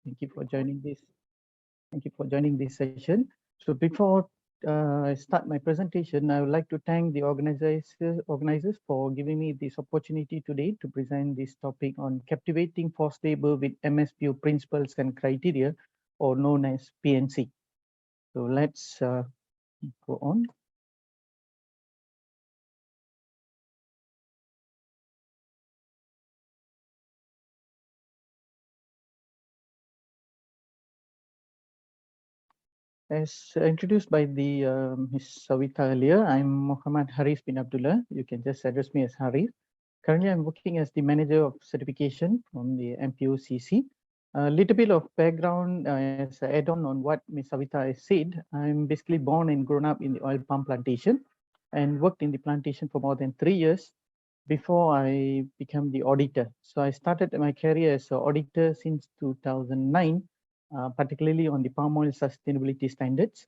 Thank you for joining this. Thank you for joining this session. So before I start my presentation, I would like to thank the organizers for giving me this opportunity today to present this topic on captivating forced labor with MSPO principles and criteria, or known as PNC. So let's go on. As introduced by the Ms. Savita earlier, I'm Muhammad Haris bin Abdullah. You can just address me as Haris. Currently, I'm working as the manager of certification from the MPOCC. A little bit of background as an add-on on what Ms. Savita has said. I'm basically born and grown up in the oil palm plantation and worked in the plantation for more than 3 years before I became the auditor. So I started my career as an auditor since 2009. Particularly on the palm oil sustainability standards.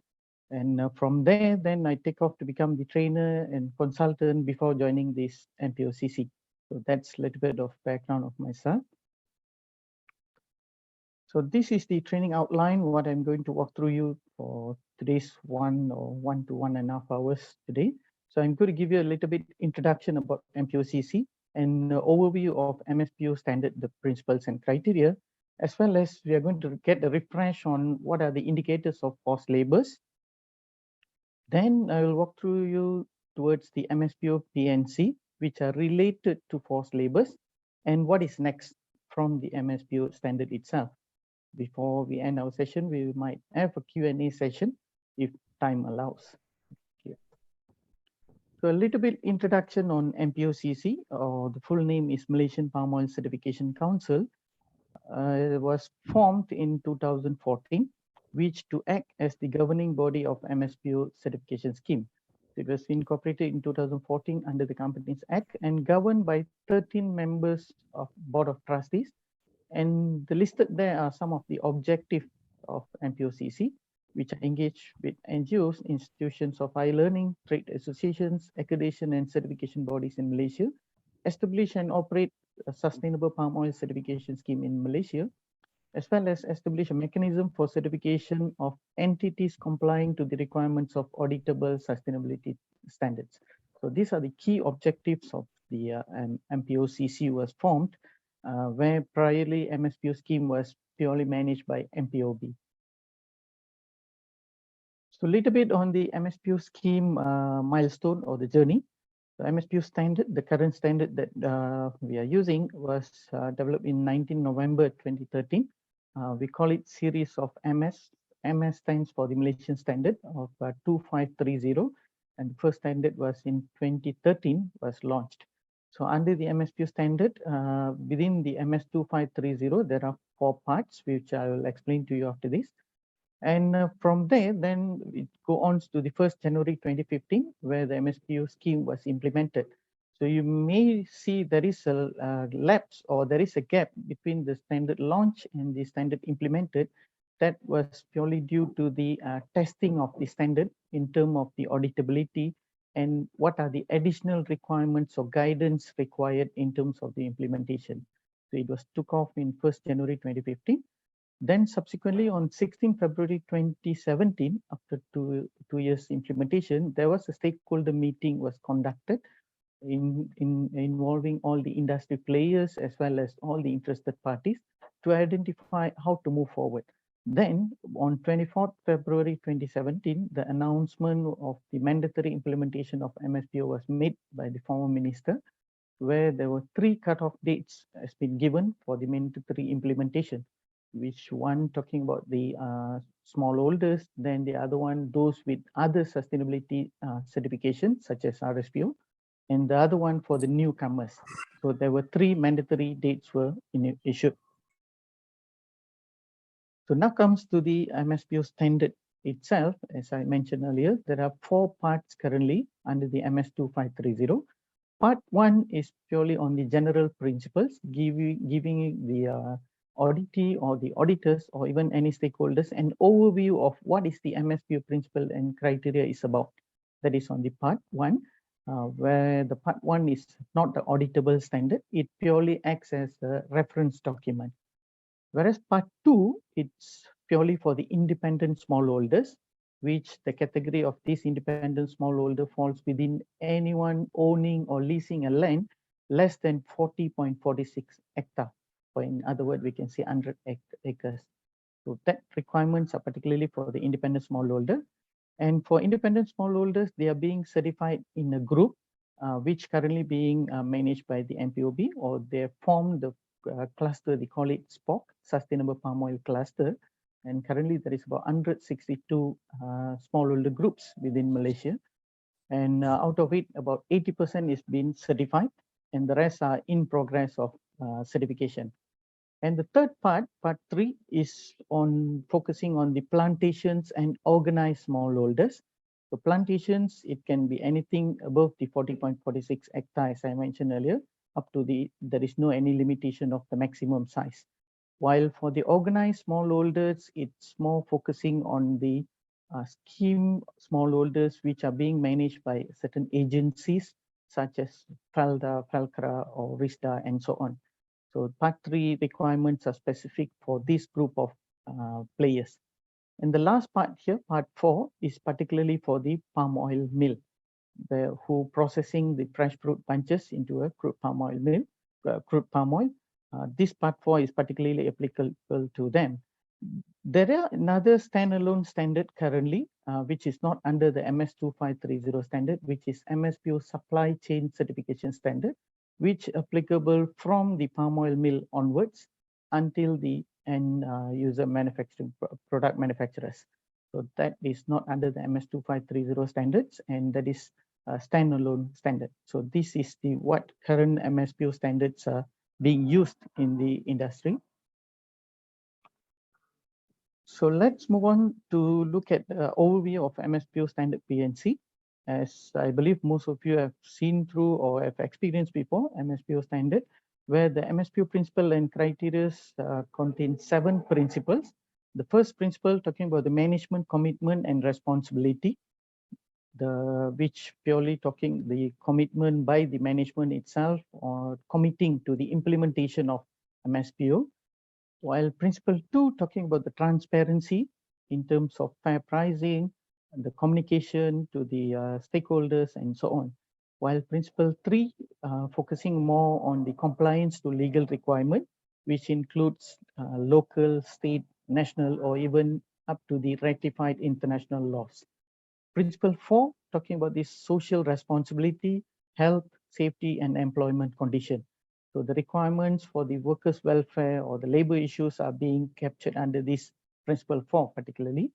And from there, then I take off to become the trainer and consultant before joining this MPOCC. So that's a little bit of background of myself. So this is the training outline, what I'm going to walk through you for today's 1 to 1.5 hours today. So I'm going to give you a little bit introduction about MPOCC and overview of MSPO standard, the principles and criteria, as well as we are going to get a refresh on what are the indicators of forced labors. Then I will walk through you towards the MSPO PNC, which are related to forced labors, and what is next from the MSPO standard itself. Before we end our session, we might have a Q&A session if time allows. So a little bit introduction on MPOCC, or the full name is Malaysian Palm Oil Certification Council. It was formed in 2014, which to act as the governing body of MSPO certification scheme. It was incorporated in 2014 under the Companies Act and governed by 13 members of Board of Trustees. And the listed there are some of the objectives of MPOCC, which are engaged with NGOs, institutions of higher learning, trade associations, accreditation and certification bodies in Malaysia, establish and operate a sustainable palm oil certification scheme in Malaysia, as well as establish a mechanism for certification of entities complying to the requirements of auditable sustainability standards. So these are the key objectives of the MPOCC was formed, where priorly MSPO scheme was purely managed by MPOB. So a little bit on the MSPO scheme milestone or the journey. The MSPO standard, the current standard that we are using was developed in 19 November 2013. We call it series of MS. MS stands for the Malaysian standard of 2530, and the first standard was in 2013 was launched. So under the MSPO standard, within the MS 2530, there are 4 parts, which I will explain to you after this. And from there, then it go on to the 1st January 2015, where the MSPO scheme was implemented. So you may see there is a lapse, or there is a gap between the standard launch and the standard implemented. That was purely due to the testing of the standard in terms of the auditability and what are the additional requirements or guidance required in terms of the implementation. So it was took off in 1st January 2015. Then subsequently on 16 February 2017, after two years implementation, there was a stakeholder meeting was conducted involving all the industry players as well as all the interested parties to identify how to move forward. Then on 24th February 2017, the announcement of the mandatory implementation of MSPO was made by the former minister, where there were 3 cutoff dates has been given for the mandatory implementation, which one talking about the smallholders, then the other one, those with other sustainability certifications such as RSPO, and the other one for the newcomers. So there were 3 mandatory dates were issued. So now comes to the MSPO standard itself. As I mentioned earlier, there are 4 parts currently under the MS 2530. Part 1 is purely on the general principles, giving the auditee or the auditors or even any stakeholders an overview of what is the MSPO principle and criteria is about. That is on the part 1, where the part 1 is not the auditable standard. It purely acts as a reference document. Whereas part 2, it's purely for the independent smallholders, which the category of this independent smallholder falls within anyone owning or leasing a land less than 40.46 hectare, or in other words, we can say 100 acres. So that requirements are particularly for the independent smallholder. And for independent smallholders, they are being certified in a group, which currently being managed by the MPOB, or they form the cluster, they call it SPOC, Sustainable Palm Oil Cluster. And currently there is about 162 smallholder groups within Malaysia. And out of it, about 80% is being certified, and the rest are in progress of certification. And the third part, part 3, is on focusing on the plantations and organized smallholders. So plantations, it can be anything above the 40.46 hectare, as I mentioned earlier, up to there is no any limitation of the maximum size. While for the organized smallholders, it's more focusing on the scheme smallholders, which are being managed by certain agencies, such as FALDA, FALCRA, or RISDA, and so on. So part 3 requirements are specific for this group of players. And the last part here, part 4, is particularly for the palm oil mill, who processing the fresh fruit bunches into a crude palm oil mill, crude palm oil. This part 4 is particularly applicable to them. There are another standalone standard currently, which is not under the MS2530 standard, which is MSPO Supply Chain Certification Standard, which applicable from the palm oil mill onwards until the end user manufacturing product manufacturers. So that is not under the MS2530 standards, and that is a standalone standard. So this is the what current MSPO standards are being used in the industry. So let's move on to look at the overview of MSPO standard PNC. As I believe most of you have seen through or have experienced before, MSPO standard, where the MSPO principle and criteria contain 7 principles. The first principle talking about the management commitment and responsibility, which purely talking the commitment by the management itself or committing to the implementation of MSPO. While principle 2 talking about the transparency in terms of fair pricing, the communication to the stakeholders, and so on. While principle 3 focusing more on the compliance to legal requirement, which includes local, state, national, or even up to the ratified international laws. Principle 4 talking about this social responsibility, health, safety, and employment condition. So the requirements for the workers' welfare or the labor issues are being captured under this principle 4 particularly.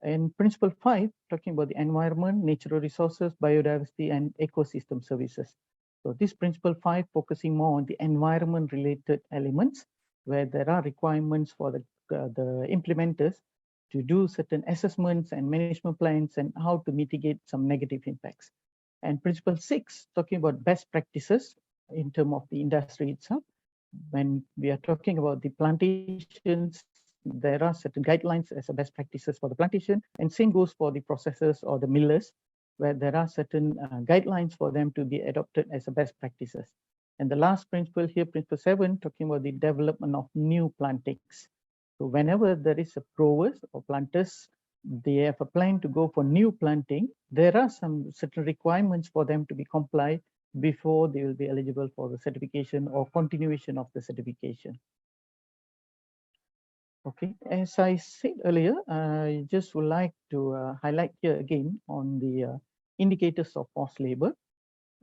And principle 5 talking about the environment, natural resources, biodiversity, and ecosystem services. So this principle 5 focusing more on the environment related elements, where there are requirements for the implementers to do certain assessments and management plans and how to mitigate some negative impacts. And principle 6 talking about best practices in terms of the industry itself. When we are talking about the plantations, there are certain guidelines as a best practices for the plantation, and same goes for the processors or the millers, where there are certain guidelines for them to be adopted as a best practices. And the last principle here, principle 7, talking about the development of new plantings. So whenever there is a growers or planters, they have a plan to go for new planting, there are some certain requirements for them to be complied before they will be eligible for the certification or continuation of the certification. Okay, as I said earlier, I just would like to highlight here again on the indicators of forced labor.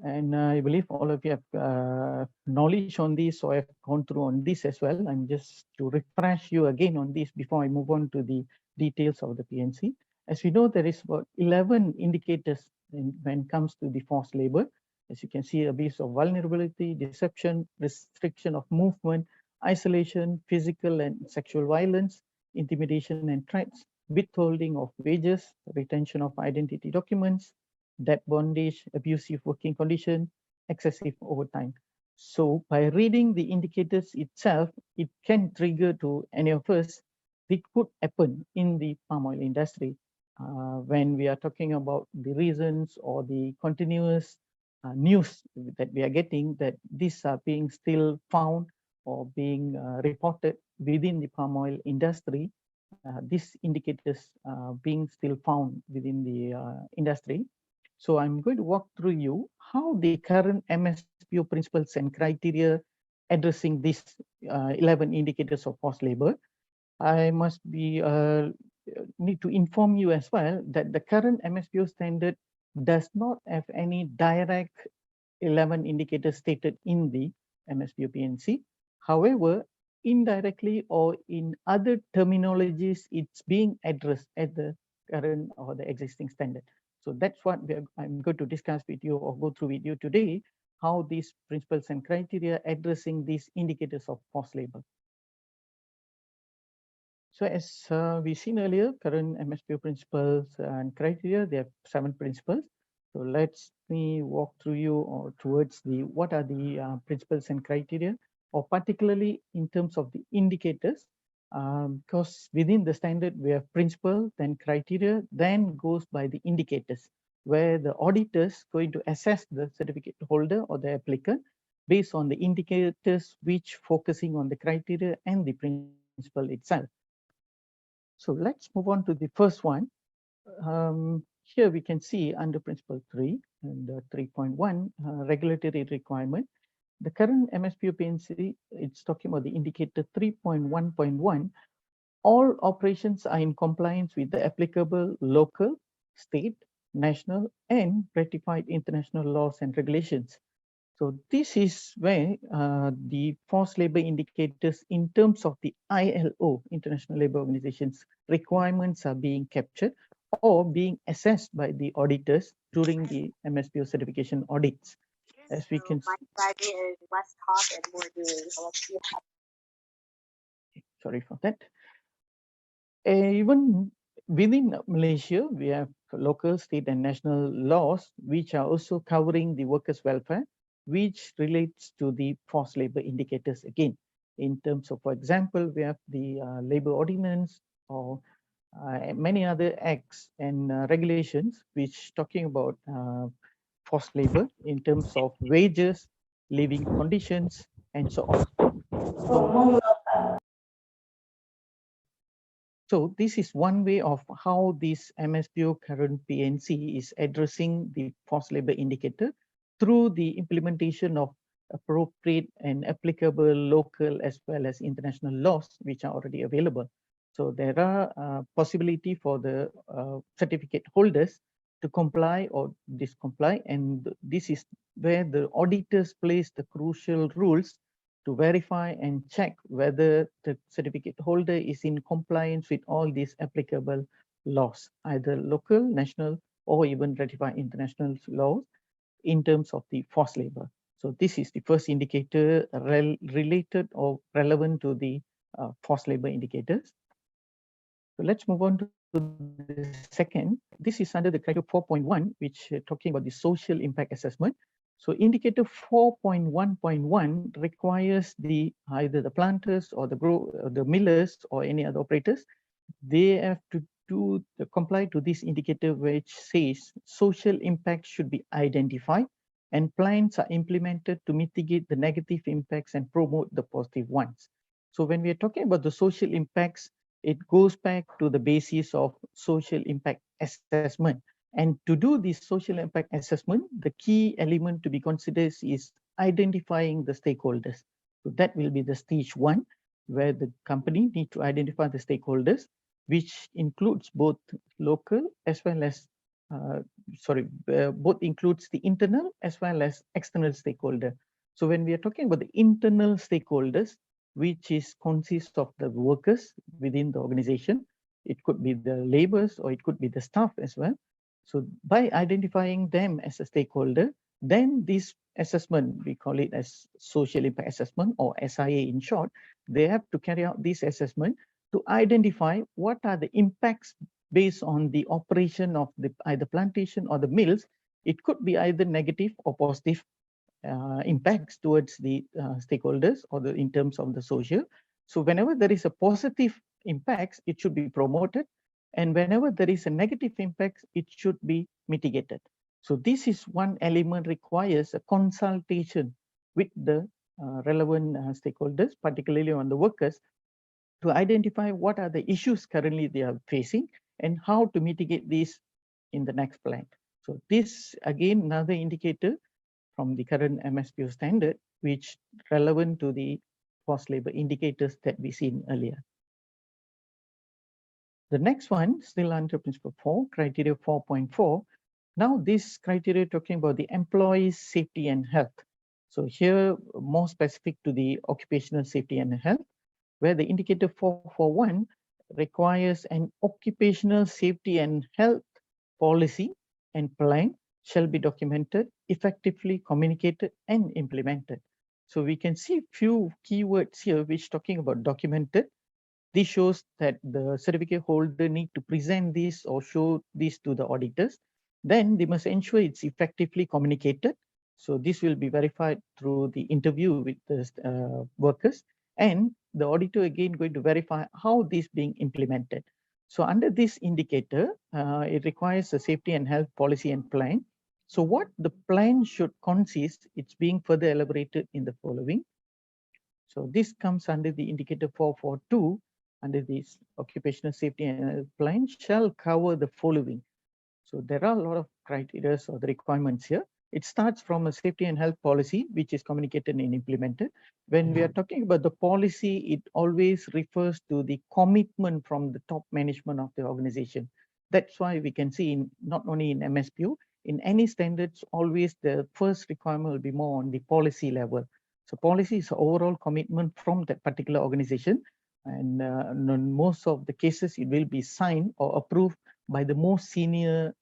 And I believe all of you have knowledge on this, so I've gone through on this as well. And just to refresh you again on this before I move on to the details of the PNC. As we know, there is about 11 indicators when it comes to the forced labor. As you can see, abuse of vulnerability, deception, restriction of movement, isolation, physical and sexual violence, intimidation and threats, withholding of wages, retention of identity documents, debt bondage, abusive working condition, excessive overtime. So by reading the indicators itself, it can trigger to any of us, it could happen in the palm oil industry. When we are talking about the reasons or the continuous news that we are getting, that these are being still found or being reported within the palm oil industry, these indicators being still found within the industry. So I'm going to walk through you how the current MSPO principles and criteria addressing these 11 indicators of forced labor. I must be need to inform you as well that the current MSPO standard does not have any direct 11 indicators stated in the MSPO PNC. However, indirectly or in other terminologies, it's being addressed at the current or the existing standard. So that's what I'm going to discuss with you or go through with you today, how these principles and criteria addressing these indicators of forced labor. So as we've seen earlier, current MSPO principles and criteria, they have 7 principles. So let's me walk through you or towards the what are the principles and criteria, or particularly in terms of the indicators, because within the standard we have principle, then criteria, then goes by the indicators, where the auditors going to assess the certificate holder or the applicant based on the indicators which focusing on the criteria and the principle itself. So let's move on to the first one. Here we can see under principle 3 and 3.1 regulatory requirement. The current MSPO PNC, it's talking about the indicator 3.1.1. All operations are in compliance with the applicable local, state, national, and ratified international laws and regulations. So this is where the forced labor indicators in terms of the ILO, International Labour Organization's requirements are being captured or being assessed by the auditors during the MSPO certification audits. As we can see, sorry for that. Even within Malaysia, we have local, state, and national laws which are also covering the workers' welfare, which relates to the forced labor indicators again. In terms of, for example, we have the labor ordinance or many other acts and regulations which talking about forced labor in terms of wages, living conditions, and so on. So this is one way of how this MSPO current PNC is addressing the forced labor indicator through the implementation of appropriate and applicable local as well as international laws which are already available. So there are possibility for the certificate holders to comply or discomply, and this is where the auditors place the crucial rules to verify and check whether the certificate holder is in compliance with all these applicable laws, either local, national, or even ratified international laws in terms of the forced labor. So this is the first indicator related or relevant to the forced labor indicators. So let's move on to the second. This is under the criteria 4.1, which talking about the social impact assessment. So indicator 4.1.1 requires either the planters or the millers or any other operators. They have to comply to this indicator, which says social impact should be identified and plans are implemented to mitigate the negative impacts and promote the positive ones. So when we are talking about the social impacts, it goes back to the basis of social impact assessment. And to do this social impact assessment, the key element to be considered is identifying the stakeholders. So that will be the stage 1, where the company need to identify the stakeholders, which includes both local as well as, both includes the internal as well as external stakeholder. So when we are talking about the internal stakeholders, which is consists of the workers within the organization, it could be the laborers or it could be the staff as well. So by identifying them as a stakeholder, then this assessment, we call it as social impact assessment or SIA in short, they have to carry out this assessment to identify what are the impacts based on the operation of the either plantation or the mills. It could be either negative or positive impacts towards the stakeholders or in terms of the social. So whenever there is a positive impacts, it should be promoted. And whenever there is a negative impact, it should be mitigated. So this is one element requires a consultation with the relevant stakeholders, particularly on the workers, to identify what are the issues currently they are facing and how to mitigate these in the next plan. So this, again, another indicator from the current MSPO standard, which relevant to the forced labor indicators that we seen earlier. The next one, still under Principle 4, Criteria 4.4. Now this criteria talking about the employees' safety and health. So here, more specific to the occupational safety and health, where the indicator 441 requires an occupational safety and health policy and plan shall be documented, effectively communicated, and implemented. So we can see few keywords here which talking about documented. This shows that the certificate holder need to present this or show this to the auditors. Then they must ensure it's effectively communicated. So this will be verified through the interview with the workers, and the auditor again going to verify how this being implemented. So under this indicator, it requires a safety and health policy and plan. So what the plan should consist, it's being further elaborated in the following. So this comes under the indicator 442, under this occupational safety and health plan shall cover the following. So there are a lot of criteria or the requirements here. It starts from a safety and health policy, which is communicated and implemented. When we are talking about the policy, it always refers to the commitment from the top management of the organization. That's why we can see in, not only in MSPO, in any standards, always the first requirement will be more on the policy level. So policy is overall commitment from that particular organization. And in most of the cases, it will be signed or approved by the most senior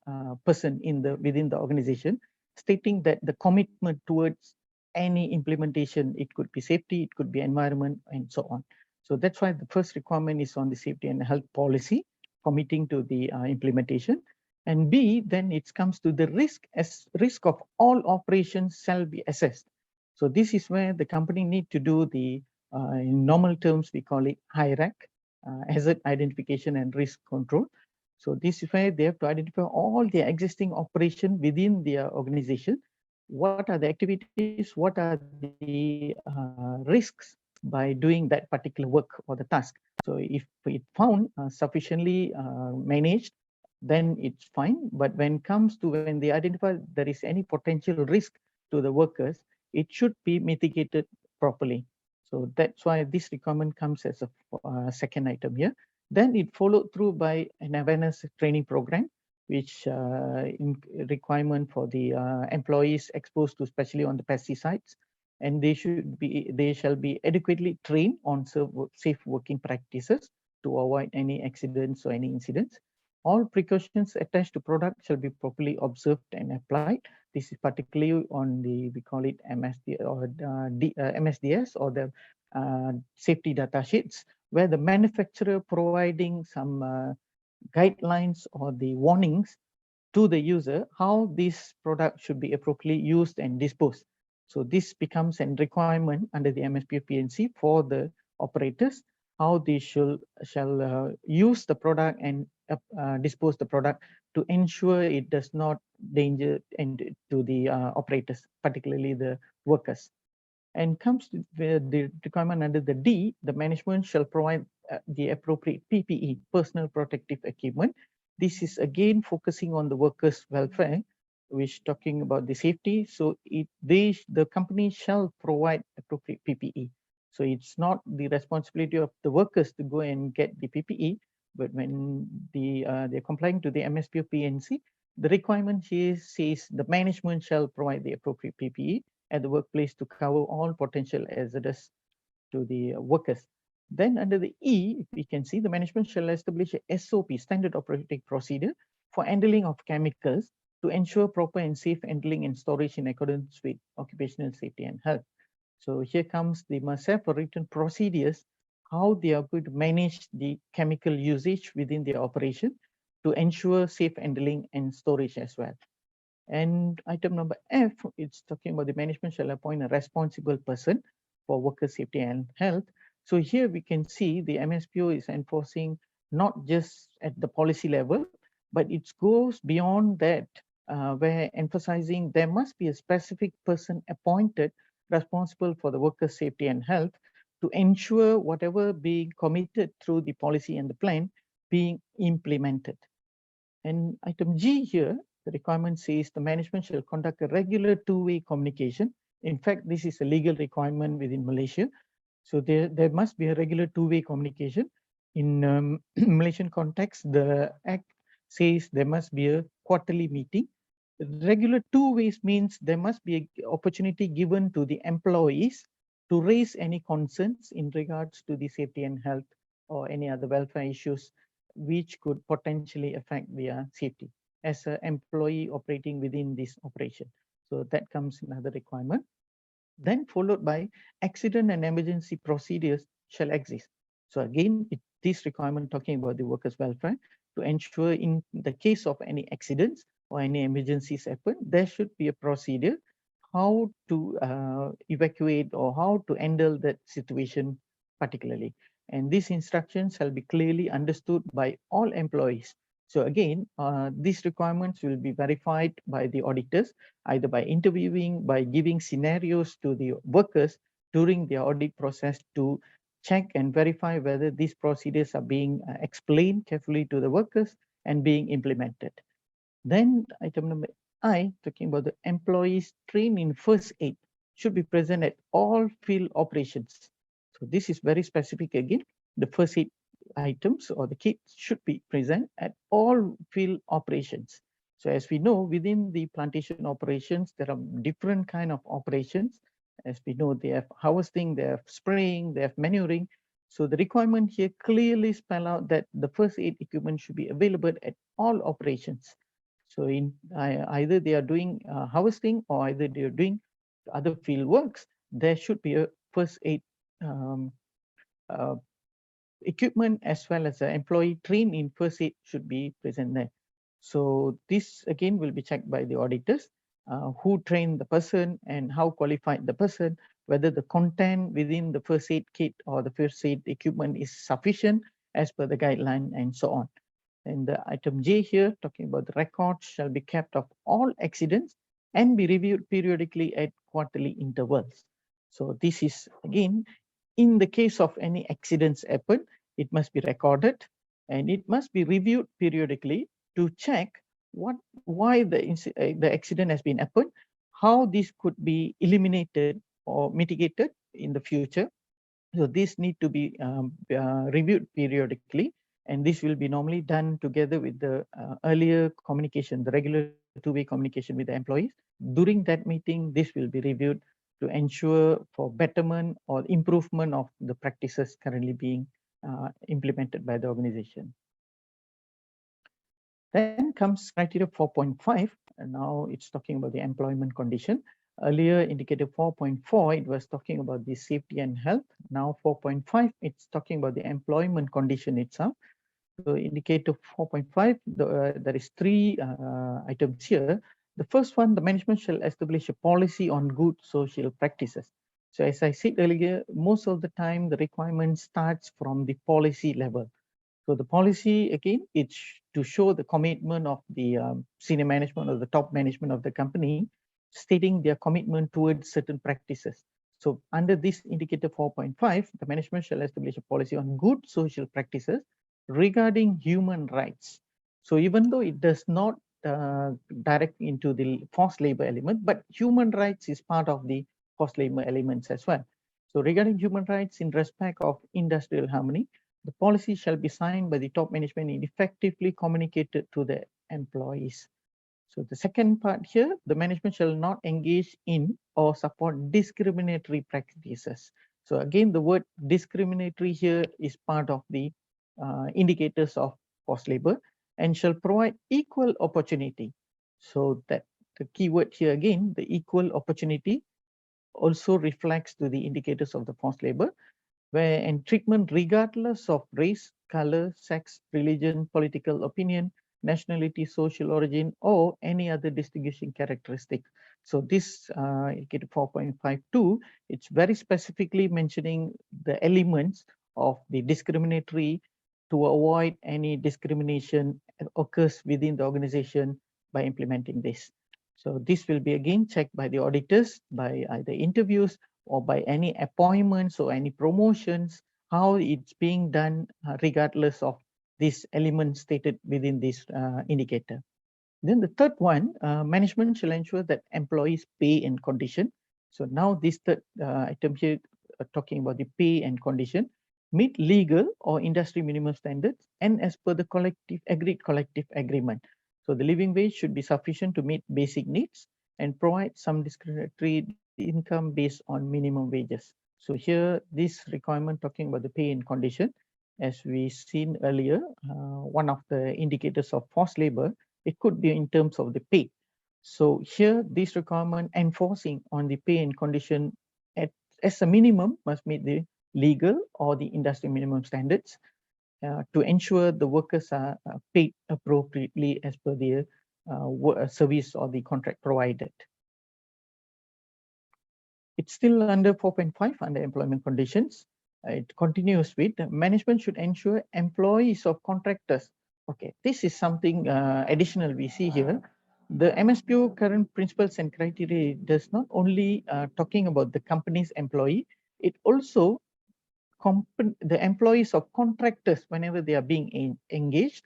person within the organization, stating that the commitment towards any implementation, it could be safety, it could be environment, and so on. So that's why the first requirement is on the safety and health policy, committing to the implementation. And B, then it comes to the risk of all operations shall be assessed. So this is where the company need to do the, in normal terms, we call it HIRAC, hazard identification and risk control. So this is where they have to identify all the existing operation within their organization. What are the activities? What are the risks by doing that particular work or the task? So if it found sufficiently managed, then it's fine. But when it comes to when they identify there is any potential risk to the workers, it should be mitigated properly. So that's why this requirement comes as a second item here. Then it followed through by an awareness training program, which in requirement for the employees exposed to, especially on the pesticides, and they shall be adequately trained on safe working practices to avoid any accidents or any incidents. All precautions attached to product shall be properly observed and applied. This is particularly on the, we call it MSD or MSDS, or the safety data sheets, where the manufacturer providing some guidelines or the warnings to the user how this product should be appropriately used and disposed. So this becomes a requirement under the MSPO PNC for the operators, how they shall use the product and dispose the product to ensure it does not danger to the operators, particularly the workers. And comes to the requirement under the D, the management shall provide the appropriate PPE, personal protective equipment. This is again focusing on the workers' welfare, which talking about the safety. So the company shall provide appropriate PPE. So it's not the responsibility of the workers to go and get the PPE, but when they're complying to the MSPO PNC, the requirement here says the management shall provide the appropriate PPE at the workplace to cover all potential hazards to the workers. Then under the E, we can see the management shall establish a SOP, standard operating procedure, for handling of chemicals to ensure proper and safe handling and storage in accordance with occupational safety and health. So here comes, they must have written procedures, how they are going to manage the chemical usage within their operation to ensure safe handling and storage as well. And item number F, it's talking about the management shall appoint a responsible person for worker safety and health. So here we can see the MSPO is enforcing not just at the policy level, but it goes beyond that, where emphasizing there must be a specific person appointed responsible for the workers' safety and health to ensure whatever being committed through the policy and the plan being implemented. And item G here, the requirement says the management shall conduct a regular two-way communication. In fact, this is a legal requirement within Malaysia. So there must be a regular two-way communication. In Malaysian context, the Act says there must be a quarterly meeting. Regular two ways means there must be an opportunity given to the employees to raise any concerns in regards to the safety and health or any other welfare issues which could potentially affect their safety as an employee operating within this operation. So that comes another requirement. Then followed by accident and emergency procedures shall exist. So again, this requirement talking about the workers' welfare to ensure in the case of any accidents or any emergencies happen, there should be a procedure how to evacuate or how to handle that situation particularly. And these instructions shall be clearly understood by all employees. So again, these requirements will be verified by the auditors, either by interviewing, by giving scenarios to the workers during the audit process to check and verify whether these procedures are being explained carefully to the workers and being implemented. Then item number I, talking about the employees trained in first aid should be present at all field operations. So this is very specific again. The first aid items or the kits should be present at all field operations. So as we know, within the plantation operations, there are different kind of operations. As we know, they have harvesting, they have spraying, they have manuring. So the requirement here clearly spell out that the first aid equipment should be available at all operations. So in either they are doing harvesting or either they are doing other field works, there should be a first aid uh, equipment as well as an employee trained in first aid should be present there. So this again will be checked by the auditors, who trained the person and how qualified the person, whether the content within the first aid kit or the first aid equipment is sufficient as per the guideline and so on. And the item J here, talking about the records shall be kept of all accidents and be reviewed periodically at quarterly intervals. So this is again, in the case of any accidents happen, it must be recorded and it must be reviewed periodically to check why the accident has been happened, how this could be eliminated or mitigated in the future. So this need to be reviewed periodically, and this will be normally done together with the earlier communication, the regular two-way communication with the employees. During that meeting, this will be reviewed to ensure for betterment or improvement of the practices currently being implemented by the organization. Then comes criteria 4.5, and now it's talking about the employment condition. Earlier indicator 4.4, it was talking about the safety and health. Now 4.5, it's talking about the employment condition itself. So indicator 4.5, there is three items here. The first one, the management shall establish a policy on good social practices. So as I said earlier, most of the time the requirement starts from the policy level. So the policy, again, it's to show the commitment of the senior management or the top management of the company, stating their commitment towards certain practices. So under this indicator 4.5, the management shall establish a policy on good social practices regarding human rights. So even though it does not direct into the forced labor element, but human rights is part of the forced labor elements as well. So regarding human rights in respect of industrial harmony, the policy shall be signed by the top management and effectively communicated to the employees. So the second part here, the management shall not engage in or support discriminatory practices. So again, the word discriminatory here is part of the indicators of forced labor and shall provide equal opportunity. So that the key word here again, the equal opportunity also reflects to the indicators of the forced labor, where and treatment regardless of race, color, sex, religion, political opinion, nationality, social origin, or any other distinguishing characteristic. So this indicator 4.52, it's very specifically mentioning the elements of the discriminatory to avoid any discrimination occurs within the organization by implementing this. So this will be again checked by the auditors, by either interviews or by any appointments or any promotions, how it's being done regardless of this element stated within this indicator. Then the third one, management shall ensure that employees' pay and condition. So now this third item here, talking about the pay and condition, meet legal or industry minimum standards and as per the agreed collective agreement. So the living wage should be sufficient to meet basic needs and provide some discretionary income based on minimum wages. So here, this requirement talking about the pay and condition, as we seen earlier, one of the indicators of forced labor, it could be in terms of the pay. So here, this requirement enforcing on the pay and condition as a minimum must meet the legal or the industry minimum standards to ensure the workers are paid appropriately as per their service or the contract provided. It's still under 4.5 under employment conditions. It continues with management should ensure employees of contractors. Okay, this is something additional we see here. The MSPO current principles and criteria does not only talking about the company's employee, it also the employees of contractors whenever they are being engaged.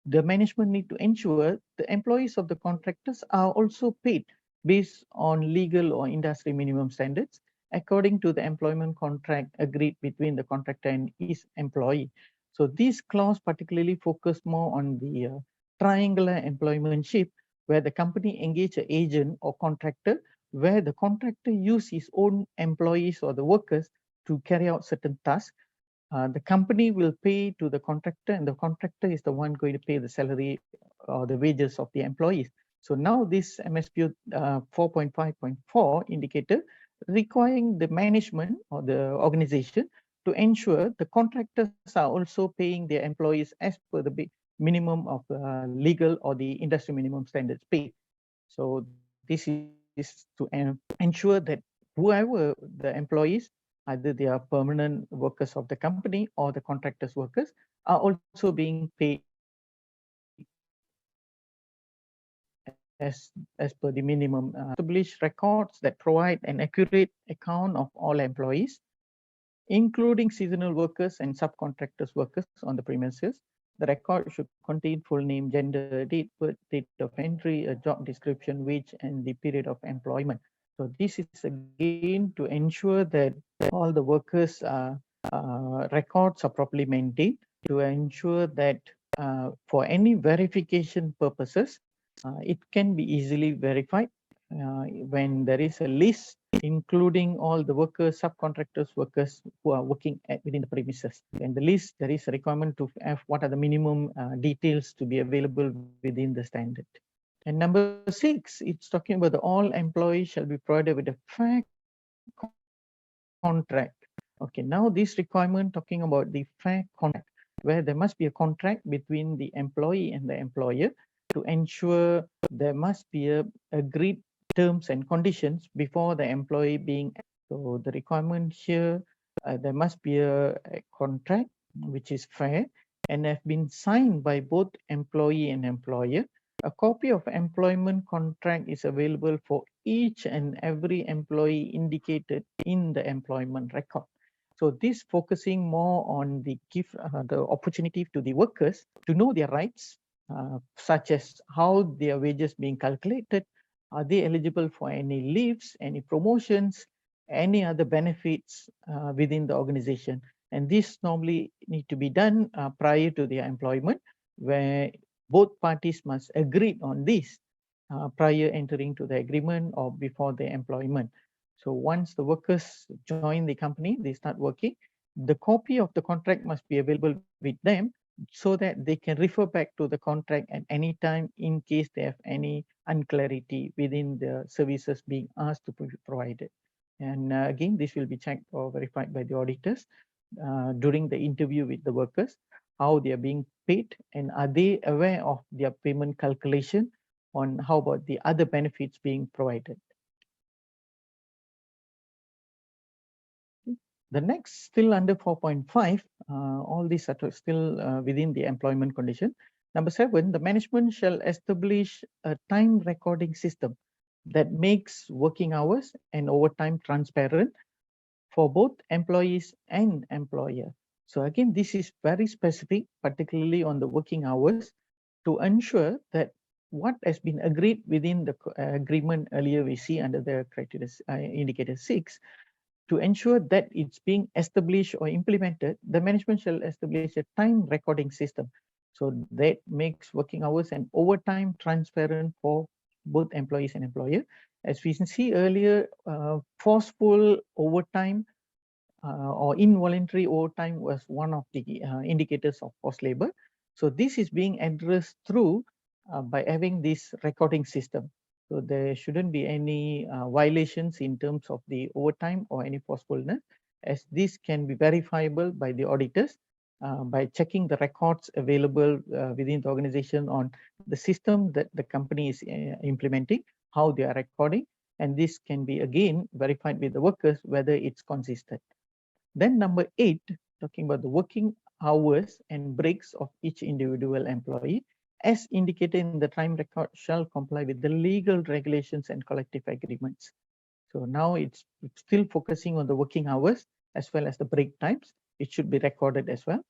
The management need to ensure the employees of the contractors are also paid based on legal or industry minimum standards according to the employment contract agreed between the contractor and his employee. So this clause particularly focus more on the triangular employmentship, where the company engage an agent or contractor, where the contractor use his own employees or the workers to carry out certain tasks. The company will pay to the contractor, and the contractor is the one going to pay the salary or the wages of the employees. So now this MSPO 4.5.4 indicator requiring the management or the organization to ensure the contractors are also paying their employees as per the minimum of legal or the industry minimum standards pay. So this is to ensure that whoever the employees, either they are permanent workers of the company or the contractors workers, are also being paid as per the minimum. Establish records that provide an accurate account of all employees, including seasonal workers and subcontractors workers on the premises. The record should contain full name, gender, date, birth, date of entry, a job description, wage, and the period of employment. So this is again to ensure that all the workers' records are properly maintained, to ensure that for any verification purposes, it can be easily verified when there is a list including all the workers, subcontractors, workers who are working within the premises. And the list, there is a requirement to have what are the minimum details to be available within the standard. And number 6, it's talking about the all employees shall be provided with a fair contract. Okay, now this requirement talking about the fair contract, where there must be a contract between the employee and the employer to ensure there must be a agreed terms and conditions before the employee being. So the requirement here, there must be a contract which is fair and have been signed by both employee and employer. A copy of employment contract is available for each and every employee indicated in the employment record. So this focusing more on the opportunity to the workers to know their rights, such as how their wages being calculated, are they eligible for any leaves, any promotions, any other benefits within the organization. And this normally need to be done prior to their employment, where both parties must agree on this prior entering to the agreement or before the employment. So once the workers join the company, they start working, the copy of the contract must be available with them so that they can refer back to the contract at any time in case they have any unclarity within the services being asked to be provided. And again, this will be checked or verified by the auditors during the interview with the workers, how they are being paid and are they aware of their payment calculation on how about the other benefits being provided. The next, still under 4.5, all these are still within the employment condition. Number 7, the management shall establish a time recording system that makes working hours and overtime transparent for both employees and employer. So again, this is very specific, particularly on the working hours, to ensure that what has been agreed within the agreement earlier we see under the criteria indicator 6, to ensure that it's being established or implemented, the management shall establish a time recording system. So that makes working hours and overtime transparent for both employees and employer. As we can see earlier, forceful overtime or involuntary overtime was one of the indicators of forced labor. So this is being addressed through by having this recording system. So there shouldn't be any violations in terms of the overtime or any forcefulness, as this can be verifiable by the auditors by checking the records available within the organization on the system that the company is implementing, how they are recording, and this can be again verified with the workers whether it's consistent. Then number 8, talking about the working hours and breaks of each individual employee, as indicated in the time record, shall comply with the legal regulations and collective agreements. So now it's still focusing on the working hours as well as the break times. It should be recorded as well.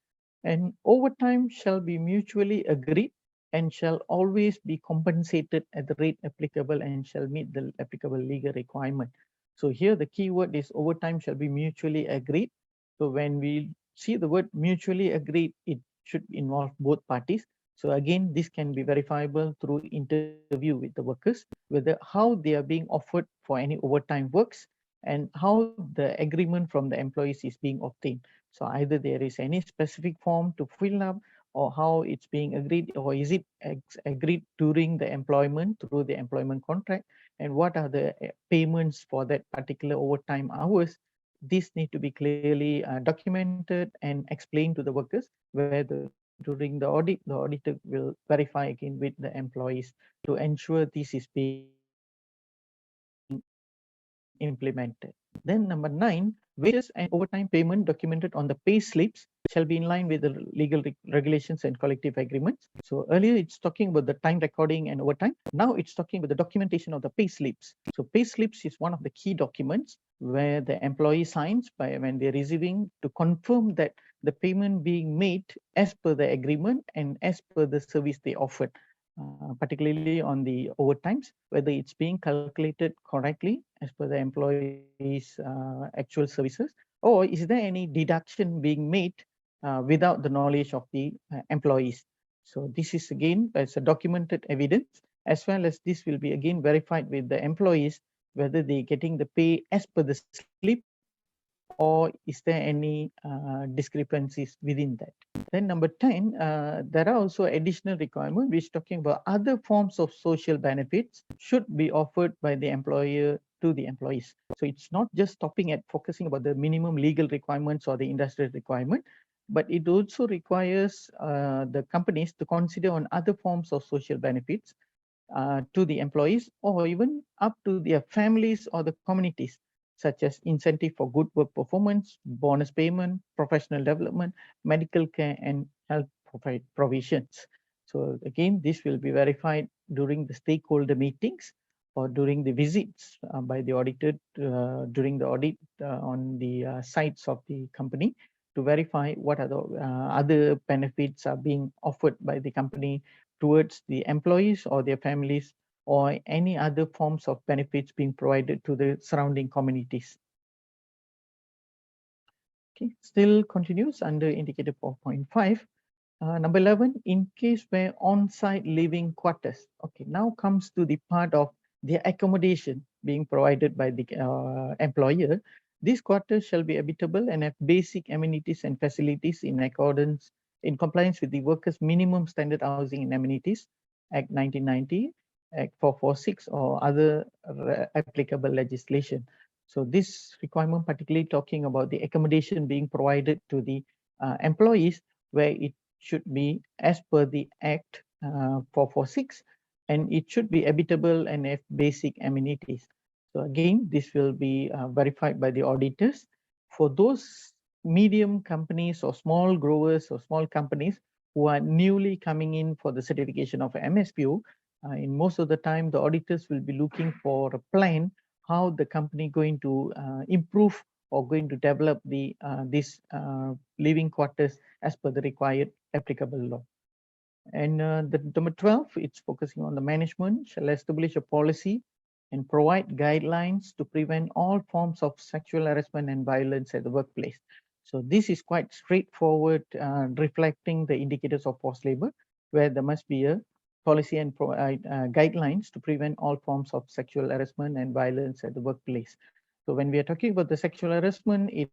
And overtime shall be mutually agreed and shall always be compensated at the rate applicable and shall meet the applicable legal requirement. So here the key word is overtime shall be mutually agreed. So when we see the word mutually agreed, it should involve both parties. So again, this can be verifiable through interview with the workers, whether how they are being offered for any overtime works and how the agreement from the employees is being obtained. So either there is any specific form to fill up or how it's being agreed, or is it agreed during the employment through the employment contract, and what are the payments for that particular overtime hours. This need to be clearly documented and explained to the workers, where during the auditor will verify again with the employees to ensure this is being implemented. Then number 9, wages and overtime payment documented on the pay slips shall be in line with the legal regulations and collective agreements. So earlier it's talking about the time recording and overtime. Now it's talking about the documentation of the pay slips. So pay slips is one of the key documents where the employee signs by when they're receiving to confirm that the payment being made as per the agreement and as per the service they offered. Particularly on the overtimes, whether it's being calculated correctly as per the employee's actual services, or is there any deduction being made without the knowledge of the employees. So this is again as a documented evidence, as well as this will be again verified with the employees whether they're getting the pay as per the slip or is there any discrepancies within that. Then number 10, there are also additional requirements which talking about other forms of social benefits should be offered by the employer to the employees. So it's not just stopping at focusing about the minimum legal requirements or the industrial requirement, but it also requires the companies to consider on other forms of social benefits to the employees or even up to their families or the communities, such as incentive for good work performance, bonus payment, professional development, medical care, and health provisions. So again, this will be verified during the stakeholder meetings or during the visits by the auditor during the audit on the sites of the company to verify what are the other benefits are being offered by the company towards the employees or their families, or any other forms of benefits being provided to the surrounding communities. Okay, still continues under indicator 4.5. Number 11, in case where on-site living quarters. Okay, now comes to the part of the accommodation being provided by the employer. These quarters shall be habitable and have basic amenities and facilities in compliance with the Workers' Minimum Standard Housing and Amenities Act 1990, Act 446, or other applicable legislation. So this requirement particularly talking about the accommodation being provided to the employees, where it should be as per the Act 446, and it should be habitable and have basic amenities. So again, this will be verified by the auditors. For those medium companies or small growers or small companies who are newly coming in for the certification of MSPO, in most of the time, the auditors will be looking for a plan how the company going to improve or going to develop the this living quarters as per the required applicable law. And the number 12, it's focusing on the management shall establish a policy and provide guidelines to prevent all forms of sexual harassment and violence at the workplace. So this is quite straightforward, reflecting the indicators of forced labor, where there must be a policy and provide guidelines to prevent all forms of sexual harassment and violence at the workplace. So when we are talking about the sexual harassment, it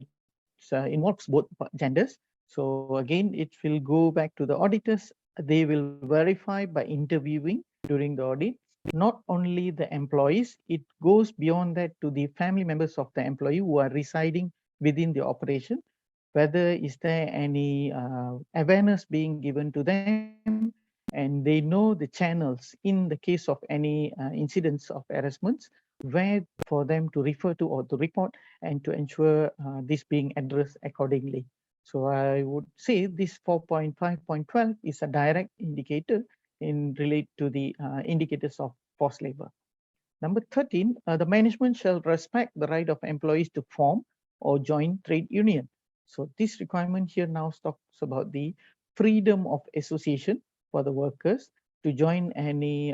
involves both genders. So again, it will go back to the auditors. They will verify by interviewing during the audit, not only the employees, it goes beyond that to the family members of the employee who are residing within the operation, whether is there any awareness being given to them, and they know the channels in the case of any incidents of harassments, where for them to refer to or to report, and to ensure this being addressed accordingly. So I would say this 4.5.12 is a direct indicator in relate to the indicators of forced labor. Number 13, the management shall respect the right of employees to form or join trade union. So this requirement here now talks about the freedom of association for the workers to join any,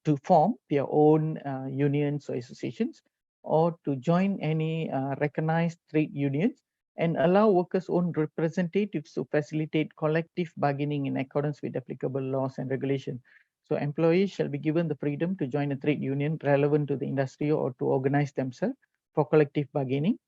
to form their own unions or associations, or to join any recognized trade unions, and allow workers' own representatives to facilitate collective bargaining in accordance with applicable laws and regulations. So employees shall be given the freedom to join a trade union relevant to the industry or to organize themselves for collective bargaining.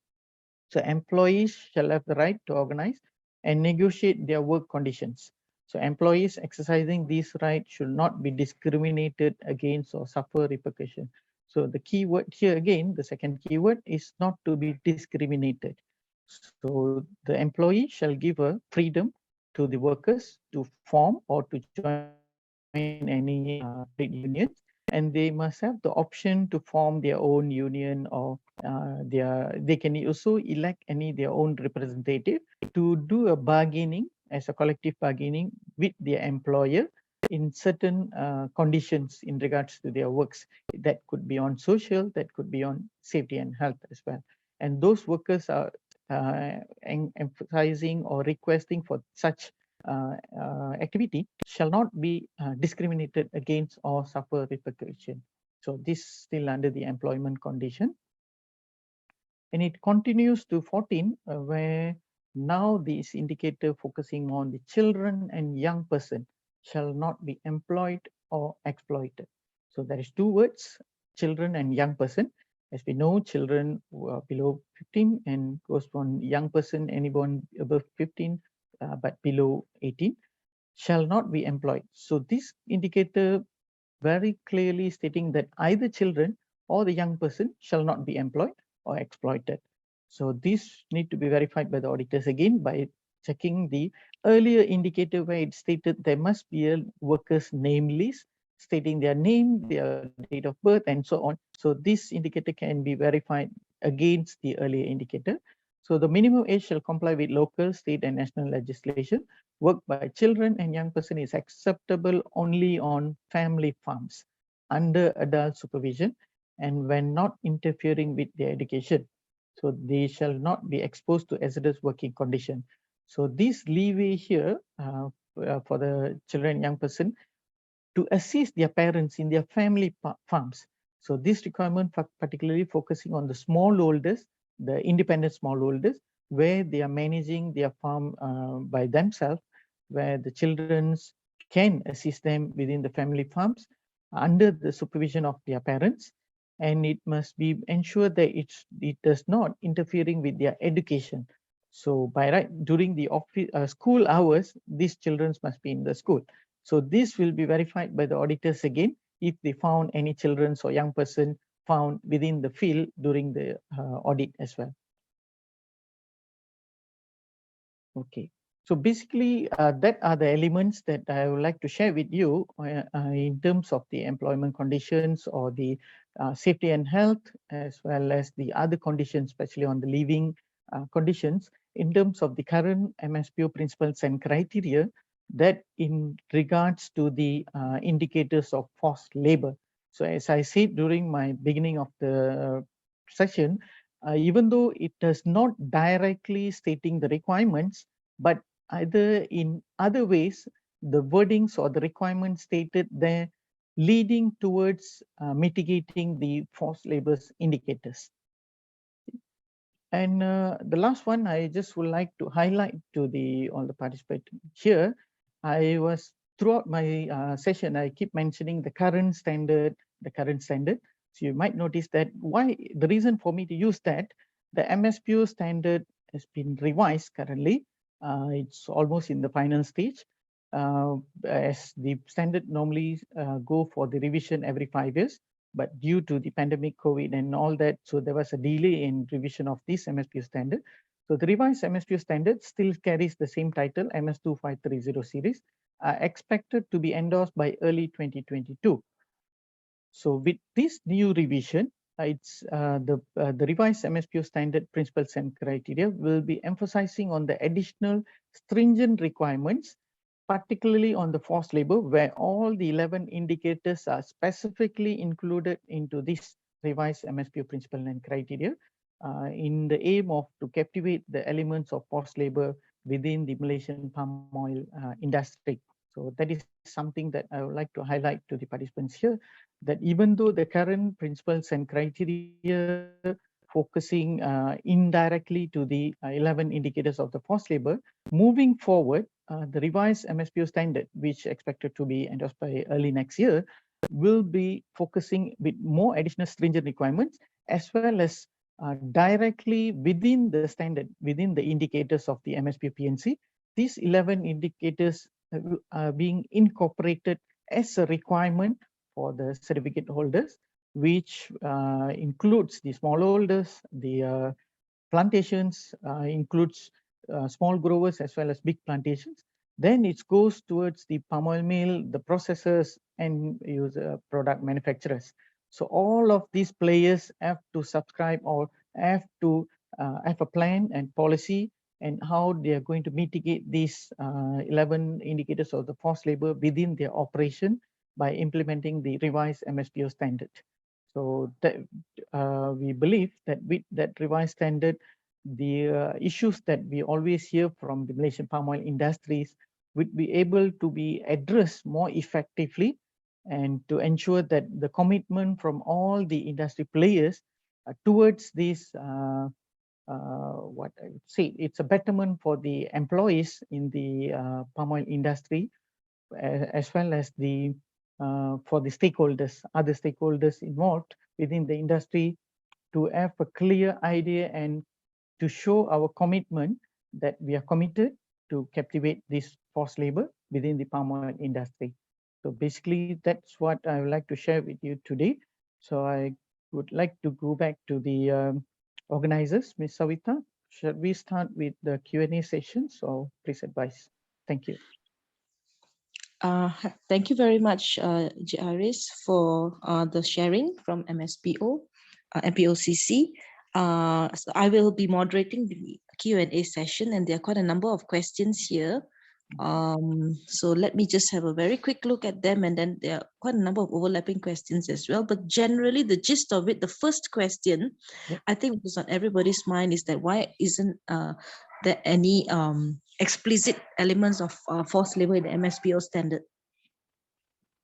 So employees shall have the right to organize and negotiate their work conditions. So employees exercising these rights should not be discriminated against or suffer repercussion. So the key word here again, the second keyword is not to be discriminated. So the employee shall give a freedom to the workers to form or to join any trade unions, and they must have the option to form their own union, or they can also elect any their own representative to do a bargaining as a collective bargaining with their employer in certain conditions in regards to their works. That could be on social, that could be on safety and health as well. And those workers are emphasizing or requesting for such activity shall not be discriminated against or suffer repercussion. So this still under the employment condition. And it continues to 14, where now this indicator focusing on the children and young person shall not be employed or exploited. So there is two words, children and young person. As we know, children who are below 15 and goes on young person, anyone above 15, but below 18, shall not be employed. So this indicator very clearly stating that either children or the young person shall not be employed or exploited. So this need to be verified by the auditors again by checking the earlier indicator where it stated there must be a worker's name list stating their name, their date of birth, and so on. So this indicator can be verified against the earlier indicator. So the minimum age shall comply with local, state, and national legislation. Work by children and young person is acceptable only on family farms under adult supervision and when not interfering with their education. So they shall not be exposed to hazardous working condition. So this leeway here for the children and young person to assist their parents in their family farms. So this requirement particularly focusing on the smallholders, the independent smallholders, where they are managing their farm by themselves, where the children can assist them within the family farms under the supervision of their parents. And it must be ensured that it does not interfering with their education. So by right during the office, school hours, these children must be in the school. So this will be verified by the auditors again if they found any children or young person found within the field during the audit as well. Okay, so basically that are the elements that I would like to share with you in terms of the employment conditions or the safety and health, as well as the other conditions, especially on the living conditions in terms of the current MSPO principles and criteria. that in regards to the indicators of forced labor. So as I said during my beginning of the session, even though it does not directly stating the requirements, but either in other ways, the wordings or the requirements stated there leading towards mitigating the forced labors indicators. And the last one, I just would like to highlight to all the participants here. I was throughout my session, I keep mentioning the current standard, the current standard. So you might notice that the reason for me to use that, the MSPO standard has been revised currently. It's almost in the final stage. As the standard normally go for the revision every 5 years. But due to the pandemic, COVID and all that, so there was a delay in revision of this MSPO standard. So the revised MSPO standard still carries the same title, MS2530 series, expected to be endorsed by early 2022. So with this new revision, the revised MSPO standard principles and criteria will be emphasizing on the additional stringent requirements, particularly on the forced labor, where all the 11 indicators are specifically included into this revised MSPO principle and criteria in the aim of to captivate the elements of forced labor within the Malaysian palm oil industry. So that is something that I would like to highlight to the participants here, that even though the current principles and criteria focusing indirectly to the 11 indicators of the forced labor, moving forward, the revised MSPO standard, which expected to be endorsed by early next year, will be focusing with more additional stringent requirements, as well as directly within the standard, within the indicators of the MSPO PNC, these 11 indicators are being incorporated as a requirement for the certificate holders, which includes the smallholders, the plantations, includes small growers as well as big plantations. Then it goes towards the palm oil mill, the processors, and user product manufacturers. So all of these players have to subscribe or have to have a plan and policy and how they are going to mitigate these 11 indicators of the forced labor within their operation by implementing the revised MSPO standard. So that, we believe that with that revised standard, the issues that we always hear from the Malaysian palm oil industries would be able to be addressed more effectively, and to ensure that the commitment from all the industry players towards this, what I would say, it's a betterment for the employees in the palm oil industry, as well as the for the stakeholders, other stakeholders involved within the industry, to have a clear idea and to show our commitment that we are committed to captivate this forced labor within the palm oil industry. So basically, that's what I would like to share with you today. So I would like to go back to the organizers, Ms. Savita. Should we start with the Q&A session? So please advise. Thank you. Thank you very much, Iris, for the sharing from MSPO, MPOCC. So I will be moderating the Q&A session, and there are quite a number of questions here. So let me just have a very quick look at them, and then there are quite a number of overlapping questions as well. But generally, the gist of it, the first question, I think was on everybody's mind, is that why isn't there any explicit elements of forced labor in the MSPO standard?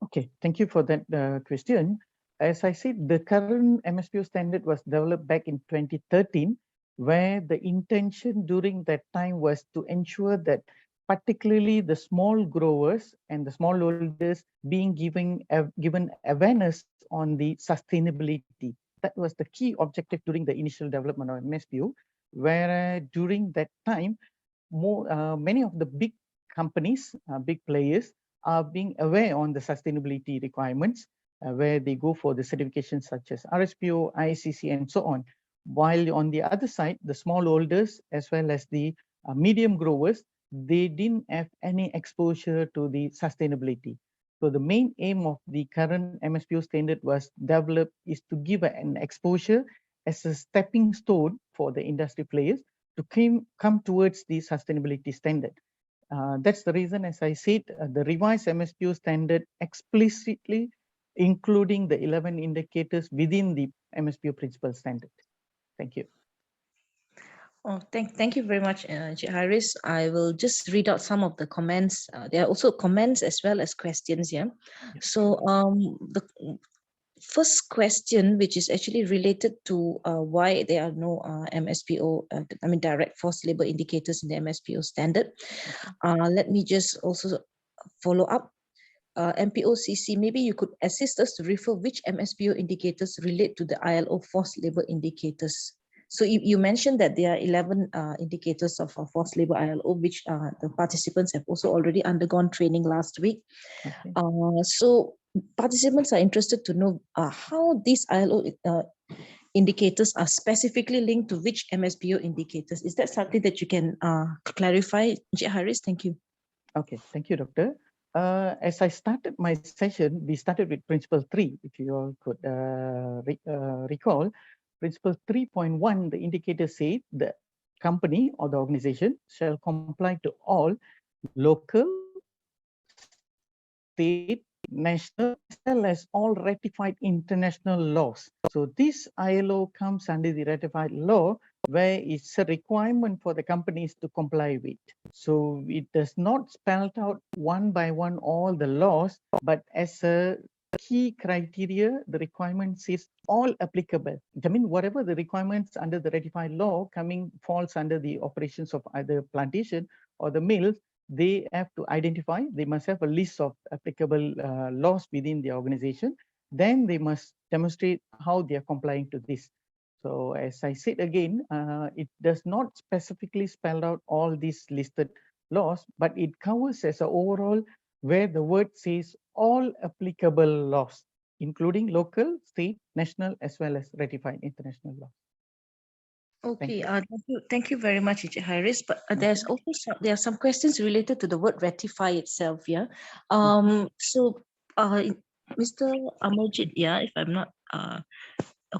Okay, thank you for that question. As I said, the current MSPO standard was developed back in 2013, where the intention during that time was to ensure that particularly the small growers and the smallholders being given awareness on the sustainability. That was the key objective during the initial development of MSPO, where during that time, many of the big companies, big players, are being aware on the sustainability requirements, where they go for the certifications such as RSPO, ICC, and so on. While on the other side, the smallholders as well as the medium growers, they didn't have any exposure to the sustainability. So the main aim of the current MSPO standard was developed is to give an exposure as a stepping stone for the industry players to come towards the sustainability standard. That's the reason, as I said, the revised MSPO standard explicitly including the 11 indicators within the MSPO principal standard. Thank you. Oh, thank you very much, Haris. I will just read out some of the comments. There are also comments as well as questions. Yeah. So the first question, which is actually related to why there are no MSPO, direct forced labor indicators in the MSPO standard. Let me just also follow up. MPOCC, maybe you could assist us to refer which MSPO indicators relate to the ILO forced labor indicators. So you mentioned that there are 11 indicators of forced labor ILO, which the participants have also already undergone training last week. Okay. So participants are interested to know how these ILO indicators are specifically linked to which MSPO indicators. Is that something that you can clarify, Haris? Thank you. Okay, thank you, Doctor. As I started my session, we started with Principle 3, if you all could recall. Principle 3.1, the indicator said the company or the organization shall comply to all local, state, national, as well as all ratified international laws. So this ILO comes under the ratified law, where it's a requirement for the companies to comply with. So it does not spell out one by one all the laws, but as a key criteria, the requirement says all applicable. I mean, whatever the requirements under the ratified law falls under the operations of either plantation or the mills, they have to identify, they must have a list of applicable laws within the organization. Then they must demonstrate how they are complying to this. So as I said again, it does not specifically spell out all these listed laws, but it covers as an overall where the word says all applicable laws, including local, state, national, as well as ratified international law. Okay, thank you very much, Haris. But there's also there are some questions related to the word ratify itself. Yeah. So, Mr. Amarjit, yeah, if I'm not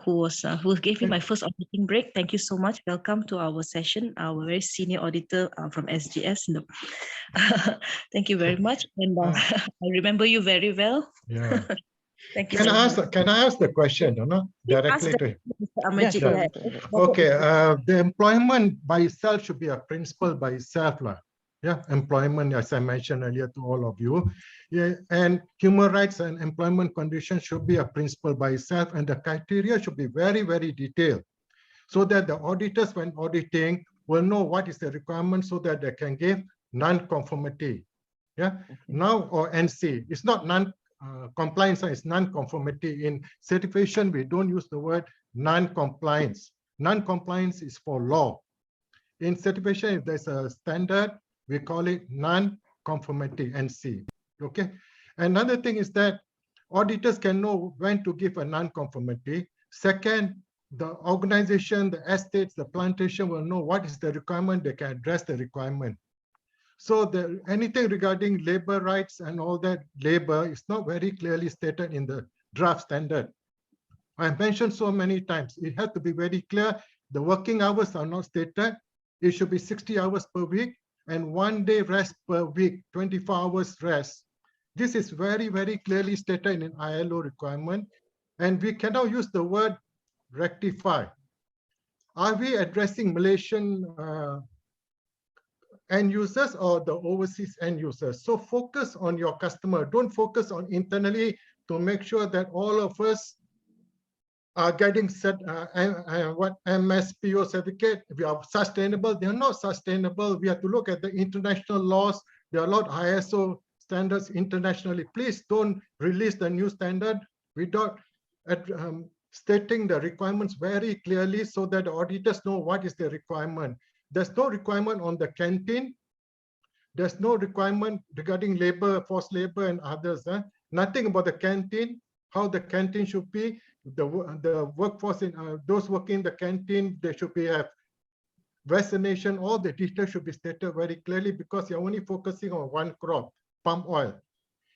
who gave me my first auditing break. Thank you so much. Welcome to our session. Our very senior auditor from SGS. Thank you very much, and I remember you very well. Yeah. Thank you. Can I ask the question? No, directly to Mr. Amarjit. Yeah. Okay. The employment by itself should be a principle by itself, lah. Yeah, employment, as I mentioned earlier to all of you. Yeah, and human rights and employment conditions should be a principle by itself, and the criteria should be very, very detailed, so that the auditors, when auditing, will know what is the requirement, so that they can give non-conformity. Yeah. Now, or NC, it's not compliance, is non-conformity. In certification, we don't use the word non-compliance. Non-compliance is for law. In certification, if there's a standard, we call it non-conformity, NC. Okay. Another thing is that auditors can know when to give a non-conformity. Second, the organization, the estates, the plantation will know what is the requirement. They can address the requirement. So anything regarding labor rights and all that labor is not very clearly stated in the draft standard. I've mentioned so many times, it has to be very clear. The working hours are not stated. It should be 60 hours per week and 1 day rest per week, 24 hours rest. This is very, very clearly stated in ILO requirement. And we cannot use the word rectify. Are we addressing Malaysian end users or the overseas end users? So focus on your customer. Don't focus on internally, to make sure that all of us are getting what MSPO certificate. We are sustainable. They are not sustainable. We have to look at the international laws. There are a lot of ISO standards internationally. Please don't release the new standard without stating the requirements very clearly, so that the auditors know what is the requirement. There's no requirement on the canteen. There's no requirement regarding labor, forced labor, and others. Nothing about the canteen, how the canteen should be. The workforce, those working in the canteen, they should have vaccination. All the details should be stated very clearly, because you're only focusing on one crop, palm oil.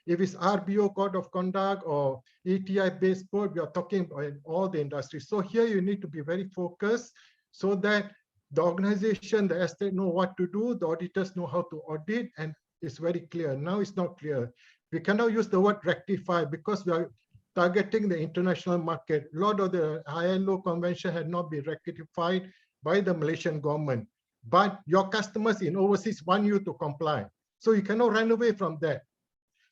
If it's RBO code of conduct or ETI-based board, we are talking about all the industries. So here you need to be very focused, so that The organization, the estate know what to do, the auditors know how to audit, and it's very clear. Now it's not clear. We cannot use the word rectify because we are targeting the international market. A lot of the ILO convention had not been rectified by the Malaysian government, but your customers in overseas want you to comply. So you cannot run away from that.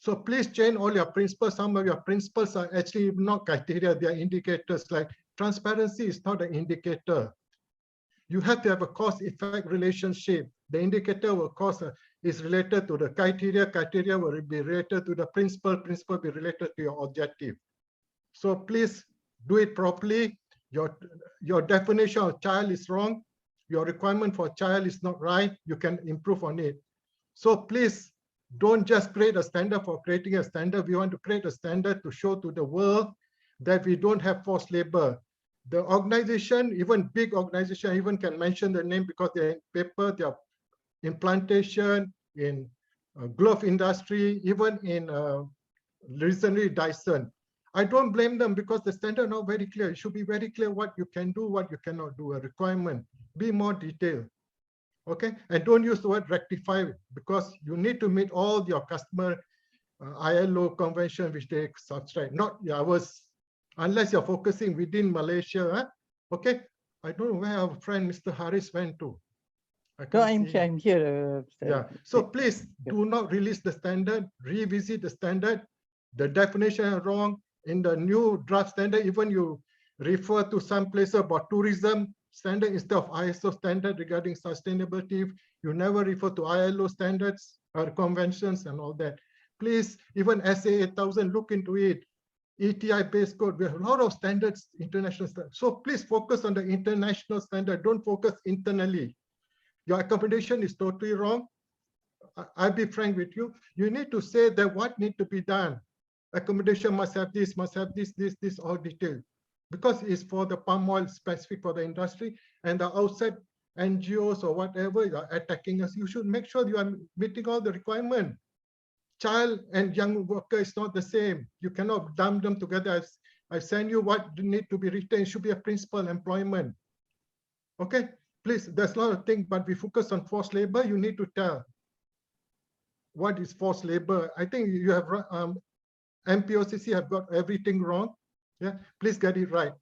So please change all your principles. Some of your principles are actually not criteria, they are indicators. Like transparency is not an indicator. You have to have a cause-effect relationship. The indicator of cost is related to the criteria. Criteria will be related to the principle. Principle will be related to your objective. So please do it properly. Your definition of child is wrong. Your requirement for child is not right. You can improve on it. So please don't just create a standard for creating a standard. We want to create a standard to show to the world that we don't have forced labor. The organization, even big organization, even can mention the name because they're in paper, they're in plantation, in glove industry, even in recently Dyson. I don't blame them because the standard not very clear. It should be very clear what you can do, what you cannot do, a requirement. Be more detailed. Okay, and don't use the word rectify because you need to meet all your customer ILO convention which they subscribe, not ours, unless you're focusing within Malaysia. Huh? Okay, I don't know where our friend Mr. Haris went to. No, I'm here. Yeah, so please do not release the standard, revisit the standard. The definition is wrong. In the new draft standard, even you refer to some places about tourism standard instead of ISO standard regarding sustainability. You never refer to ILO standards or conventions and all that. Please, even SA 8000, look into it. ETI base code, we have a lot of standards, international standards. So please focus on the international standard. Don't focus internally. Your accommodation is totally wrong. I'll be frank with you. You need to say that what needs to be done. Accommodation must have this, this, all detailed. Because it's for the palm oil specific for the industry, and the outside NGOs or whatever are attacking us, you should make sure you are meeting all the requirements. Child and young worker is not the same. You cannot dump them together. I send you what need to be written. It should be a principal employment. Okay, please, there's a lot of things, but we focus on forced labor. You need to tell what is forced labor. I think you have MPOCC have got everything wrong. Yeah, please get it right.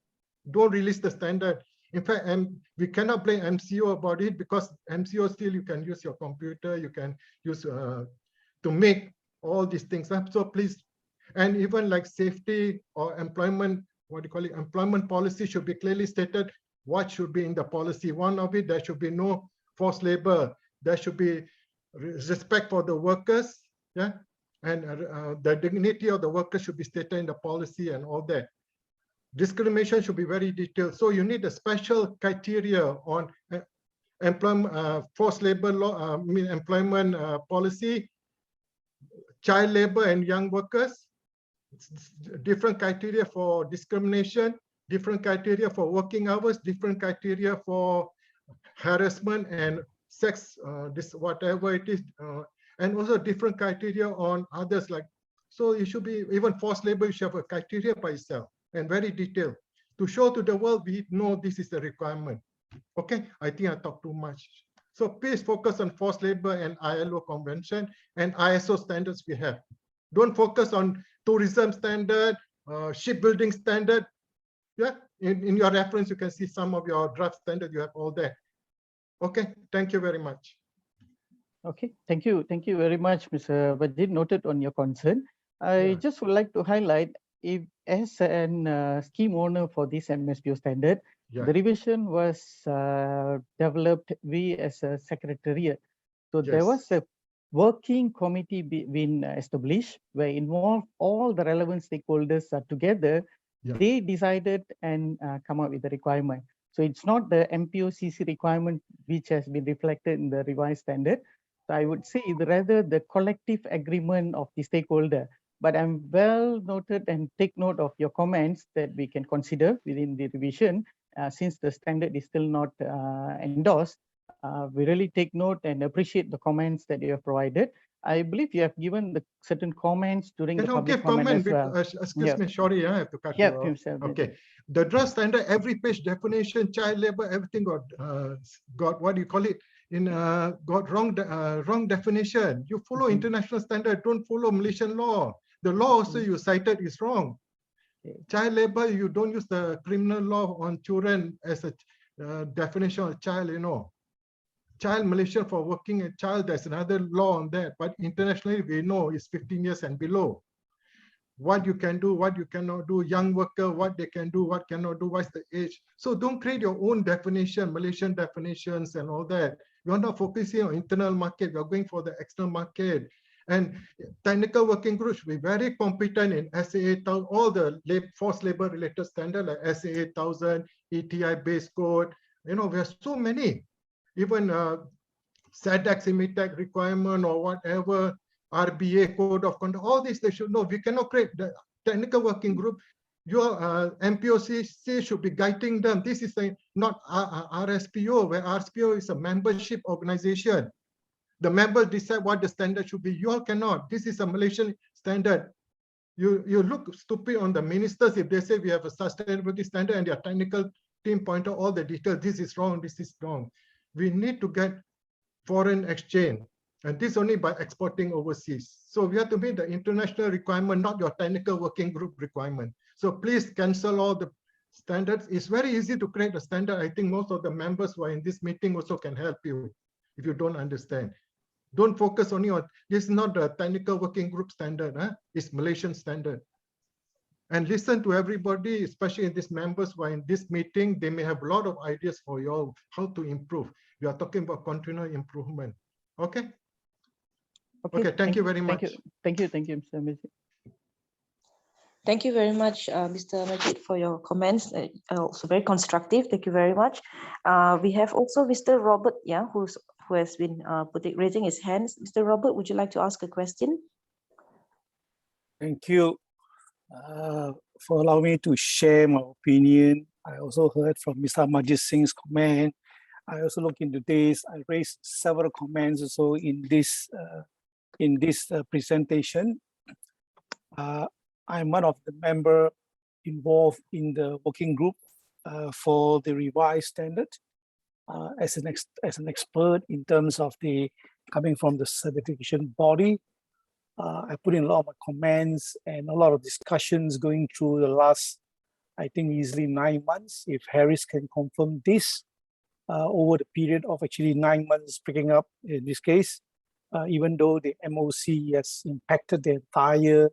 Don't release the standard. In fact, we cannot blame MCO about it because MCO still you can use your computer, you can use to make all these things up. So please, and even like safety or employment, what do you call it? Employment policy should be clearly stated what should be in the policy. One of it, there should be no forced labor. There should be respect for the workers. Yeah, and the dignity of the workers should be stated in the policy and all that. Discrimination should be very detailed. So you need a special criteria on employment, forced labor law, employment policy, child labor and young workers, different criteria for discrimination, different criteria for working hours, different criteria for harassment and sex, this whatever it is, and also different criteria on others like, so it should be even forced labor, you should have a criteria by itself and very detailed to show to the world we know this is the requirement. Okay, I think I talked too much. So please focus on forced labor and ILO convention and ISO standards we have. Don't focus on tourism standard, shipbuilding standard. Yeah, in your reference, you can see some of your draft standard, you have all that. Okay, thank you very much. Okay, thank you very much, Mr. Bajid. Noted on your concern. I just would like to highlight, if as an scheme owner for this MSPO standard, the revision was developed, we as a secretariat. So there was a working committee being established where involved all the relevant stakeholders together. They decided and come up with the requirement. So it's not the MPOCC requirement which has been reflected in the revised standard. So I would say rather the collective agreement of the stakeholder. But I'm well noted and take note of your comments that we can consider within the revision since the standard is still not endorsed. We really take note and appreciate the comments that you have provided. I believe you have given the certain comments during Can the you public give comment comment? as well. Excuse Yeah. me, sorry, I have to cut Yeah, you off. Mr. Abid. Okay, the draft standard, every page definition, child labor, everything got what do you call it? Got wrong definition. You follow international standard, don't follow Malaysian law. The law also you cited is wrong. Okay. Child labor, you don't use the criminal law on children as a definition of child, you know. Child Malaysia for working a child, there's another law on that, but internationally we know it's 15 years and below. What you can do, what you cannot do, young worker, what they can do, what cannot do, what's the age. So don't create your own definition, Malaysian definitions and all that. You're not focusing on internal market, you're going for the external market. And technical working groups should be very competent in SAA, all the forced labor related standard like SAA 1000, ETI base code. You know, we have so many. Even SADC, CIMITEC requirement or whatever, RBA code of conduct, all this they should know. We cannot create the technical working group. Your MPOCC should be guiding them. This is not RSPO, where RSPO is a membership organization. The members decide what the standard should be. You all cannot. This is a Malaysian standard. You look stupid on the ministers if they say we have a sustainability standard and their technical team point out all the details. This is wrong, this is wrong. We need to get foreign exchange, and this only by exporting overseas. So we have to meet the international requirement, not your technical working group requirement. So please cancel all the standards. It's very easy to create a standard. I think most of the members who are in this meeting also can help you if you don't understand. Don't focus only on, this is not the technical working group standard, it's Malaysian standard. And listen to everybody, especially these members who are in this meeting, they may have a lot of ideas for you all, how to improve. We are talking about continual improvement. Okay? Okay, thank you very much. Thank you, Mr. Majid. Thank you very much, Mr. Majid, for your comments. Also very constructive. Thank you very much. We have also Mr. Robert, who has been raising his hands. Mr. Robert, would you like to ask a question? Thank you for allowing me to share my opinion. I also heard from Mr. Majid Singh's comment. I also look into this. I raised several comments also in this presentation. I'm one of the member involved in the working group for the revised standard as an expert in terms of the coming from the certification body. I put in a lot of my comments and a lot of discussions going through the last, I think, easily 9 months. If Harris can confirm this, over the period of actually 9 months picking up in this case, even though the MOC has impacted the entire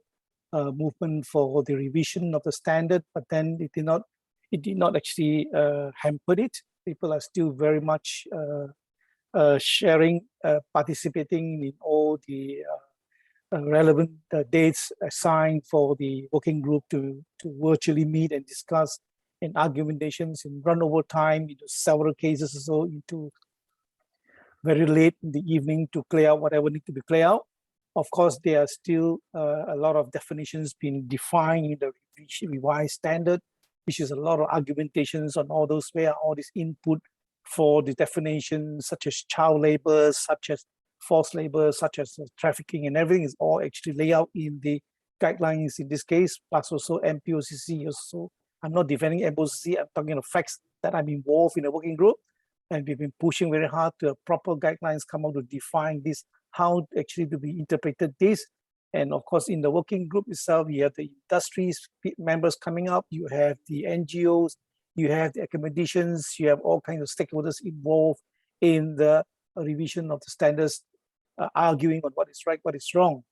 movement for the revision of the standard, but then it did not actually hamper it. People are still very much sharing, participating in all the relevant dates assigned for the working group to virtually meet and discuss and argumentations and run over time into several cases or so into very late in the evening to clear out whatever needs to be cleared out. Of course, there are still a lot of definitions being defined in the revised standard, which is a lot of argumentations on all those where all this input for the definitions such as child labor, such as forced labor, such as trafficking, and everything is all actually laid out in the guidelines in this case, plus also MPOCC. Also, I'm not defending MPOCC, I'm talking of facts that I'm involved in a working group, and we've been pushing very hard to have proper guidelines come out to define this, how actually to be interpreted this. And of course, in the working group itself, you have the industries members coming up, you have the NGOs, you have the accommodations, you have all kinds of stakeholders involved in the revision of the standards, arguing on what is right, what is wrong.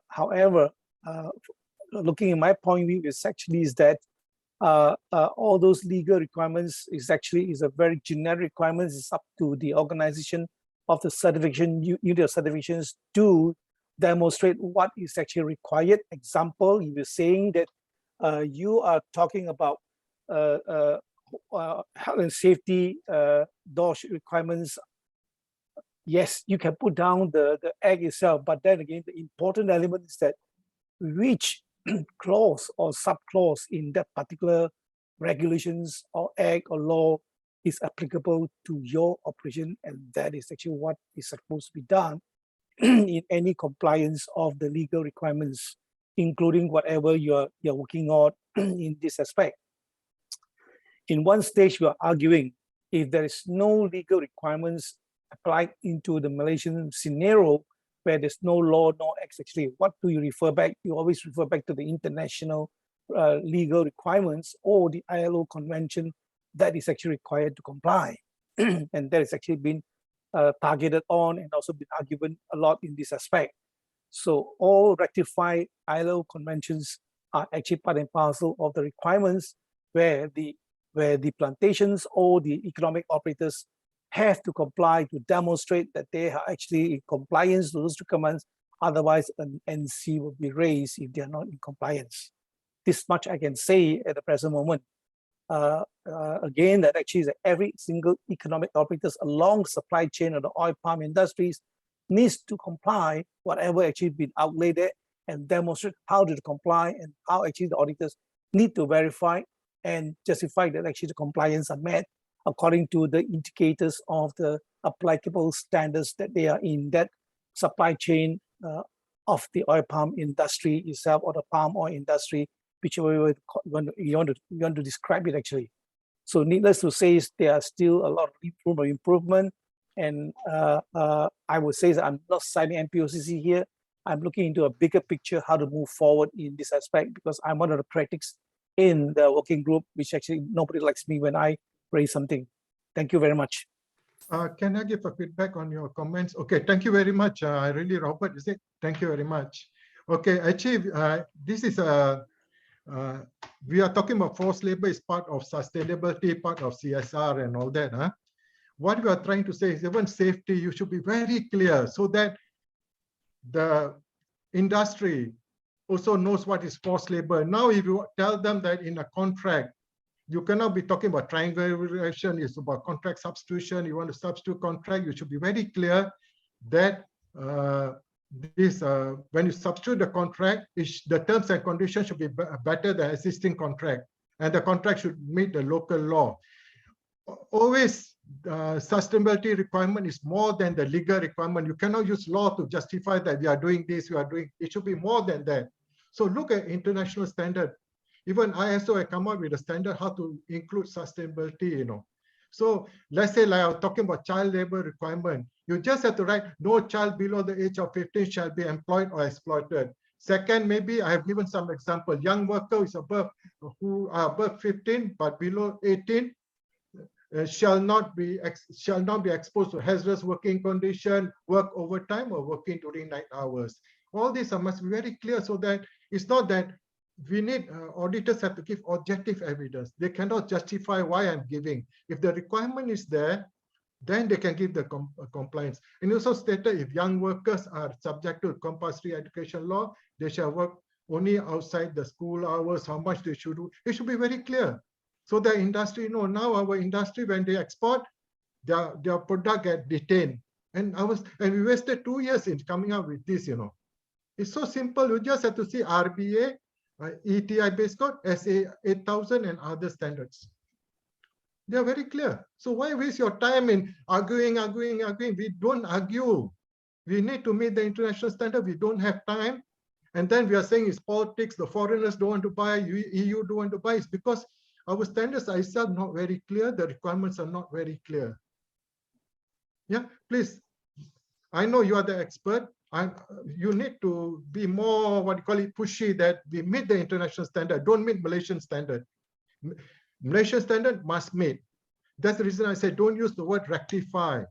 However, looking at my point of view is that all those legal requirements is a very generic requirements. It's up to the organization of the certification, unit of certifications to demonstrate what is actually required. Example, if you're saying that you are talking about health and safety door requirements, yes, you can put down the act itself, but then again, the important element is that which clause or subclause in that particular regulations or act or law is applicable to your operation, and that is actually what is supposed to be done. in any compliance of the legal requirements, including whatever you're working on in this aspect. In one stage, we are arguing if there is no legal requirements applied into the Malaysian scenario where there's no law, no acts, actually, what do you refer back? You always refer back to the international legal requirements or the ILO convention that is actually required to comply. And that has actually been targeted on and also been argued a lot in this aspect. So all ratified ILO conventions are actually part and parcel of the requirements where the plantations or the economic operators have to comply to demonstrate that they are actually in compliance with those requirements. Otherwise, an NC will be raised if they are not in compliance. This much I can say at the present moment. Again, that actually is that every single economic operators along the supply chain of the oil palm industries needs to comply whatever actually been outlaid there and demonstrate how to comply and how actually the auditors need to verify and justify that actually the compliance are met according to the indicators of the applicable standards that they are in that supply chain of the oil palm industry itself or the palm oil industry, whichever way you want to describe it actually. So needless to say, there are still a lot of improvement. And I would say that I'm not citing MPOCC here. I'm looking into a bigger picture, how to move forward in this aspect, because I'm one of the critics in the working group, which actually nobody likes me when I raise something. Thank you very much. Can I give a feedback on your comments? Okay, thank you very much. Really, Robert, is it? Thank you very much. Okay, actually, this is a, we are talking about forced labor is part of sustainability, part of CSR and all that. Huh? What we are trying to say is even safety, you should be very clear so that the industry also knows what is forced labor. Now, if you tell them that in a contract, you cannot be talking about triangulation, it's about contract substitution, you want to substitute contract, you should be very clear that when you substitute the contract, the terms and conditions should be better than existing contract, and the contract should meet the local law. Always, sustainability requirement is more than the legal requirement. You cannot use law to justify that we are doing this, we are doing, it should be more than that. So look at international standard. Even ISO has come up with a standard how to include sustainability, you know. So let's say like I was talking about child labor requirement. You just have to write no child below the age of 15 shall be employed or exploited. Second, maybe I have given some example. Young worker is above who are above 15 but below 18 shall not be exposed to hazardous working condition, work overtime or working during night hours. All these must be very clear so that it's not that we need auditors have to give objective evidence. They cannot justify why I'm giving. If the requirement is there, then they can give the compliance. And also stated if young workers are subject to compulsory education law, they shall work only outside the school hours, how much they should do. It should be very clear. So the industry, you know, now our industry, when they export, their product get detained. And we wasted 2 years in coming up with this, you know. It's so simple. You just have to see RBA, ETI base code, SA 8000 and other standards. They are very clear. So why waste your time in arguing? We don't argue. We need to meet the international standard. We don't have time. And then we are saying it's politics. The foreigners don't want to buy, EU don't want to buy. It's because our standards are itself not very clear. The requirements are not very clear. Yeah, please. I know you are the expert. You need to be more, what you call it, pushy that we meet the international standard. Don't meet Malaysian standard. Malaysian standard must meet. That's the reason I say don't use the word rectify,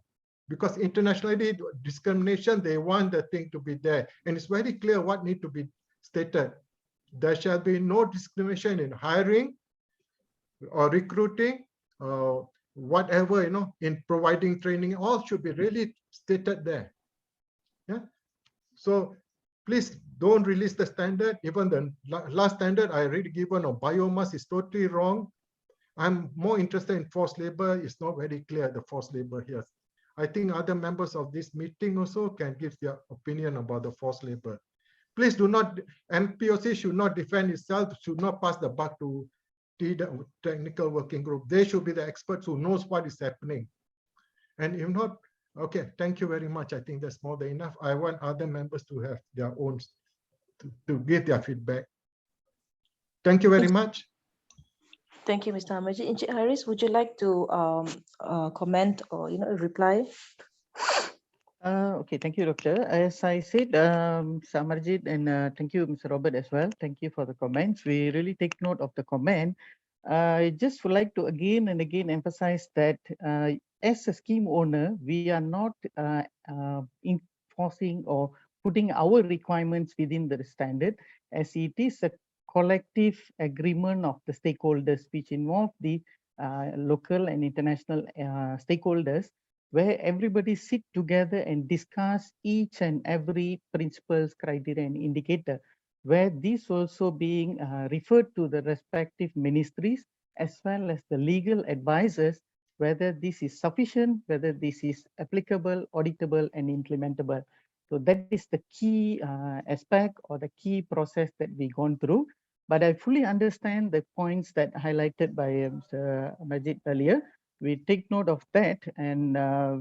because internationally discrimination, they want the thing to be there. And it's very clear what needs to be stated. There shall be no discrimination in hiring or recruiting, whatever, you know, in providing training, all should be really stated there. Yeah. So please don't release the standard. Even the last standard I already given on biomass is totally wrong. I'm more interested in forced labor. It's not very clear, the forced labor here. I think other members of this meeting also can give their opinion about the forced labor. Please do not, MPOC should not defend itself, should not pass the buck to the technical working group. They should be the experts who knows what is happening. And if not, Okay, thank you very much. I think that's more than enough. I want other members to have their own, to give their feedback. Thank you very much. Thank you, Mr. Hamajit. Encik Haris, would you like to comment or reply? Okay, thank you, Doctor. As I said, Samarjit, and thank you, Mr. Robert, as well. Thank you for the comments. We really take note of the comment. I just would like to again and again emphasize that as a scheme owner, we are not enforcing or putting our requirements within the standard, as it is a collective agreement of the stakeholders, which involve the local and international stakeholders, where everybody sit together and discuss each and every principles, criteria, and indicator, where this also being referred to the respective ministries as well as the legal advisors, whether this is sufficient, whether this is applicable, auditable, and implementable. So that is the key aspect or the key process that we gone through. But I fully understand the points that highlighted by Mr. Majid earlier. We take note of that, and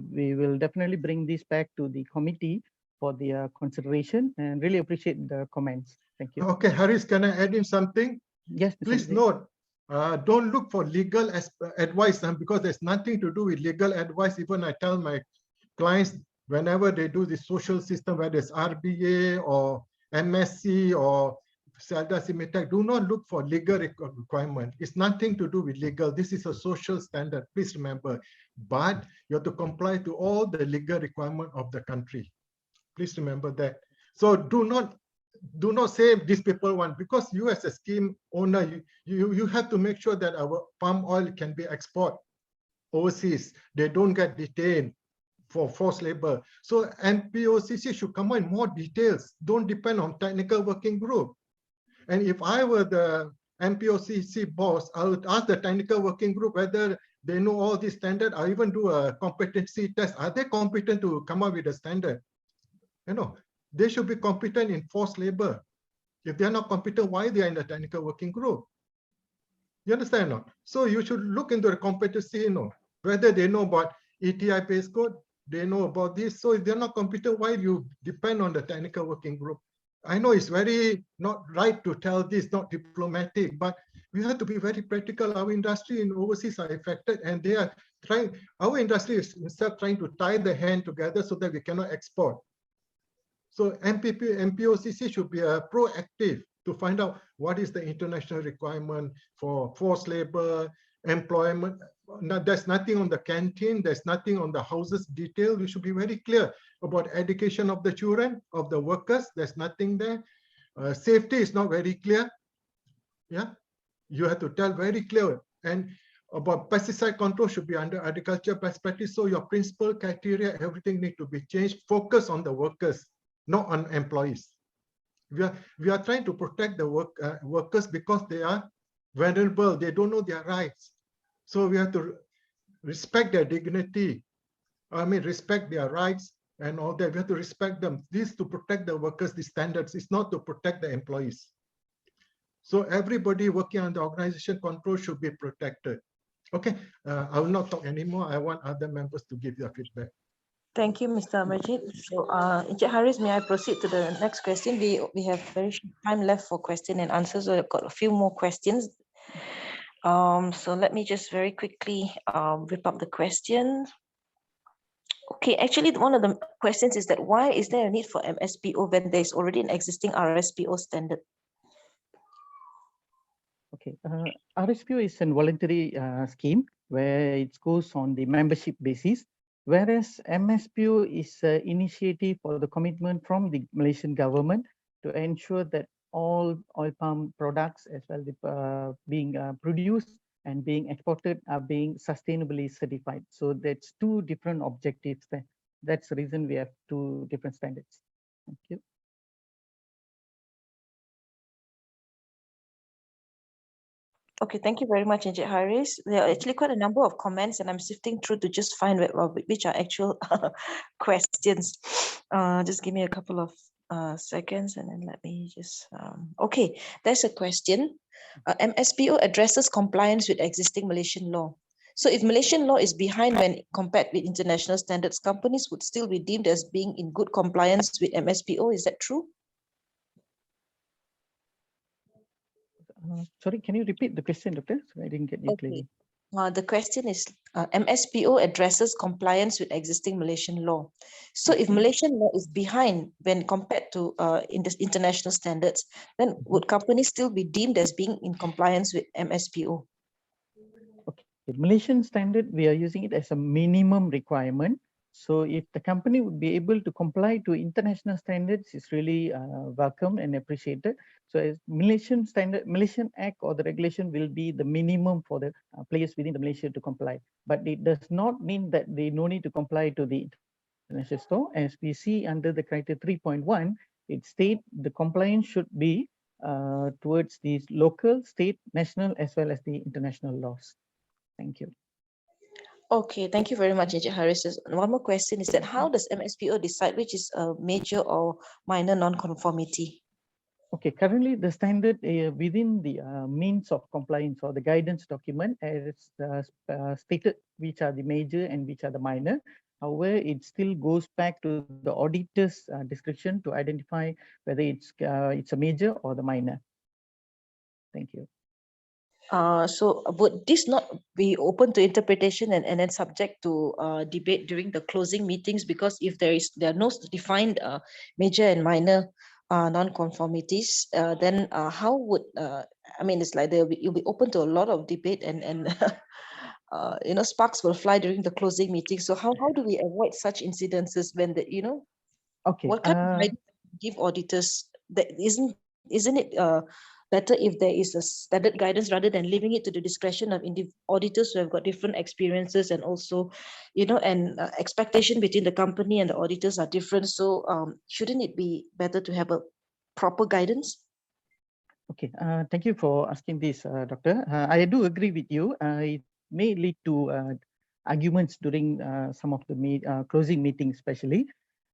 we will definitely bring this back to the committee for their consideration, and really appreciate the comments. Thank you. Okay, Haris, can I add in something? Yes, Mr. Please Majid. note, don't look for legal advice because there's nothing to do with legal advice. Even I tell my clients, whenever they do the social system, whether it's RBA or MSc or SELDA, CIMITEC, do not look for legal requirement. It's nothing to do with legal. This is a social standard, please remember. But you have to comply to all the legal requirement of the country. Please remember that. So do not say these people want, because you as a scheme owner, you have to make sure that our palm oil can be exported overseas. They don't get detained for forced labor. So NPOCC should come in more details. Don't depend on technical working group. And if I were the NPOCC boss, I would ask the technical working group whether they know all these standards, or even do a competency test. Are they competent to come up with a standard? They should be competent in forced labor. If they're not competent, why they are in the technical working group? You understand? No? So you should look into the competency, whether they know about ETI base code, they know about this. So if they're not competent, why you depend on the technical working group? I know it's very not right to tell this, not diplomatic, but we have to be very practical. Our industry in overseas are affected, and they are trying, our industry is instead trying to tie the hand together so that we cannot export. So NPOCC should be proactive to find out what is the international requirement for forced labor, employment. Now, there's nothing on the canteen, there's nothing on the houses detail. We should be very clear about education of the children, of the workers. There's nothing there. Safety is not very clear. Yeah, you have to tell very clear. And about pesticide control should be under agriculture best practice. So your principal criteria, everything need to be changed. Focus on the workers, not on employees. We are trying to protect the workers because they are vulnerable. They don't know their rights. So we have to respect their dignity. Respect their rights and all that. We have to respect them. This to protect the workers, the standards. It's not to protect the employees. So everybody working on the organization control should be protected. Okay, I will not talk anymore. I want other members to give their feedback. Thank you, Mr. Majid. So, Encik Haris, may I proceed to the next question? We have very short time left for question and answers. So I've got a few more questions. So let me just very quickly whip up the questions. Okay, actually, one of the questions is that why is there a need for MSPO when there is already an existing RSPO standard? Okay, RSPO is a voluntary scheme where it goes on the membership basis, whereas MSPO is an initiative or the commitment from the Malaysian government to ensure that all oil palm products as well being produced and being exported are being sustainably certified. So that's two different objectives there. That's the reason we have two different standards. Thank you. Okay, thank you very much, Encik Haris. There are actually quite a number of comments, and I'm sifting through to just find which are actual questions. Just give me a couple of seconds, and then let me just. Okay, there's a question. MSPO addresses compliance with existing Malaysian law. So if Malaysian law is behind when compared with international standards, companies would still be deemed as being in good compliance with MSPO. Is that true? Sorry, can you repeat the question, Doctor? So I didn't get you Okay. clearly. The question is, MSPO addresses compliance with existing Malaysian law. So if Okay. Malaysian law is behind when compared to in the international standards, then would companies still be deemed as being in compliance with MSPO? Okay, Malaysian standard, we are using it as a minimum requirement. So if the company would be able to comply to international standards, it's really welcome and appreciated. So as Malaysian standard, Malaysian Act or the regulation will be the minimum for the players within the Malaysia to comply. But it does not mean that they no need to comply to the international law. As we see under the criteria 3.1, it states the compliance should be towards these local, state, national, as well as the international laws. Thank you. Okay, thank you very much, Encik Haris. One more question is that how does MSPO decide which is a major or minor non-conformity? Okay, currently the standard within the means of compliance or the guidance document as stated which are the major and which are the minor. However, it still goes back to the auditor's discretion to identify whether it's a major or the minor. Thank you. So would this not be open to interpretation and then subject to debate during the closing meetings? Because if there are no defined major and minor non-conformities, then how would I mean, it's like you'll be open to a lot of debate and you know, sparks will fly during the closing meeting. So how do we avoid such incidences when the, you know, Okay. what kind of guidance give auditors? That isn't it better if there is a standard guidance rather than leaving it to the discretion of auditors who have got different experiences and also, you know, and expectation between the company and the auditors are different. So shouldn't it be better to have a proper guidance? Okay, thank you for asking this, Doctor. I do agree with you. It may lead to arguments during some of the closing meetings, especially.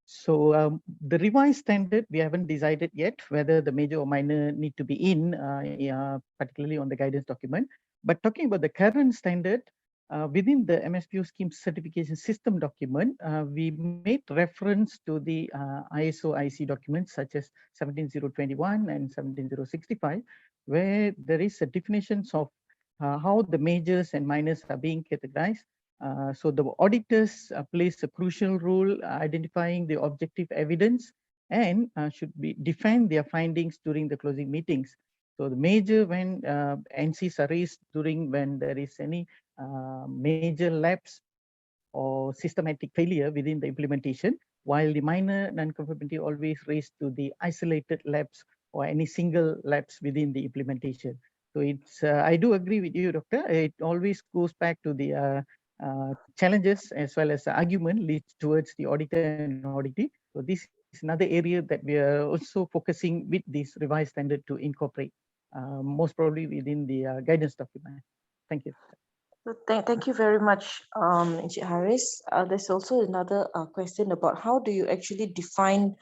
So the revised standard, we haven't decided yet whether the major or minor need to be in, particularly on the guidance document. But talking about the current standard, within the MSPO scheme certification system document, we made reference to the ISO IC documents such as 17021 and 17065, where there is a definitions of how the majors and minors are being categorized. So the auditors plays a crucial role identifying the objective evidence and should be defend their findings during the closing meetings. So the major when NCs are raised during when there is any major lapse or systematic failure within the implementation, while the minor non-conformity always raised to the isolated lapse or any single lapse within the implementation. So it's I do agree with you, Doctor. It always goes back to the challenges as well as the argument leads towards the auditor and auditee. So this is another area that we are also focusing with this revised standard to incorporate, most probably within the guidance document. Thank you. Thank you very much, Encik Haris. There's also another question about how do you actually define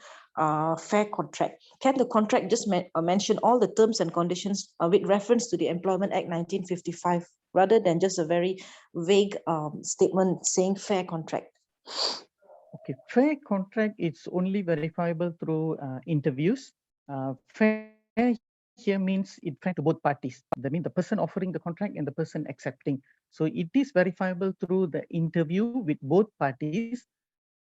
fair contract? Can the contract just mention all the terms and conditions with reference to the Employment Act 1955 rather than just a very vague statement saying fair contract? Okay, fair contract is only verifiable through interviews. Fair here means it fair to both parties. That means the person offering the contract and the person accepting. So it is verifiable through the interview with both parties,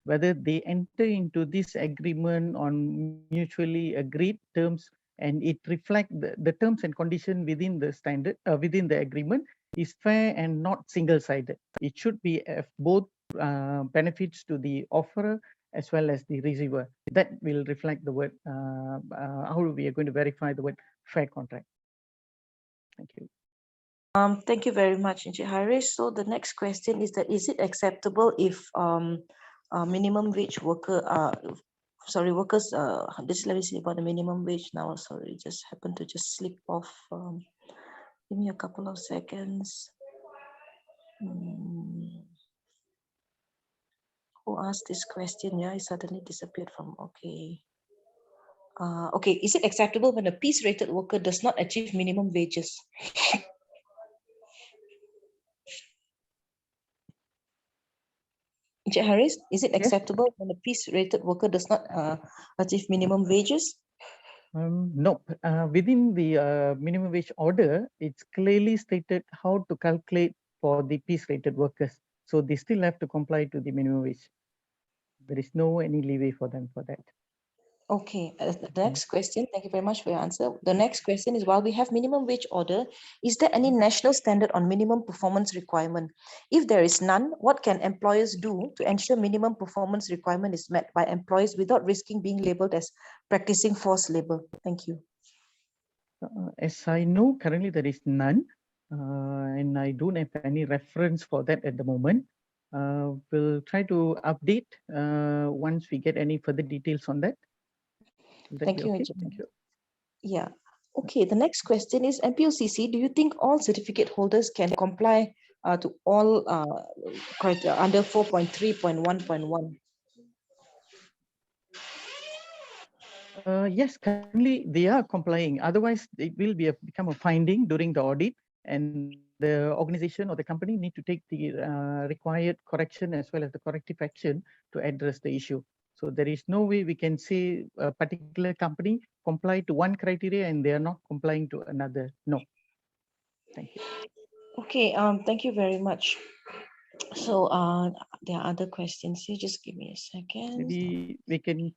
whether they enter into this agreement on mutually agreed terms and it reflect the terms and condition within the standard, within the agreement is fair and not single-sided. It should be both benefits to the offerer as well as the receiver. That will reflect the word, how we are going to verify the word fair contract. Thank you. Thank you very much, Encik Haris. So the next question is that, is it acceptable if minimum wage worker, workers, just let me see about the minimum wage now, sorry, just happened to just slip off. Give me a couple of seconds. Who asked this question? Yeah, it suddenly disappeared from, okay. Okay, is it acceptable when a piece rated worker does not achieve minimum wages? Encik Haris, is it Yes. acceptable when a PHIR-rated worker does not achieve minimum wages? No, within the minimum wage order, it's clearly stated how to calculate for the piece-rated workers. So they still have to comply to the minimum wage. There is no any leeway for them for that. Okay, the next question, thank you very much for your answer. The next question is, while we have minimum wage order, is there any national standard on minimum performance requirement? If there is none, what can employers do to ensure minimum performance requirement is met by employees without risking being labeled as practicing forced labor? Thank you. As I know, currently there is none, and I don't have any reference for that at the moment. We'll try to update once we get any further details on that. Will that Thank be you, okay? Encik. Thank you. Yeah. Okay, the next question is, MPOCC, do you think all certificate holders can comply to all under 4.3.1.1? Yes, currently they are complying. Otherwise, it will be become a finding during the audit, and the organization or the company need to take the required correction as well as the corrective action to address the issue. So there is no way we can say a particular company comply to one criteria and they are not complying to another. No. Thank you. Okay, thank you very much. So there are other questions here. Just give me a second. Maybe we can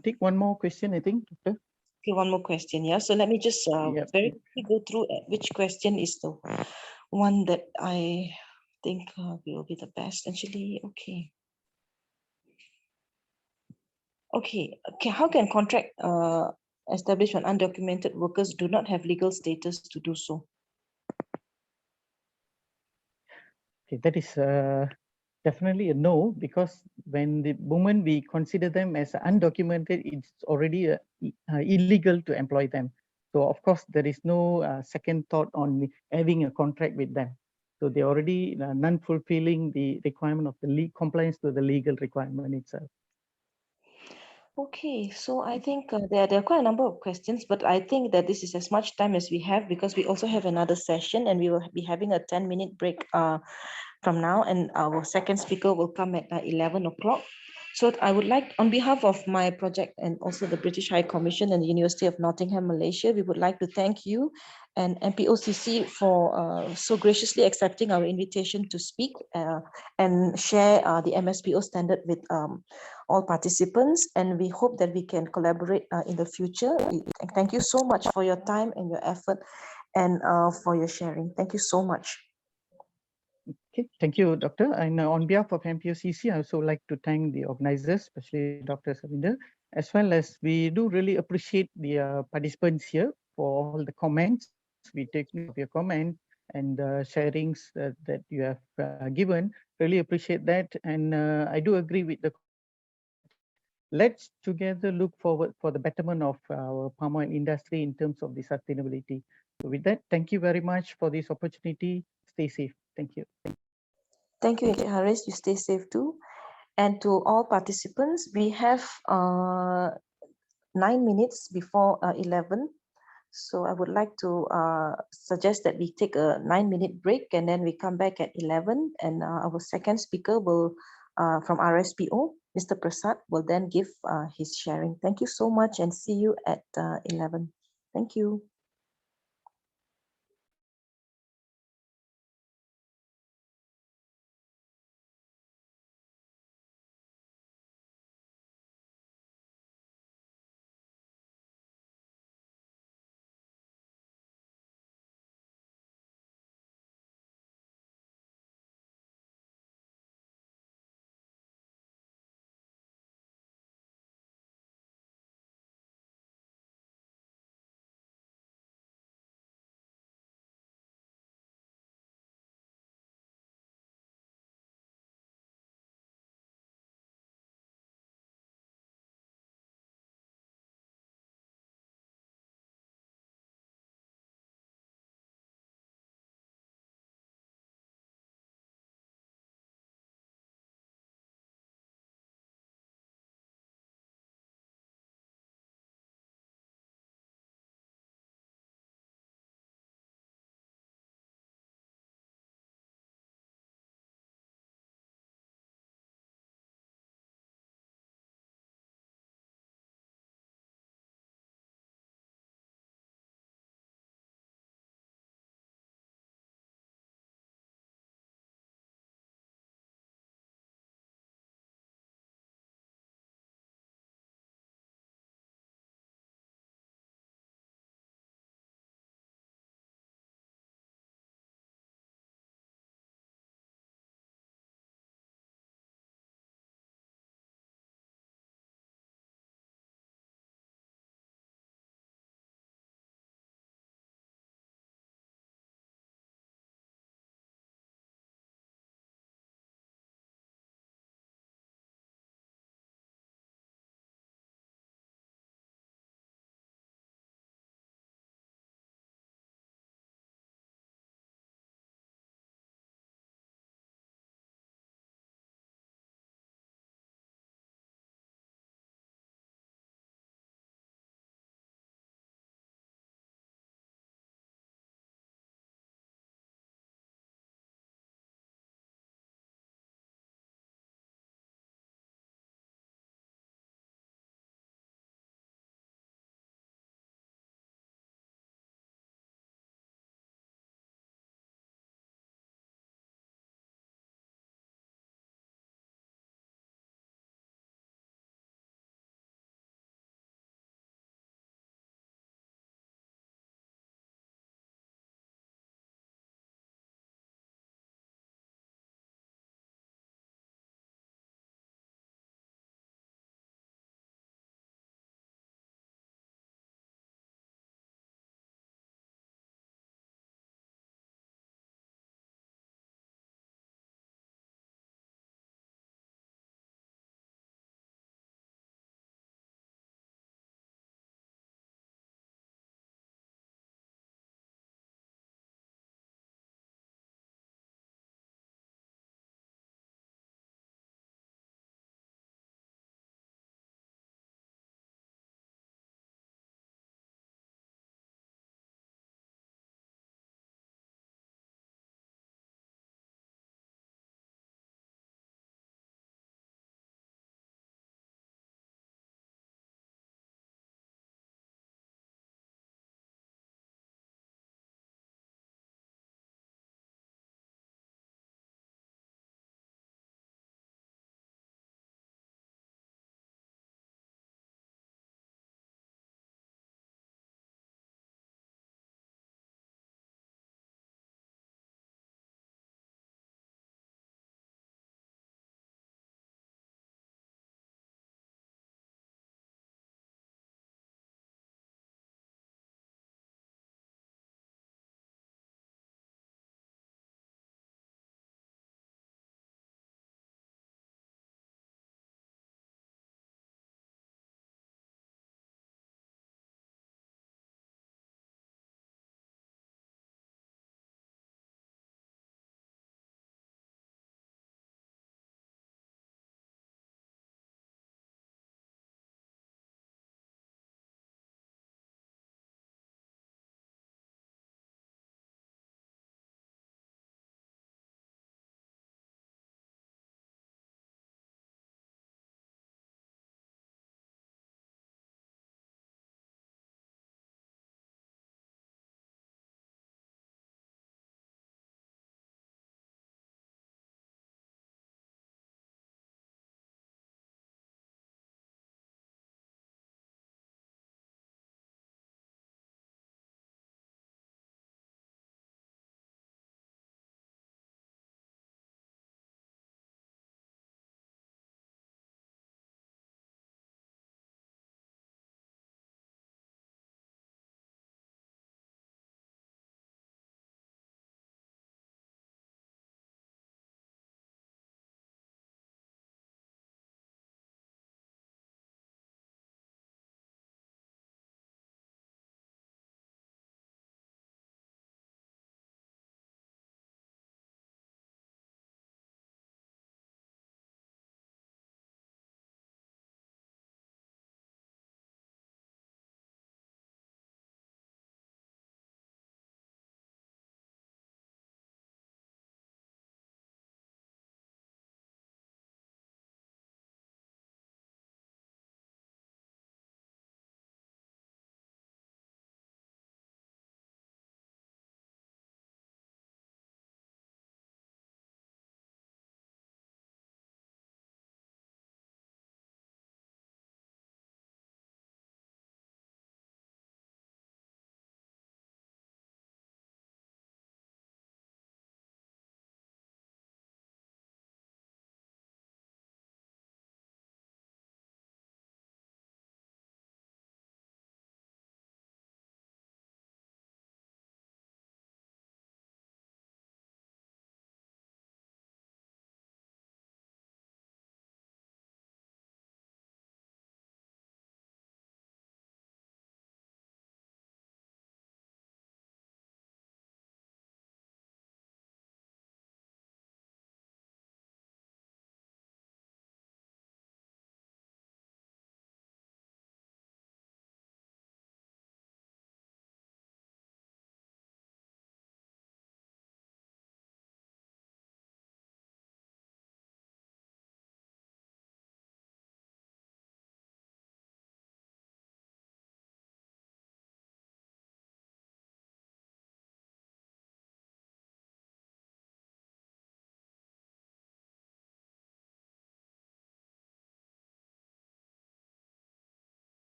take one more question, I think, Doctor. Okay, one more question. Yeah. So let me just Yep. very quickly go through which question is the one that I think will be the best. Actually, okay. Okay. Okay. How can contract established when undocumented workers do not have legal status to do so? Okay, that is definitely a no, because when the moment we consider them as undocumented, it's already illegal to employ them. So of course, there is no second thought on having a contract with them. So they're already non-fulfilling the requirement of the compliance to the legal requirement itself. Okay, so I think there are quite a number of questions, but I think that this is as much time as we have, because we also have another session and we will be having a 10-minute break from now, and our second speaker will come at 11 o'clock. So I would like, on behalf of my project and also the British High Commission and the University of Nottingham, Malaysia, we would like to thank you and MPOCC for so graciously accepting our invitation to speak and share the MSPO standard with all participants. And we hope that we can collaborate in the future. Thank you so much for your time and your effort and for your sharing. Thank you so much. Okay, thank you, Doctor. And on behalf of MPOCC, I also like to thank the organizers, especially Dr. Savinder, as well as we do really appreciate the participants here for all the comments. We take note of your comment and sharings that you have given. Really appreciate that. And I do agree with the comment that let's together look forward for the betterment of our palm oil industry in terms of the sustainability. So with that, thank you very much for this opportunity. Stay safe. Thank you. Thank you, Encik Haris. You stay safe too. And to all participants, we have 9 minutes before 11. So I would like to suggest that we take a 9-minute break and then we come back at 11. And our second speaker will, from RSPO, Mr. Prasad, will then give his sharing. Thank you so much and see you at 11. Thank you.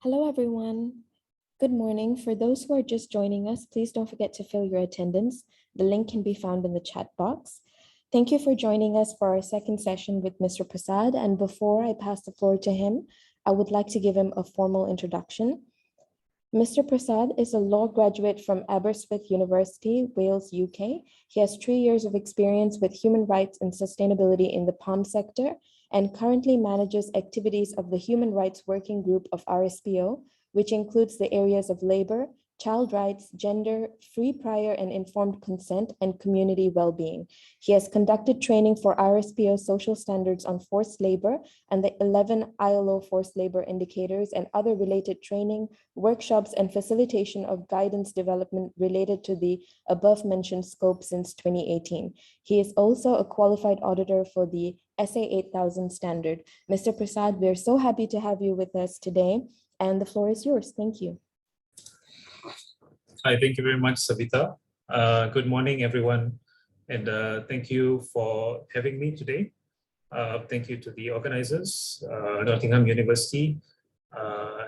Hello, everyone. Good morning. For those who are just joining us, please don't forget to fill your attendance. The link can be found in the chat box. Thank you for joining us for our second session with Mr. Prasad. And before I pass the floor to him, I would like to give him a formal introduction. Mr. Prasad is a law graduate from Aberystwyth University, Wales, UK. He has 3 years of experience with human rights and sustainability in the palm sector and currently manages activities of the Human Rights Working Group of RSPO, which includes the areas of labor, child rights, gender, free, prior, and informed consent, and community well-being. He has conducted training for RSPO social standards on forced labor and the 11 ILO forced labor indicators and other related training, workshops, and facilitation of guidance development related to the above-mentioned scope since 2018. He is also a qualified auditor for the SA 8000 standard. Mr. Prasad, we're so happy to have you with us today, and the floor is yours. Thank you. Hi, thank you very much, Savita. Good morning, everyone, and thank you for having me today. Thank you to the organizers, Nottingham University,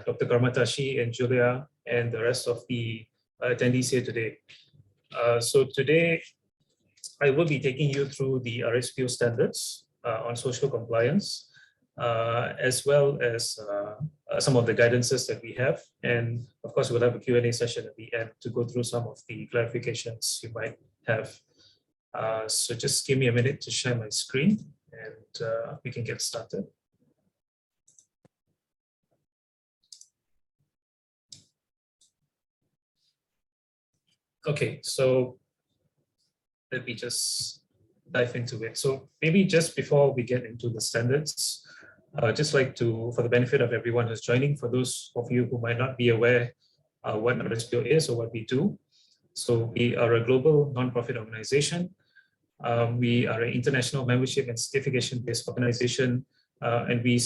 Dr. Karmatashi and Julia, and the rest of the attendees here today. So today, I will be taking you through the RSPO standards on social compliance, as well as some of the guidances that we have. And of course, we'll have a Q&A session at the end to go through some of the clarifications you might have. So just give me a minute to share my screen and we can get started. Okay, so let me just dive into it. So maybe just before we get into the standards, just like to, for the benefit of everyone who's joining, for those of you who might not be aware what RSPO is or what we do. So we are a global nonprofit organization. We are an international membership and certification-based organization, and we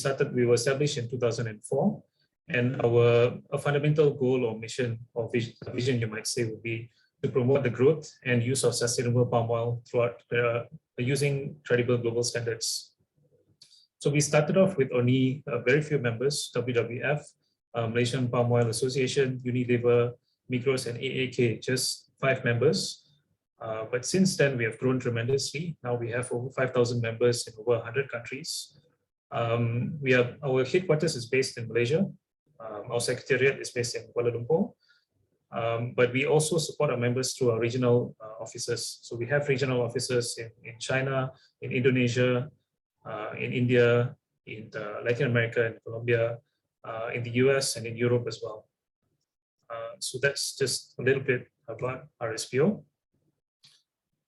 were established in 2004. And our fundamental goal or mission or vision, you might say, would be to promote the growth and use of sustainable palm oil throughout using credible global standards. So we started off with only very few members: WWF, Malaysian Palm Oil Association, Unilever, Migros, and AAK, just 5 members. But since then, we have grown tremendously. Now we have over 5,000 members in over 100 countries. Our headquarters is based in Malaysia. Our secretariat is based in Kuala Lumpur. But we also support our members through our regional offices. So we have regional offices in China, in Indonesia, in India, in Latin America and Colombia, in the US and in Europe as well. So that's just a little bit about RSPO.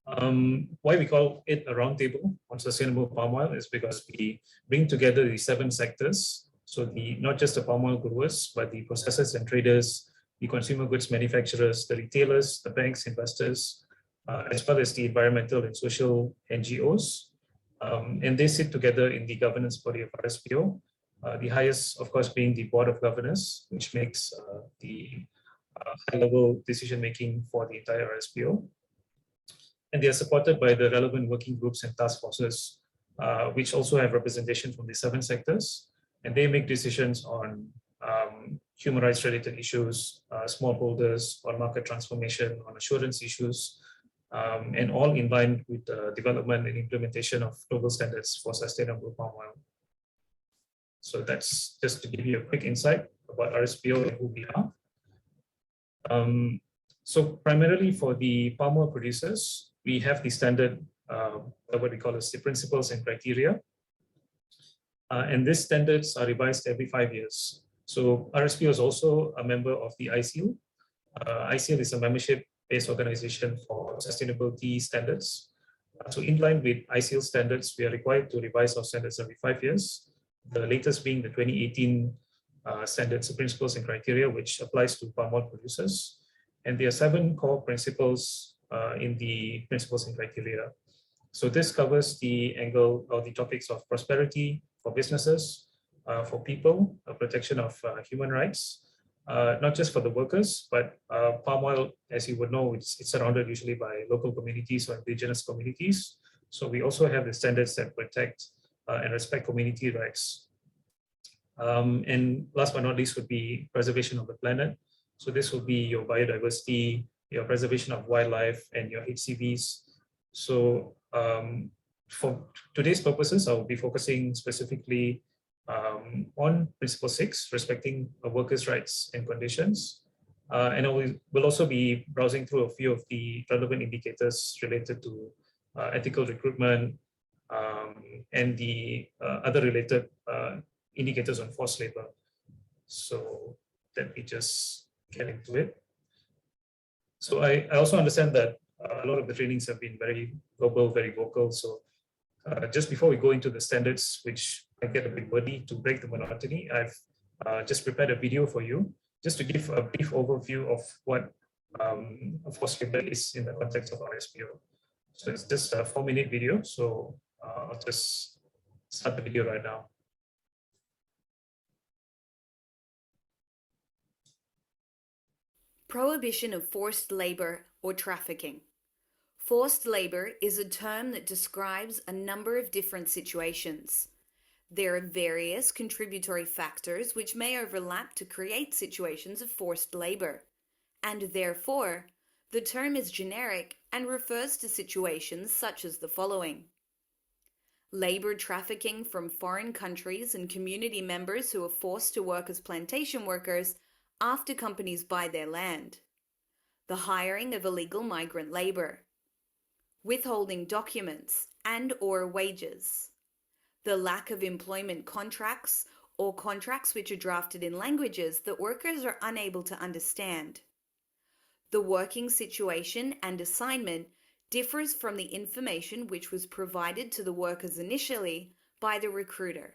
Why we call it a roundtable on sustainable palm oil is because we bring together the 7 sectors. So not just the palm oil growers, but the processors and traders, the consumer goods manufacturers, the retailers, the banks, investors, as well as the environmental and social NGOs. And they sit together in the governance body of RSPO, the highest, of course, being the board of governors, which makes the high-level decision-making for the entire RSPO. And they are supported by the relevant working groups and task forces, which also have representation from the 7 sectors. And they make decisions on human rights related issues, smallholders, on market transformation, on assurance issues, and all in line with the development and implementation of global standards for sustainable palm oil. So that's just to give you a quick insight about RSPO and who we are. So primarily for the palm oil producers, we have the standard, what we call as the principles and criteria. And these standards are revised every 5 years. So RSPO is also a member of the ICIL. ICIL is a membership-based organization for sustainability standards. So in line with ICIL standards, we are required to revise our standards every 5 years. The latest being the 2018 standards, principles and criteria, which applies to palm oil producers. And there are 7 core principles in the principles and criteria. So this covers the angle or the topics of prosperity for businesses, for people, protection of human rights, not just for the workers, but palm oil, as you would know, it's surrounded usually by local communities or indigenous communities. So we also have the standards that protect and respect community rights. And last but not least would be preservation of the planet. So this will be your biodiversity, your preservation of wildlife, and your HCVs. So for today's purposes, I will be focusing specifically on Principle 6, respecting workers' rights and conditions. And I will also be browsing through a few of the relevant indicators related to ethical recruitment and the other related indicators on forced labor. So let me just get into it. So I also understand that a lot of the trainings have been very global, very vocal. So just before we go into the standards, which I get a bit wordy, to break the monotony, I've just prepared a video for you, just to give a brief overview of what forced labor is in the context of RSPO. So it's just a 4-minute video. So I'll just start the video right now. Prohibition of forced labor or trafficking. Forced labor is a term that describes a number of different situations. There are various contributory factors which may overlap to create situations of forced labor, and therefore, the term is generic and refers to situations such as the following: labor trafficking from foreign countries and community members who are forced to work as plantation workers after companies buy their land, the hiring of illegal migrant labor, withholding documents and/or wages, the lack of employment contracts or contracts which are drafted in languages that workers are unable to understand. The working situation and assignment differs from the information which was provided to the workers initially by the recruiter.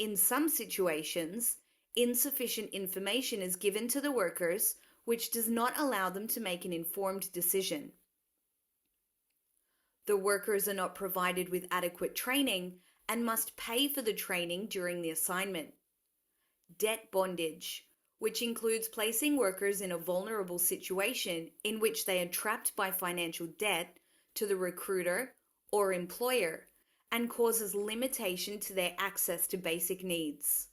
In some situations, insufficient information is given to the workers, which does not allow them to make an informed decision. The workers are not provided with adequate training and must pay for the training during the assignment. Debt bondage, which includes placing workers in a vulnerable situation in which they are trapped by financial debt to the recruiter or employer and causes limitation to their access to basic needs.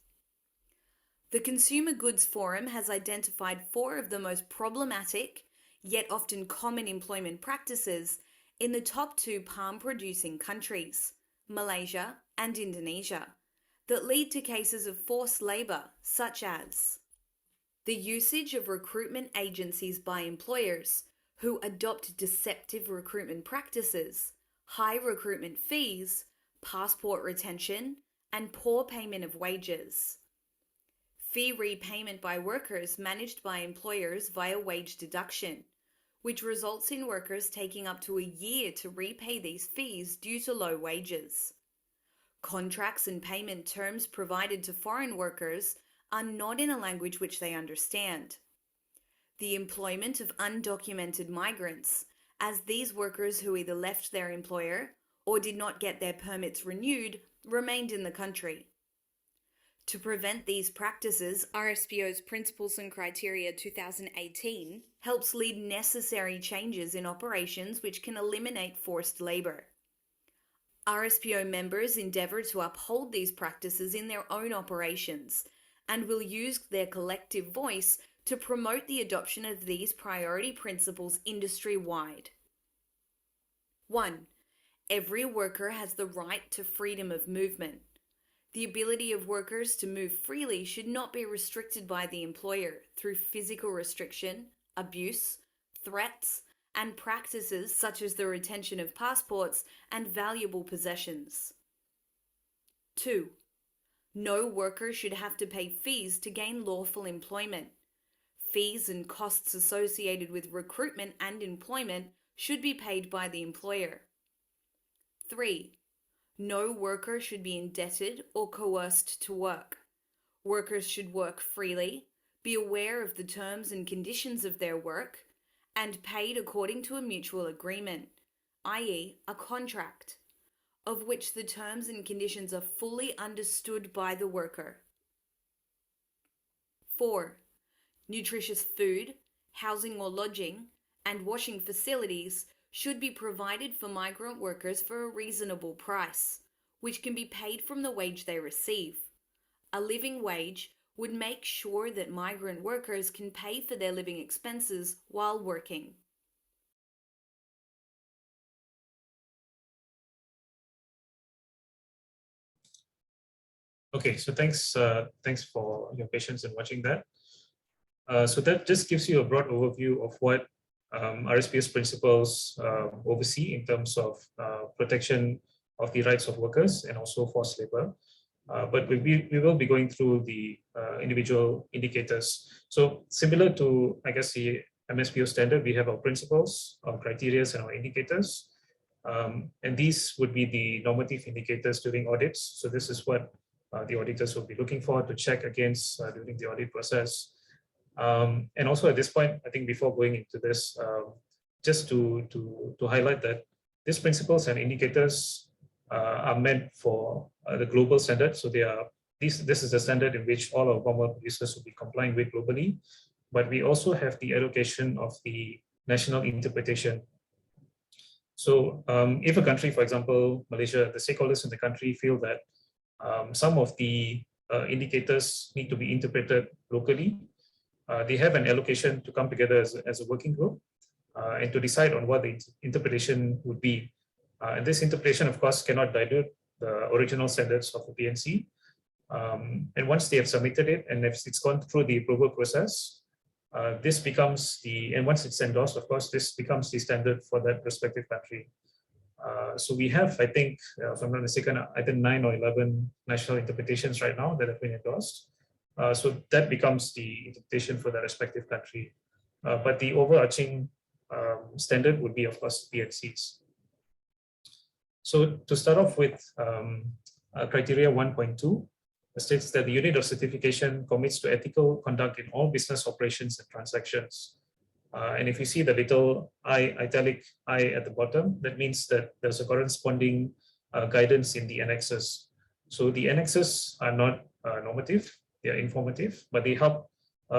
The Consumer Goods Forum has identified 4 of the most problematic, yet often common employment practices in the top 2 palm-producing countries, Malaysia and Indonesia, that lead to cases of forced labor, such as the usage of recruitment agencies by employers who adopt deceptive recruitment practices, high recruitment fees, passport retention, and poor payment of wages. Fee repayment by workers managed by employers via wage deduction, which results in workers taking up to a year to repay these fees due to low wages. Contracts and payment terms provided to foreign workers are not in a language which they understand. The employment of undocumented migrants, as these workers who either left their employer or did not get their permits renewed remained in the country. To prevent these practices, RSPO's Principles and Criteria 2018 helps lead necessary changes in operations which can eliminate forced labor. RSPO members endeavour to uphold these practices in their own operations and will use their collective voice to promote the adoption of these priority principles industry-wide. 1. Every worker has the right to freedom of movement. The ability of workers to move freely should not be restricted by the employer through physical restriction, abuse, threats, and practices such as the retention of passports and valuable possessions. 2. No worker should have to pay fees to gain lawful employment. Fees and costs associated with recruitment and employment should be paid by the employer. 3. No worker should be indebted or coerced to work. Workers should work freely, be aware of the terms and conditions of their work, and paid according to a mutual agreement, i.e., a contract, of which the terms and conditions are fully understood by the worker. 4. Nutritious food, housing or lodging, and washing facilities should be provided for migrant workers for a reasonable price, which can be paid from the wage they receive. A living wage would make sure that migrant workers can pay for their living expenses while working. Okay, so thanks for your patience in watching that. So that just gives you a broad overview of what RSPS principles oversee in terms of protection of the rights of workers and also forced labor. But we will be going through the individual indicators. So similar to, I guess, the MSPO standard, we have our principles, our criteria, and our indicators. And these would be the normative indicators during audits. So this is what the auditors will be looking for to check against during the audit process. And also at this point, I think before going into this, just to highlight that these principles and indicators are meant for the global standard. So they are this is the standard in which all our palm oil producers will be complying with globally. But we also have the allocation of the national interpretation. So if a country, for example, Malaysia, the stakeholders in the country feel that some of the indicators need to be interpreted locally, they have an allocation to come together as a working group and to decide on what the interpretation would be. And this interpretation, of course, cannot dilute the original standards of the PNC. And once they have submitted it and if it's gone through the approval process, this becomes and once it's endorsed, of course, this becomes the standard for that respective country. So we have, I think, if I'm not mistaken, either 9 or 11 national interpretations right now that have been endorsed. So that becomes the interpretation for the respective country. But the overarching standard would be, of course, PNCs. So to start off with criteria 1.2, states that the unit of certification commits to ethical conduct in all business operations and transactions. And if you see the little italic I at the bottom, that means that there's a corresponding guidance in the annexes. So the annexes are not normative, they are informative, but they help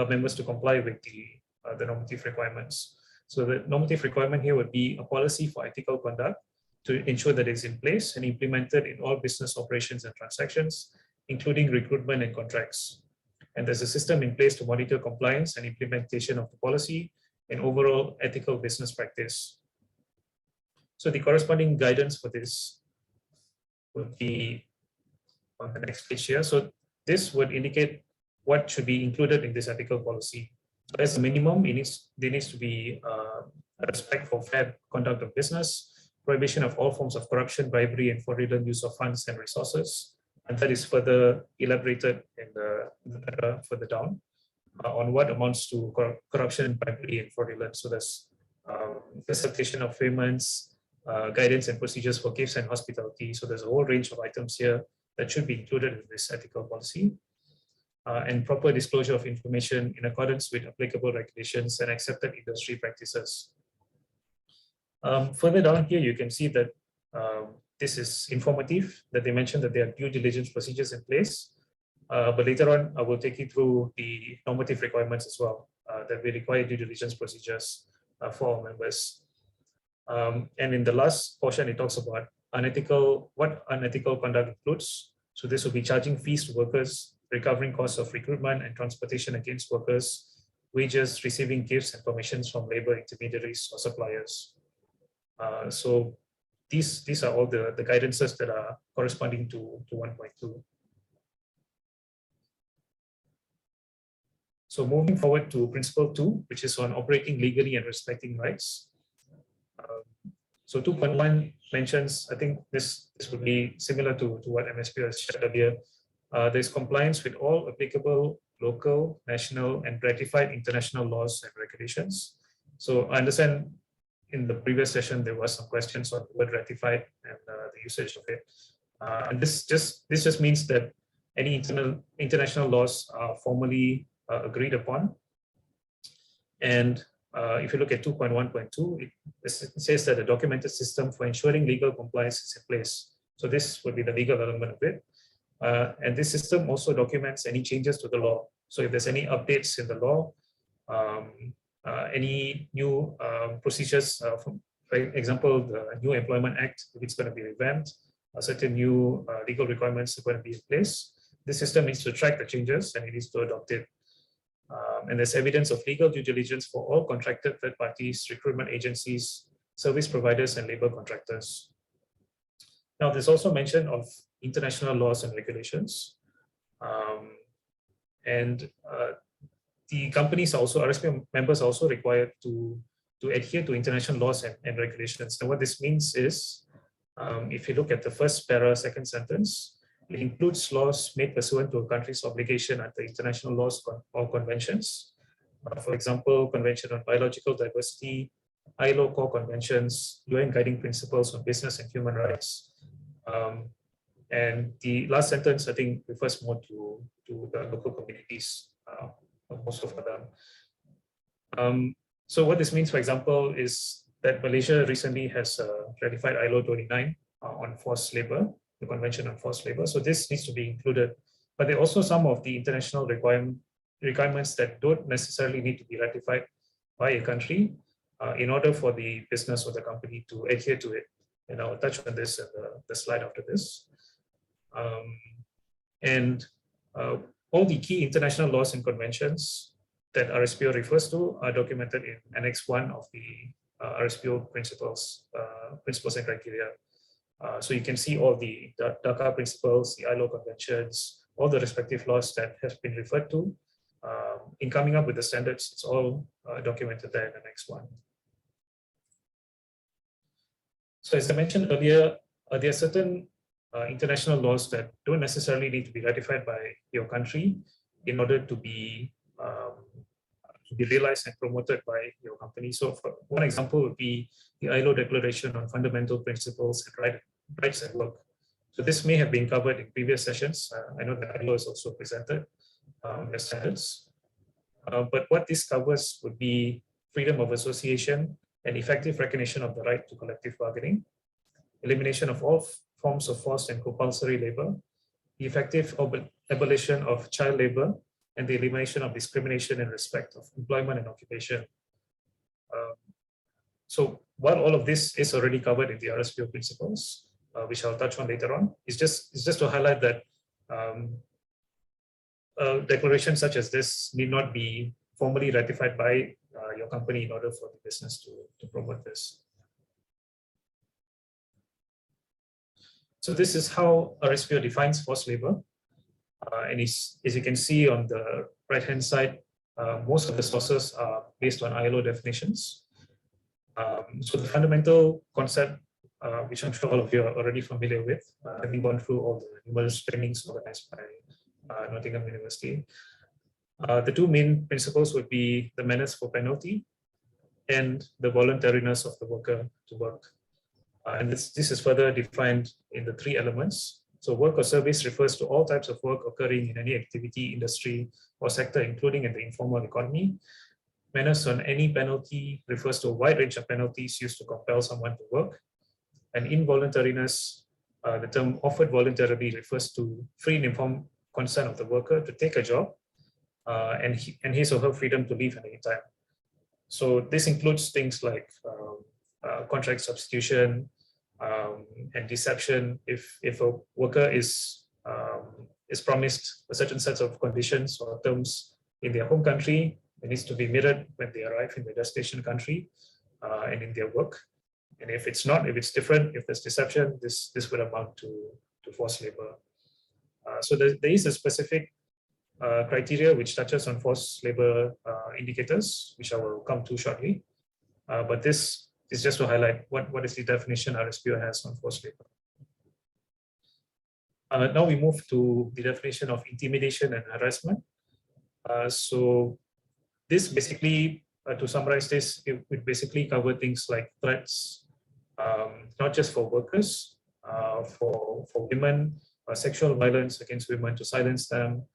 members to comply with the normative requirements. So the normative requirement here would be a policy for ethical conduct to ensure that it's in place and implemented in all business operations and transactions, including recruitment and contracts. And there's a system in place to monitor compliance and implementation of the policy and overall ethical business practice. So the corresponding guidance for this would be on the next page here. So this would indicate what should be included in this ethical policy. So as a minimum, there needs to be respect for fair conduct of business, prohibition of all forms of corruption, bribery, and fraudulent use of funds and resources. And that is further elaborated in the paragraph further down on what amounts to corruption, bribery, and fraudulence. So there's facilitation of payments, guidance and procedures for gifts and hospitality. So there's a whole range of items here that should be included in this ethical policy. And proper disclosure of information in accordance with applicable regulations and accepted industry practices. Further down here, you can see that this is informative, that they mentioned that there are due diligence procedures in place. But later on, I will take you through the normative requirements as well, that we require due diligence procedures for our members. And in the last portion, it talks about what unethical conduct includes. So this will be charging fees to workers, recovering costs of recruitment and transportation against workers, wages, receiving gifts and commissions from labor intermediaries or suppliers. So these are all the guidances that are corresponding to 1.2. So moving forward to principle 2, which is on operating legally and respecting rights. So 2.1 mentions, I think this would be similar to what MSP has shared earlier. There's compliance with all applicable local, national, and ratified international laws and regulations. So I understand in the previous session, there was some questions on the word ratified and the usage of it. And this just means that any international laws are formally agreed upon. And if you look at 2.1.2, it says that a documented system for ensuring legal compliance is in place. So this would be the legal element of it. And this system also documents any changes to the law. So if there's any updates in the law, any new procedures, for example, the new Employment Act, if it's going to be revamped, certain new legal requirements are going to be in place, the system needs to track the changes and it needs to adopt it. And there's evidence of legal due diligence for all contracted third parties, recruitment agencies, service providers, and labor contractors. Now, there's also mention of international laws and regulations. The companies are also, RSPO members are also required to adhere to international laws and regulations. And what this means is, if you look at the first para, second sentence, it includes laws made pursuant to a country's obligation under international laws or conventions. For example, Convention on Biological Diversity, ILO core conventions, UN guiding principles on business and human rights. And the last sentence, I think, refers more to the local communities, most of them. So what this means, for example, is that Malaysia recently has ratified ILO 29 on forced labor, the Convention on Forced Labor. So this needs to be included. But there are also some of the international requirements that don't necessarily need to be ratified by a country in order for the business or the company to adhere to it. And I'll touch on this in the slide after this. All the key international laws and conventions that RSPO refers to are documented in Annex 1 of the RSPO principles and criteria. So you can see all the Dhaka principles, the ILO conventions, all the respective laws that have been referred to. In coming up with the standards, it's all documented there in Annex 1. So as I mentioned earlier, there are certain international laws that don't necessarily need to be ratified by your country in order to be realized and promoted by your company. So for one example would be the ILO Declaration on Fundamental Principles and Rights at Work. So this may have been covered in previous sessions. I know that ILO is also presented as standards. But what this covers would be freedom of association and effective recognition of the right to collective bargaining, elimination of all forms of forced and compulsory labor, the effective abolition of child labor, and the elimination of discrimination in respect of employment and occupation. So while all of this is already covered in the RSPO principles, which I'll touch on later on, it's just to highlight that a declaration such as this need not be formally ratified by your company in order for the business to promote this. So this is how RSPO defines forced labor. And as you can see on the right-hand side, most of the sources are based on ILO definitions. So the fundamental concept, which I'm sure all of you are already familiar with, having gone through all the numerous trainings organized by Nottingham University. The two main principles would be the menace for penalty and the voluntariness of the worker to work. And this is further defined in the three elements. So work or service refers to all types of work occurring in any activity, industry, or sector, including in the informal economy. Menace on any penalty refers to a wide range of penalties used to compel someone to work. And involuntariness, the term offered voluntarily, refers to free and informed consent of the worker to take a job and his or her freedom to leave at any time. So this includes things like contract substitution and deception. If a worker is promised a certain set of conditions or terms in their home country, it needs to be mirrored when they arrive in the destination country and in their work. And if it's not, if it's different, if there's deception, this would amount to forced labor. So there is a specific criteria which touches on forced labor indicators, which I will come to shortly. But this is just to highlight what is the definition RSPO has on forced labor. Now we move to the definition of intimidation and harassment. So this basically, to summarize this, it would basically cover things like threats, not just for workers, for women, sexual violence against women to silence them,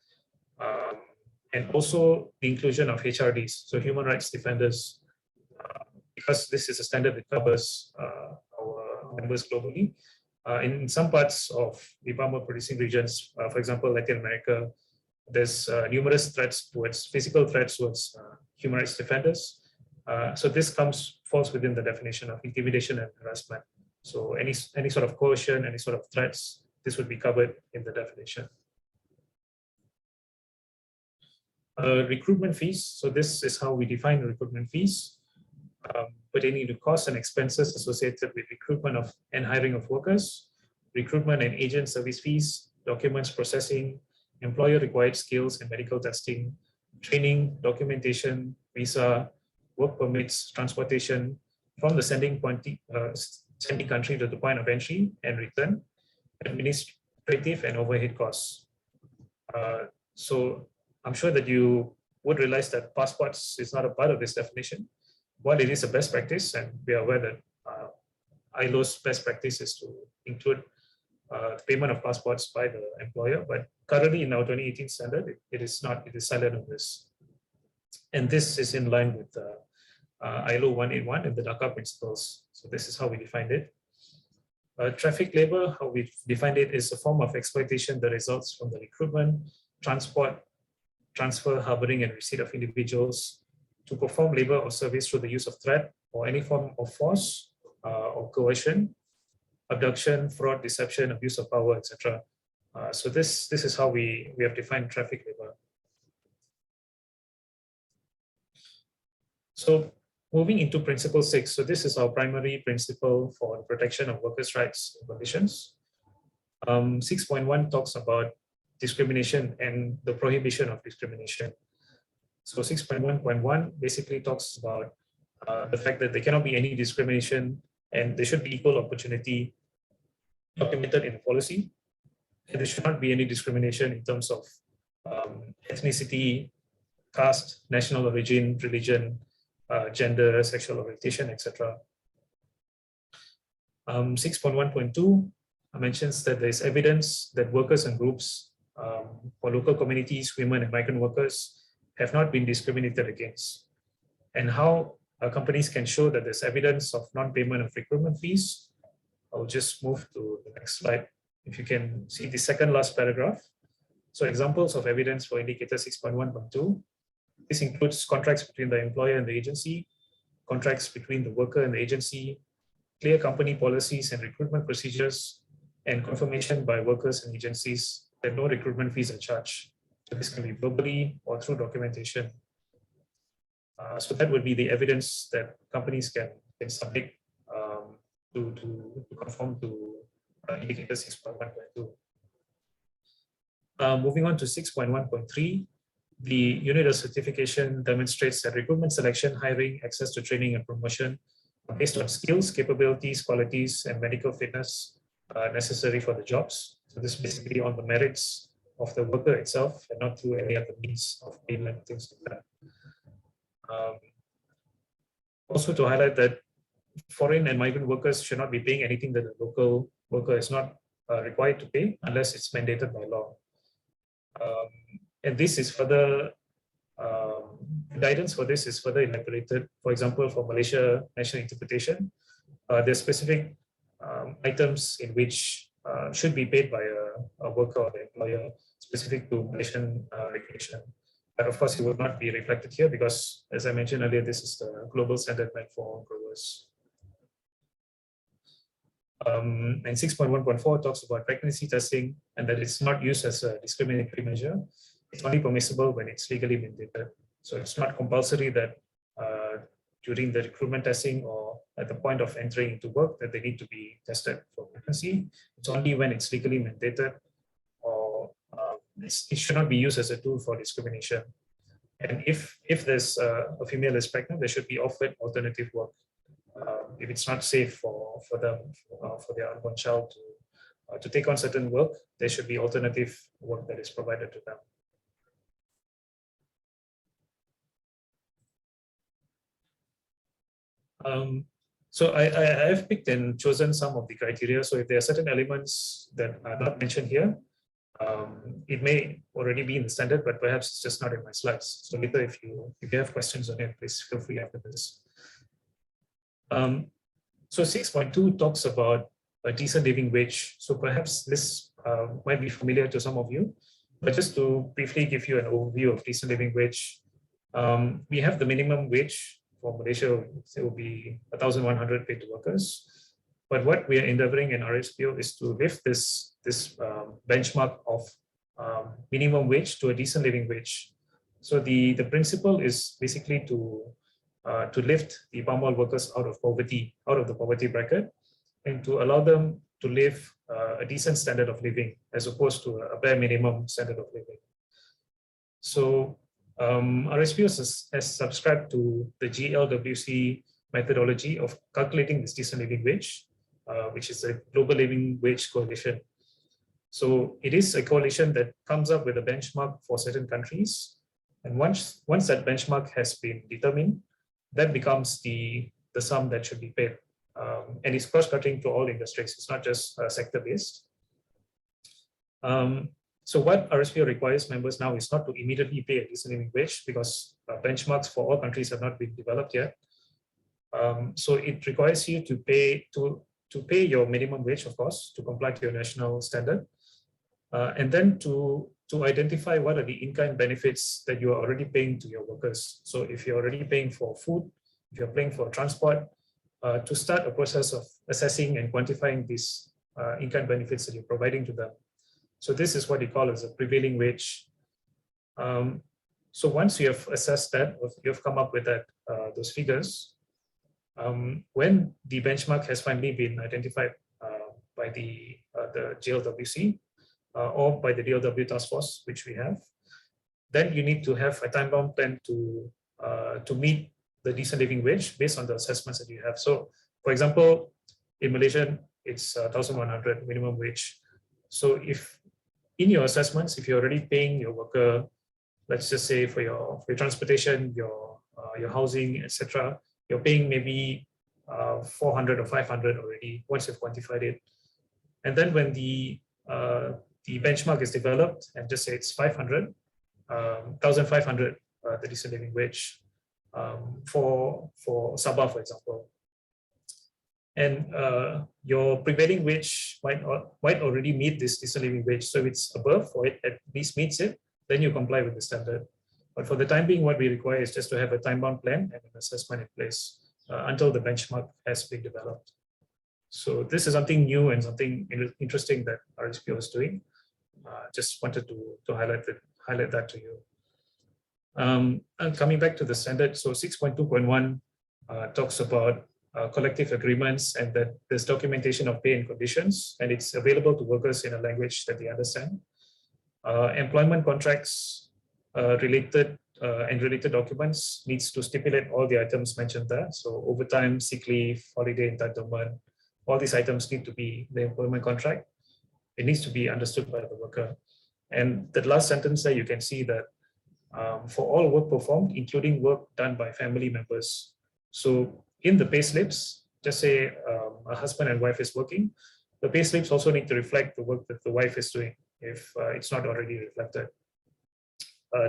and also the inclusion of HRDs, so human rights defenders, because this is a standard that covers our members globally. In some parts of the palm oil producing regions, for example, Latin America, there's numerous threats towards physical threats towards human rights defenders. So this falls within the definition of intimidation and harassment. So any sort of coercion, any sort of threats, this would be covered in the definition. Recruitment fees. So this is how we define recruitment fees, pertaining to costs and expenses associated with recruitment of and hiring of workers, recruitment and agent service fees, documents processing, employer required skills and medical testing, training, documentation, visa, work permits, transportation from the sending country to the point of entry and return, administrative and overhead costs. So I'm sure that you would realize that passports is not a part of this definition. While it is a best practice, and we are aware that ILO's best practice is to include the payment of passports by the employer, but currently in our 2018 standard, it is not, it is silent on this. And this is in line with ILO 181 and the Dhaka principles. So this is how we defined it. Traffic labor, how we defined it, is a form of exploitation that results from the recruitment, transport, transfer, harboring, and receipt of individuals to perform labor or service through the use of threat or any form of force or coercion, abduction, fraud, deception, abuse of power, etc. So this is how we have defined traffic labor. So moving into principle 6, so this is our primary principle for the protection of workers' rights and conditions. 6.1 talks about discrimination and the prohibition of discrimination. So 6.1.1 basically talks about the fact that there cannot be any discrimination and there should be equal opportunity documented in policy. And there should not be any discrimination in terms of ethnicity, caste, national origin, religion, gender, sexual orientation, etc. 6.1.2 mentions that there is evidence that workers and groups for local communities, women and migrant workers have not been discriminated against, and how companies can show that there's evidence of non-payment of recruitment fees. I'll just move to the next slide. If you can see the second last paragraph. So examples of evidence for indicator 6.1.2. This includes contracts between the employer and the agency, contracts between the worker and the agency, clear company policies and recruitment procedures, and confirmation by workers and agencies that no recruitment fees are charged. So this can be verbally or through documentation. So that would be the evidence that companies can submit to conform to indicator 6.1.2. Moving on to 6.1.3, the unit of certification demonstrates that recruitment, selection, hiring, access to training and promotion are based on skills, capabilities, qualities, and medical fitness necessary for the jobs. So this is basically on the merits of the worker itself and not through any other means of payment, things like that. Also to highlight that foreign and migrant workers should not be paying anything that the local worker is not required to pay unless it's mandated by law. And this is further, guidance for this is further elaborated. For example, for Malaysia national interpretation, there's specific items in which should be paid by a worker or the employer specific to Malaysian regulation. But of course, it will not be reflected here because, as I mentioned earlier, this is the global standard meant for growers. And 6.1.4 talks about pregnancy testing and that it's not used as a discriminatory measure. It's only permissible when it's legally mandated. So it's not compulsory that during the recruitment testing or at the point of entering into work that they need to be tested for pregnancy. It's only when it's legally mandated, or it should not be used as a tool for discrimination. And if there's a female is pregnant, they should be offered alternative work. If it's not safe for them, for their unborn child to take on certain work, there should be alternative work that is provided to them. So I have picked and chosen some of the criteria. So if there are certain elements that are not mentioned here, it may already be in the standard, but perhaps it's just not in my slides. So later, if you have questions on it, please feel free after this. So 6.2 talks about a decent living wage. So perhaps this might be familiar to some of you, but just to briefly give you an overview of decent living wage, we have the minimum wage for Malaysia. It will be 1,100 paid to workers. But what we are endeavoring in RSPO is to lift this benchmark of minimum wage to a decent living wage. So the principle is basically to lift the palm oil workers out of poverty, out of the poverty bracket, and to allow them to live a decent standard of living as opposed to a bare minimum standard of living. So RSPO has subscribed to the GLWC methodology of calculating this decent living wage, which is a global living wage coalition. So it is a coalition that comes up with a benchmark for certain countries. And once that benchmark has been determined, that becomes the sum that should be paid. And it's cross-cutting to all industries. It's not just sector-based. So what RSPO requires members now is not to immediately pay a decent living wage because benchmarks for all countries have not been developed yet. So it requires you to pay your minimum wage, of course, to comply to your national standard, and then to identify what are the in-kind benefits that you are already paying to your workers. So if you're already paying for food, if you're paying for transport, to start a process of assessing and quantifying these in-kind benefits that you're providing to them. So this is what you call as a prevailing wage. So once you have assessed that, you have come up with that those figures, when the benchmark has finally been identified by the GLWC or by the DLW task force, which we have, then you need to have a time-bound plan to meet the decent living wage based on the assessments that you have. So, for example, in Malaysia, it's 1,100 minimum wage. So if in your assessments, if you're already paying your worker, let's just say for your transportation, your housing, etc., you're paying maybe 400 or 500 already once you've quantified it. And then when the benchmark is developed, and just say it's 500, 1,500, the decent living wage for Sabah, for example. And your prevailing wage might already meet this decent living wage. So if it's above or it at least meets it, then you comply with the standard. But for the time being, what we require is just to have a time-bound plan and an assessment in place until the benchmark has been developed. So this is something new and something interesting that RSPO is doing. Just wanted to highlight that to you. And coming back to the standard, so 6.2.1 talks about collective agreements and that there's documentation of pay and conditions, and it's available to workers in a language that they understand. Employment contracts related documents needs to stipulate all the items mentioned there. So overtime, sick leave, holiday entitlement, all these items need to be the employment contract. It needs to be understood by the worker. And the last sentence there, you can see that for all work performed, including work done by family members. So in the pay slips, just say a husband and wife is working, the pay slips also need to reflect the work that the wife is doing if it's not already reflected.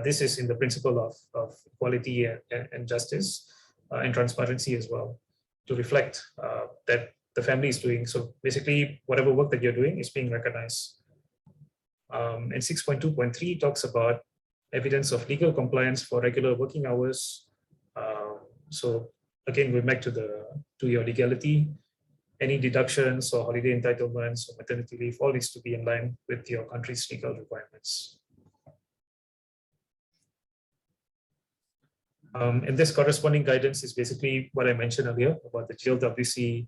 This is in the principle of equality and justice and transparency as well, to reflect that the family is doing. So basically, whatever work that you're doing is being recognized. And 6.2.3 talks about evidence of legal compliance for regular working hours. So again, we're back to your legality. Any deductions or holiday entitlements or maternity leave, all needs to be in line with your country's legal requirements. And this corresponding guidance is basically what I mentioned earlier about the GLWC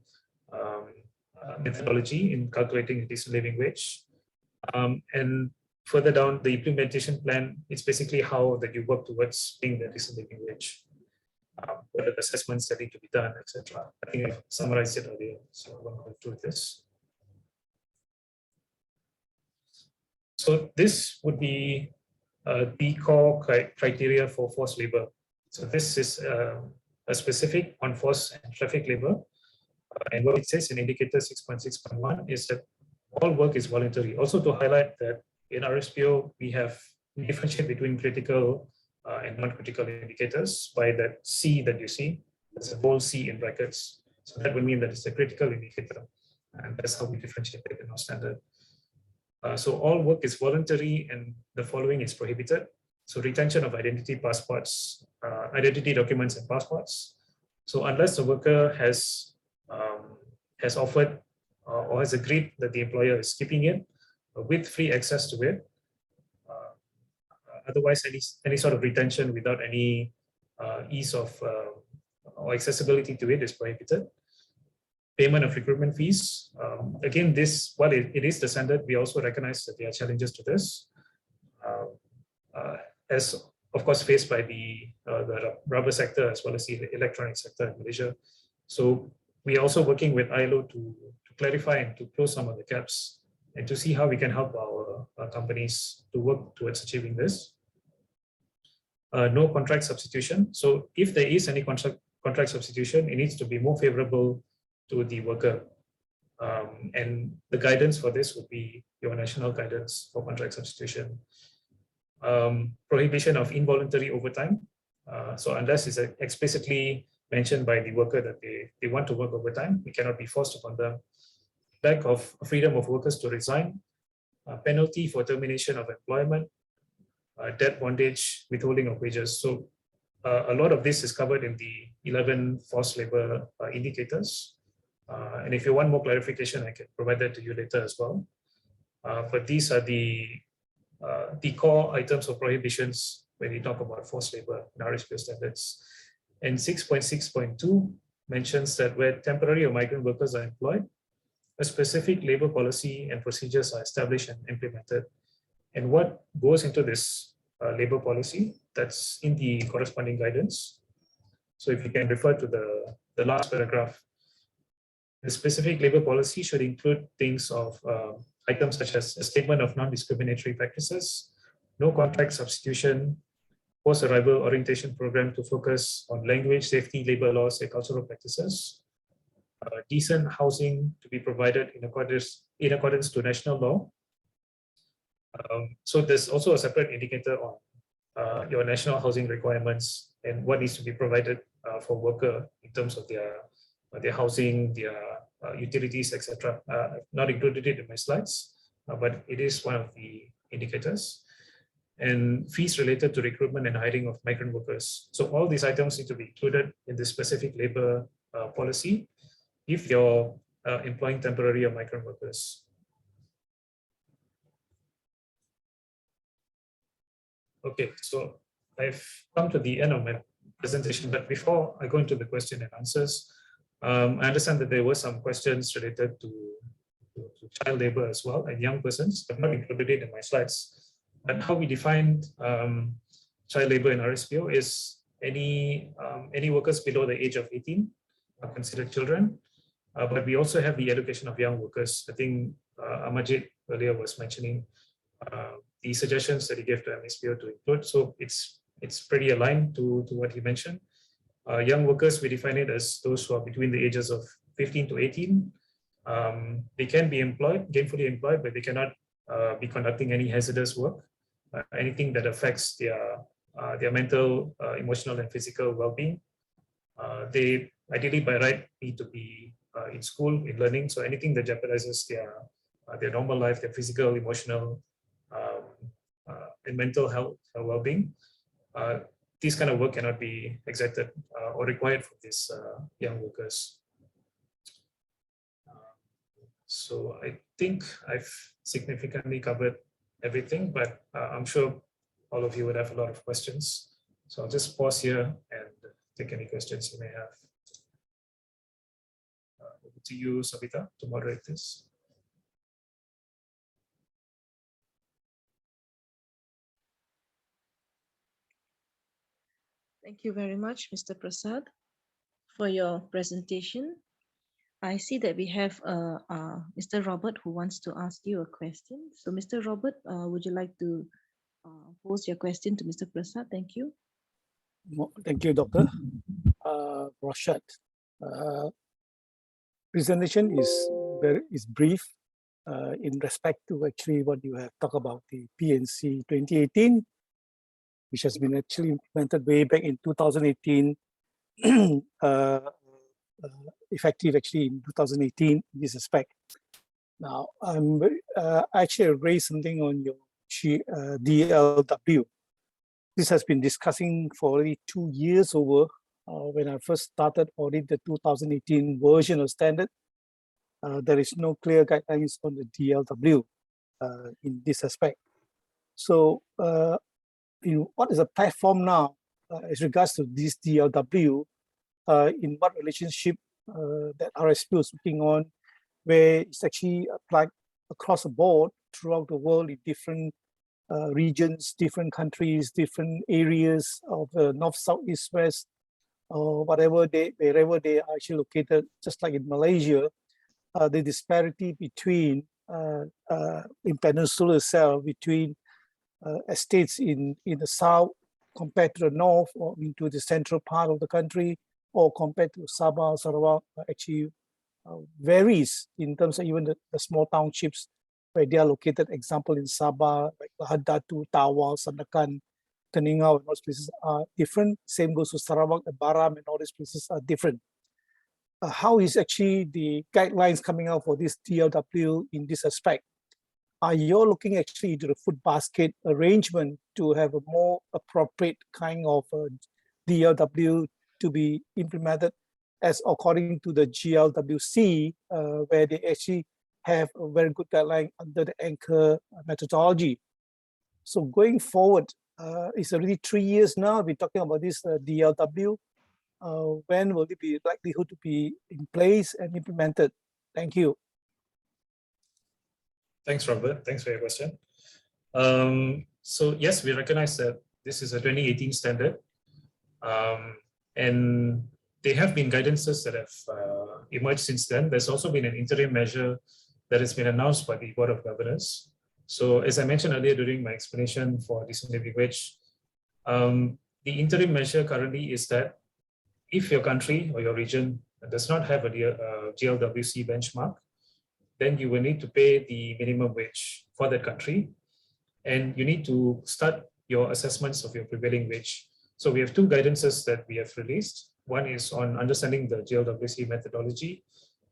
methodology in calculating a decent living wage. And further down, the implementation plan, it's basically how that you work towards being the decent living wage. What are the assessments that need to be done, etc. I think I've summarized it earlier, so I won't go through this. So this would be the core criteria for forced labor. So this is a specific on forced and traffic labor. And what it says in indicator 6.6.1 is that all work is voluntary. Also to highlight that in RSPO, we differentiate between critical and non-critical indicators by that C that you see. There's a bold C in brackets. So that would mean that it's a critical indicator. And that's how we differentiate it in our standard. So all work is voluntary and the following is prohibited. So retention of identity passports, identity documents and passports. So unless the worker has offered or has agreed that the employer is keeping it with free access to it, otherwise any sort of retention without any ease of or accessibility to it is prohibited. Payment of recruitment fees. Again, this, while it is the standard, we also recognize that there are challenges to this, as of course faced by the rubber sector as well as the electronic sector in Malaysia. So we are also working with ILO to clarify and to close some of the gaps and to see how we can help our companies to work towards achieving this. No contract substitution. So if there is any contract substitution, it needs to be more favorable to the worker. And the guidance for this would be your national guidance for contract substitution. Prohibition of involuntary overtime. So unless it's explicitly mentioned by the worker that they want to work overtime, it cannot be forced upon them. Lack of freedom of workers to resign. Penalty for termination of employment. Debt bondage, withholding of wages. So a lot of this is covered in the 11 forced labor indicators. And if you want more clarification, I can provide that to you later as well. But these are the core items of prohibitions when we talk about forced labor in RSPO standards. And 6.6.2 mentions that where temporary or migrant workers are employed, a specific labor policy and procedures are established and implemented. And what goes into this labor policy, that's in the corresponding guidance. So if you can refer to the last paragraph, the specific labor policy should include things of items such as a statement of non-discriminatory practices, no contract substitution, post-arrival orientation program to focus on language, safety, labor laws, and cultural practices, decent housing to be provided in accordance to national law. So there's also a separate indicator on your national housing requirements and what needs to be provided for worker in terms of their housing, their utilities, etc. Not included it in my slides, but it is one of the indicators. And fees related to recruitment and hiring of migrant workers. So all these items need to be included in the specific labor policy if you're employing temporary or migrant workers. Okay, so I've come to the end of my presentation, but before I go into the question and answers, I understand that there were some questions related to child labor as well and young persons. I've not included it in my slides. And how we defined child labor in RSPO is any workers below the age of 18 are considered children. But we also have the education of young workers. I think Amajit earlier was mentioning the suggestions that he gave to MSPO to include. So it's pretty aligned to what he mentioned. Young workers, we define it as those who are between the ages of 15 to 18. They can be employed, gainfully employed, but they cannot be conducting any hazardous work. Anything that affects their mental, emotional, and physical well-being. They ideally by right need to be in school, in learning. So anything that jeopardizes their normal life, their physical, emotional, and mental health and well-being, this kind of work cannot be exacted or required for these young workers. So I think I've significantly covered everything, but I'm sure all of you would have a lot of questions. So I'll just pause here and take any questions you may have. Over to you, Sabita, to moderate this. Thank you very much, Mr. Prasad, for your presentation. I see that we have Mr. Robert who wants to ask you a question. So Mr. Robert, would you like to pose your question to Mr. Prasad? Thank you. Thank you, Dr. Rashad. Presentation is brief in respect to actually what you have talked about, the PNC 2018, which has been actually implemented way back in 2018, effective actually in 2018 in this aspect. Now, I'm actually raised something on your DLW. This has been discussing for already 2 years over. When I first started audit the 2018 version of standard, there is no clear guidelines on the DLW in this aspect. So what is the platform now as regards to this DLW, in what relationship that RSPO is working on, where it's actually applied across the board throughout the world in different regions, different countries, different areas of north, south, east, west, or wherever they are actually located. Just like in Malaysia, the disparity between in Peninsula itself, between estates in the south compared to the north or into the central part of the country, or compared to Sabah, Sarawak, actually varies in terms of even the small townships where they are located. Example in Sabah, like Lahad Datu, Tawau, Sandakan, Teningau, and those places are different. Same goes to Sarawak and Baram, and all these places are different. How is actually the guidelines coming out for this DLW in this aspect? Are you looking actually into the food basket arrangement to have a more appropriate kind of DLW to be implemented as according to the GLWC, where they actually have a very good guideline under the anchor methodology? So going forward, it's already 3 years now we're talking about this DLW. When will it be likelihood to be in place and implemented? Thank you. Thanks, Robert. Thanks for your question. So yes, we recognize that this is a 2018 standard, and there have been guidances that have emerged since then. There's also been an interim measure that has been announced by the Board of Governors. So as I mentioned earlier during my explanation for decent living wage, the interim measure currently is that if your country or your region does not have a GLWC benchmark, then you will need to pay the minimum wage for that country, and you need to start your assessments of your prevailing wage. So we have two guidances that we have released. One is on understanding the GLWC methodology,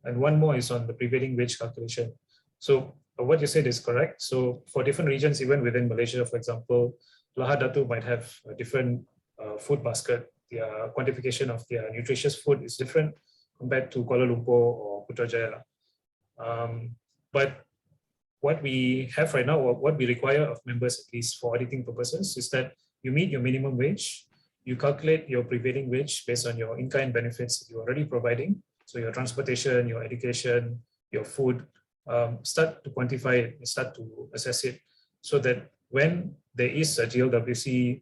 and one more is on the prevailing wage calculation. So what you said is correct. So for different regions, even within Malaysia, for example, Lahad Datu might have a different food basket. Their quantification of their nutritious food is different compared to Kuala Lumpur or Putrajaya. But what we have right now, or what we require of members, at least for auditing purposes, is that you meet your minimum wage, you calculate your prevailing wage based on your in-kind benefits that you're already providing. So your transportation, your education, your food, start to quantify it, start to assess it, so that when there is a GLWC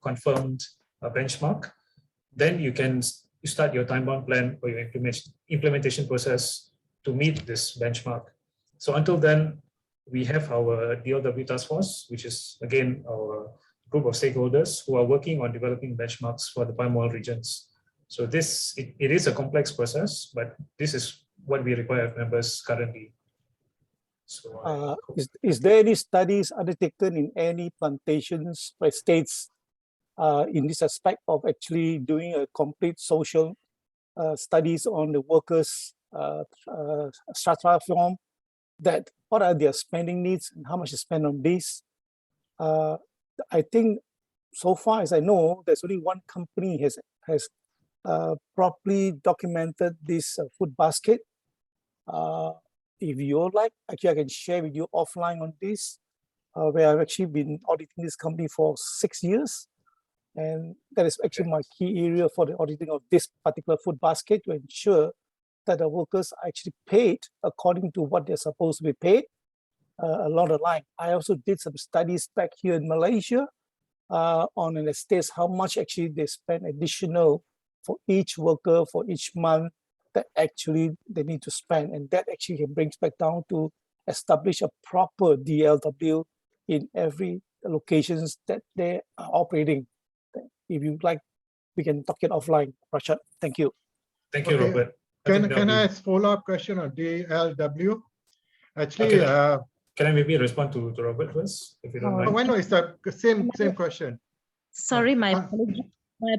confirmed benchmark, then you start your time-bound plan or your implementation process to meet this benchmark. So until then, we have our DLW task force, which is again our group of stakeholders who are working on developing benchmarks for the palm oil regions. So it is a complex process, but this is what we require of members currently. So is there any studies undertaken in any plantations by states in this aspect of actually doing a complete social studies on the workers' strata form, that what are their spending needs and how much is spent on this? I think so far as I know, there's only one company has properly documented this food basket. If you like, actually I can share with you offline on this, where I've actually been auditing this company for 6 years. And that is actually my key area for the auditing of this particular food basket, to ensure that the workers are actually paid according to what they're supposed to be paid along the line. I also did some studies back here in Malaysia on an estate, how much actually they spend additional for each worker for each month that actually they need to spend. And that actually brings back down to establish a proper DLW in every locations that they are operating. If you like, we can talk it offline, Rashad. Thank you. Thank you, Robert. Can I ask follow-up question on DLW? Actually, okay. Can I maybe respond to Robert first, if you don't mind? Why not? It's the same question. Sorry, my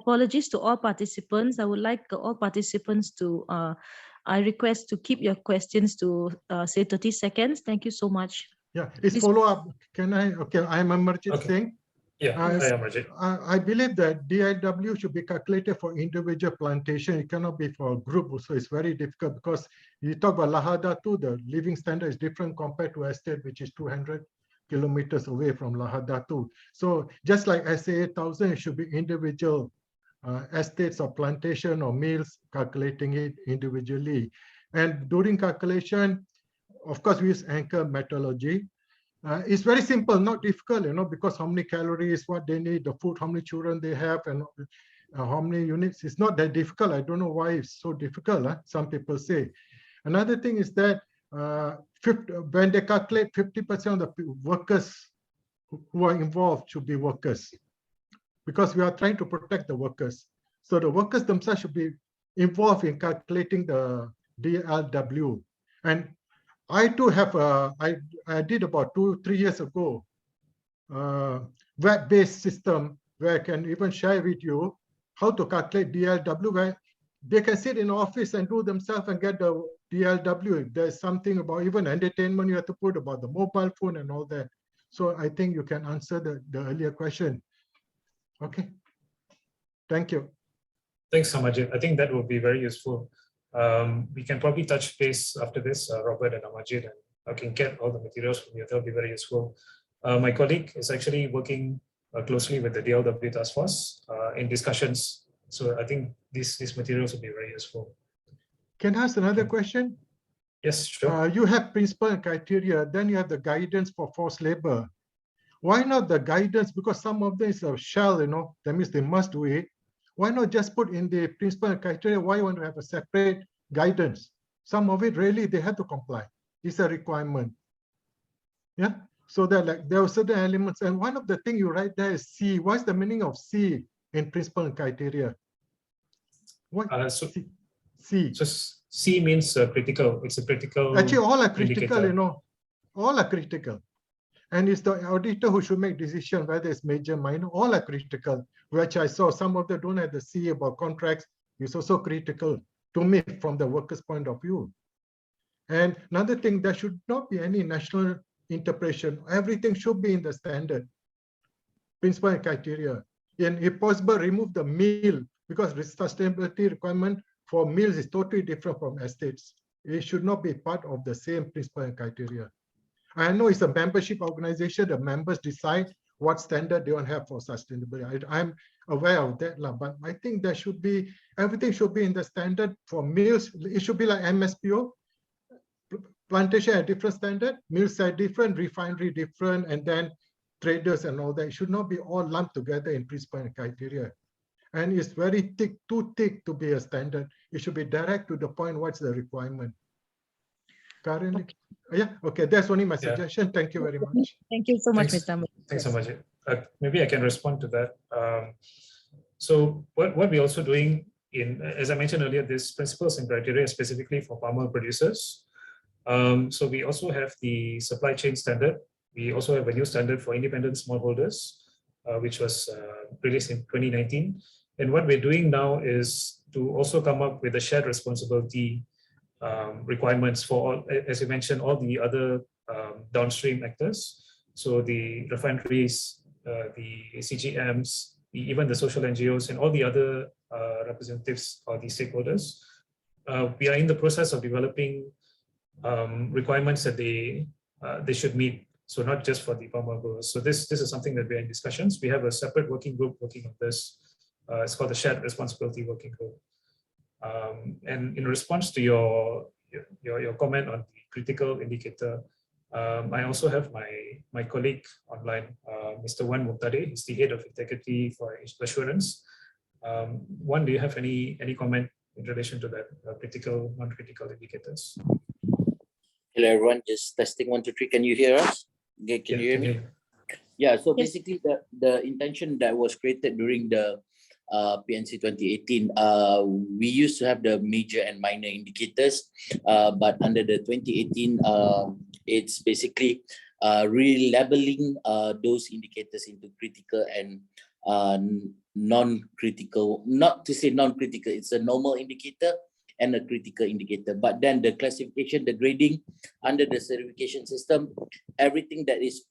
apologies to all participants. I would like all participants to, I request to keep your questions to say 30 seconds. Thank you so much. Yeah, it's follow-up. Can I? Okay, I'm Amarjit Singh. Yeah, I am Rajit. I believe that DIW should be calculated for individual plantation. It cannot be for a group. So it's very difficult, because you talk about Lahad Datu, the living standard is different compared to estate, which is 200 kilometers away from Lahadatu. So just like SA 1000, it should be individual estates or plantation or mills, calculating it individually. And during calculation, of course, we use anchor methodology. It's very simple, not difficult, because how many calories, what they need, the food, how many children they have, and how many units. It's not that difficult. I don't know why it's so difficult. Some people say. Another thing is that when they calculate 50% of the workers who are involved should be workers, because we are trying to protect the workers. So the workers themselves should be involved in calculating the DLW. And I too have I did about 2-3 years ago web-based system where I can even share with you how to calculate DLW, where they can sit in office and do themselves and get the DLW. If there's something about even entertainment you have to put about the mobile phone and all that. So I think you can answer the earlier question. Okay. Thank you. Thanks, Amajit. I think that will be very useful. We can probably touch base after this, Robert and Amajit, and I can get all the materials from you. That will be very useful. My colleague is actually working closely with the DLW task force in discussions. So I think these materials will be very useful. Can I ask another question? Yes, sure. You have principle and criteria, then you have the guidance for forced labor. Why not the guidance? Because some of them is a shall, that means they must do it. Why not just put in the principle and criteria? Why you want to have a separate guidance? Some of it really they have to comply. It's a requirement. Yeah. So that there are certain elements, and one of the things you write there is C. What's the meaning of C in principle and criteria? What? C. So C means critical. It's a critical. Actually, all are critical. Indicator. All are critical. And it's the auditor who should make decision whether it's major, minor. All are critical, which I saw some of them don't have the C about contracts. It's also critical to me from the workers' point of view. And another thing, there should not be any national interpretation. Everything should be in the standard principle and criteria. And if possible, remove the mill, because sustainability requirement for mills is totally different from estates. It should not be part of the same principle and criteria. I know it's a membership organization. The members decide what standard they want to have for sustainability. I'm aware of that, but I think there should be, everything should be in the standard for mills. It should be like MSPO. Plantation at different standard, mills are different, refinery different, and then traders and all that. It should not be all lumped together in principle and criteria. And it's very thick, too thick to be a standard. It should be direct to the point, what's the requirement. Currently, yeah, okay, that's only my suggestion. Thank you very much. Thank you so much, Thanks. Mr. Thanks so much. Maybe I can respond to that. So what we're also doing in, as I mentioned earlier, these principles and criteria specifically for farmer producers. So we also have the supply chain standard. We also have a new standard for independent smallholders, which was released in 2019. And what we're doing now is to also come up with a shared responsibility requirements for all, as you mentioned, all the other downstream actors. So the refineries, the CGMs, even the social NGOs and all the other representatives or the stakeholders. We are in the process of developing requirements that they should meet. So not just for the farmer growers. So this is something that we're in discussions. We have a separate working group working on this. It's called the Shared Responsibility Working Group. And in response to your comment on the critical indicator, I also have my colleague online, Mr. Wan Muktade. He's the head of integrity for assurance. Wan, do you have any comment in relation to that critical, non-critical indicators? Hello everyone, just testing 1, 2, 3. Can you hear us? Okay, can you hear me? Yeah, so Yes. basically the intention that was created during the PNC 2018, we used to have the major and minor indicators, but under the 2018, it's basically relabeling those indicators into critical and non-critical. Not to say non-critical, it's a normal indicator and a critical indicator, but then the classification, the grading under the certification system, everything that is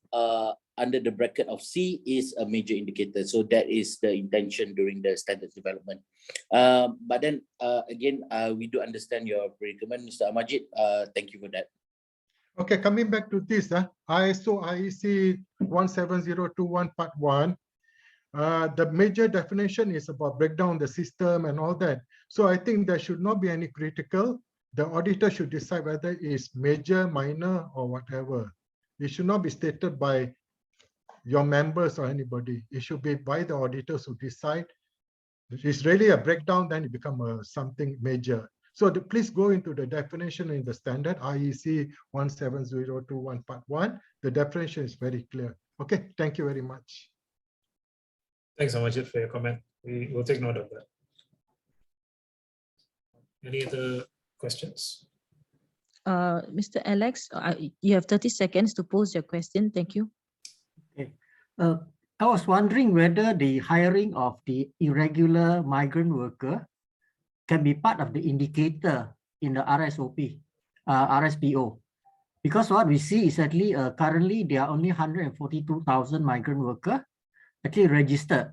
under the bracket of C is a major indicator. So that is the intention during the standards development. But then again, we do understand your predicament, Mr. Amajit. Thank you for that. Okay, coming back to this, ISO IEC 17021 Part 1, the major definition is about breakdown the system and all that. So I think there should not be any critical. The auditor should decide whether it's major, minor, or whatever. It should not be stated by your members or anybody. It should be by the auditors who decide. If it's really a breakdown, then it becomes something major. So please go into the definition in the standard IEC 17021 Part 1. The definition is very clear. Okay, thank you very much. Thanks, Amajit, for your comment. We will take note of that. Any other questions? Mr. Alex, you have 30 seconds to pose your question. Thank you. Okay. I was wondering whether the hiring of the irregular migrant worker can be part of the indicator in the RSOP, RSPO. Because what we see is actually currently there are only 142,000 migrant workers actually registered.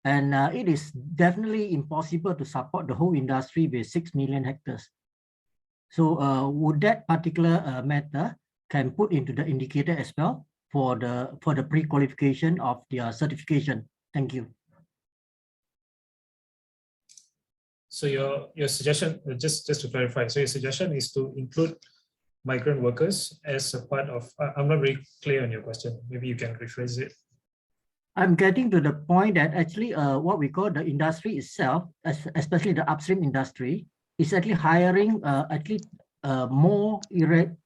And it is definitely impossible to support the whole industry with 6 million hectares. So would that particular matter can put into the indicator as well for the pre-qualification of their certification? Thank you. So your suggestion, just to clarify, so your suggestion is to include migrant workers as a part of, I'm not very clear on your question. Maybe you can rephrase it. I'm getting to the point that actually what we call the industry itself, especially the upstream industry, is actually hiring more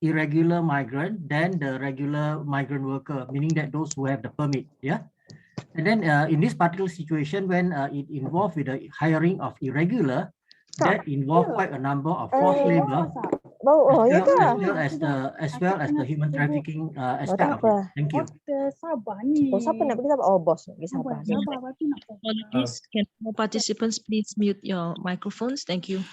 irregular migrant than the regular migrant worker, meaning that those who have the permit, yeah? And then in this particular situation, when it involved with the hiring of irregular, that involved quite a number of forced labor, as well as the human trafficking aspect of it. Thank you. Apologies. Can more participants please mute your microphones? Thank you.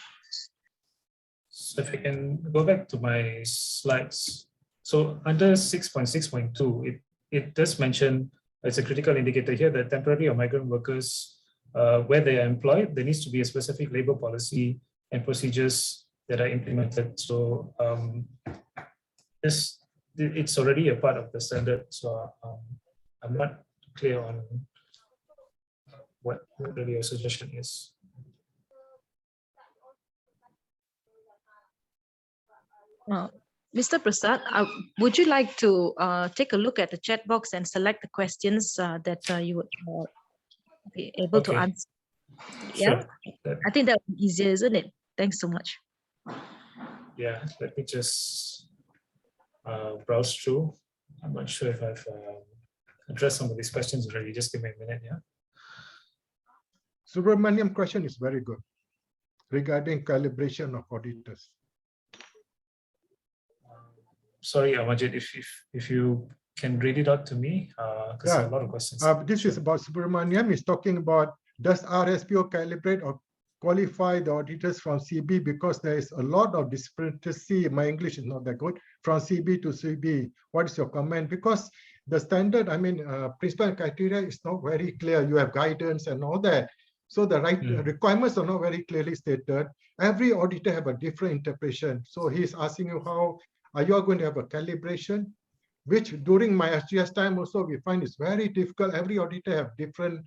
So if I can go back to my slides. So under 6.6.2, it does mention as a critical indicator here that temporary or migrant workers, where they are employed, there needs to be a specific labor policy and procedures that are implemented. So it's already a part of the standard. So I'm not clear on what really your suggestion is. Mr. Prasad, would you like to take a look at the chat box and select the questions that you would be able to answer? Yeah, sure. I think that would be easier, isn't it? Thanks so much. Yeah, let me just browse through. I'm not sure if I've addressed some of these questions already. Just give me a minute, yeah. Subramaniam question is very good regarding calibration of auditors. Sorry, Amajit, if you can read it out to me, because there are a lot of questions. This is about Subramaniam. He's talking about, does RSPO calibrate or qualify the auditors from CB, because there is a lot of discrepancy. My English is not that good, from CB to CB. What is your comment? Because the standard, I mean, principle and criteria is not very clear. You have guidance and all that. So the requirements are not very clearly stated. Every auditor have a different interpretation. So he's asking you, how are you going to have a calibration? Which during my SGS time also we find it's very difficult. Every auditor have different,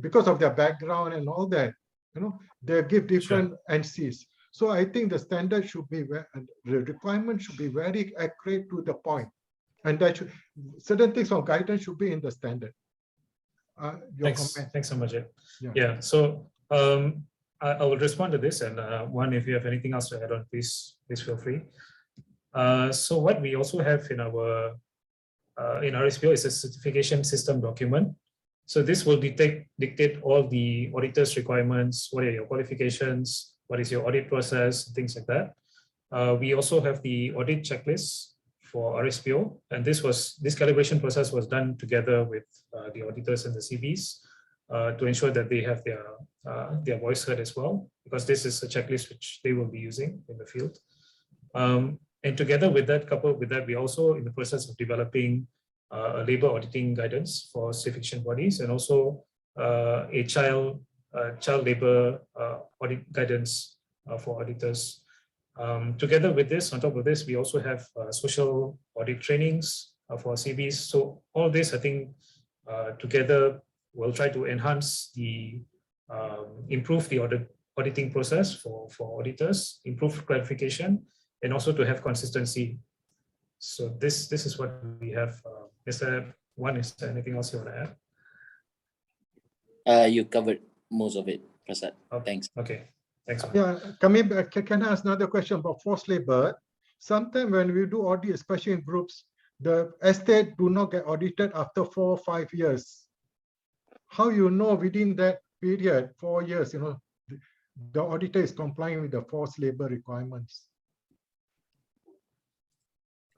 because of their background and all that, you know, they give different NCs. So I think the standard should be, the requirement should be very accurate to the point. And that should, certain things of guidance should be in the standard. Thanks so much. Yeah. So I will respond to this, and one, if you have anything else to add on, please feel free. So what we also have in our in RSPO is a certification system document. So this will dictate all the auditor's requirements. What are your qualifications? What is your audit process? Things like that. We also have the audit checklist for RSPO, and this calibration process was done together with the auditors and the CBs to ensure that they have their voice heard as well, because this is a checklist which they will be using in the field. And together with that, coupled with that, we also in the process of developing a labor auditing guidance for certification bodies, and also a child labor audit guidance for auditors. Together with this, on top of this, we also have social audit trainings for CVs. So all this, I think, together will try to enhance the, improve the auditing process for auditors, improve clarification, and also to have consistency. So this is what we have. Mr. Wan, is there anything else you want to add? You covered most of it, Prasad. Okay. Thanks. Okay. Thanks. Yeah, coming back, can I ask another question about forced labor? Sometimes when we do audit, especially in groups, the estate do not get audited after 4 or 5 years. How you know within that period, 4 years, you know, the auditor is complying with the forced labor requirements?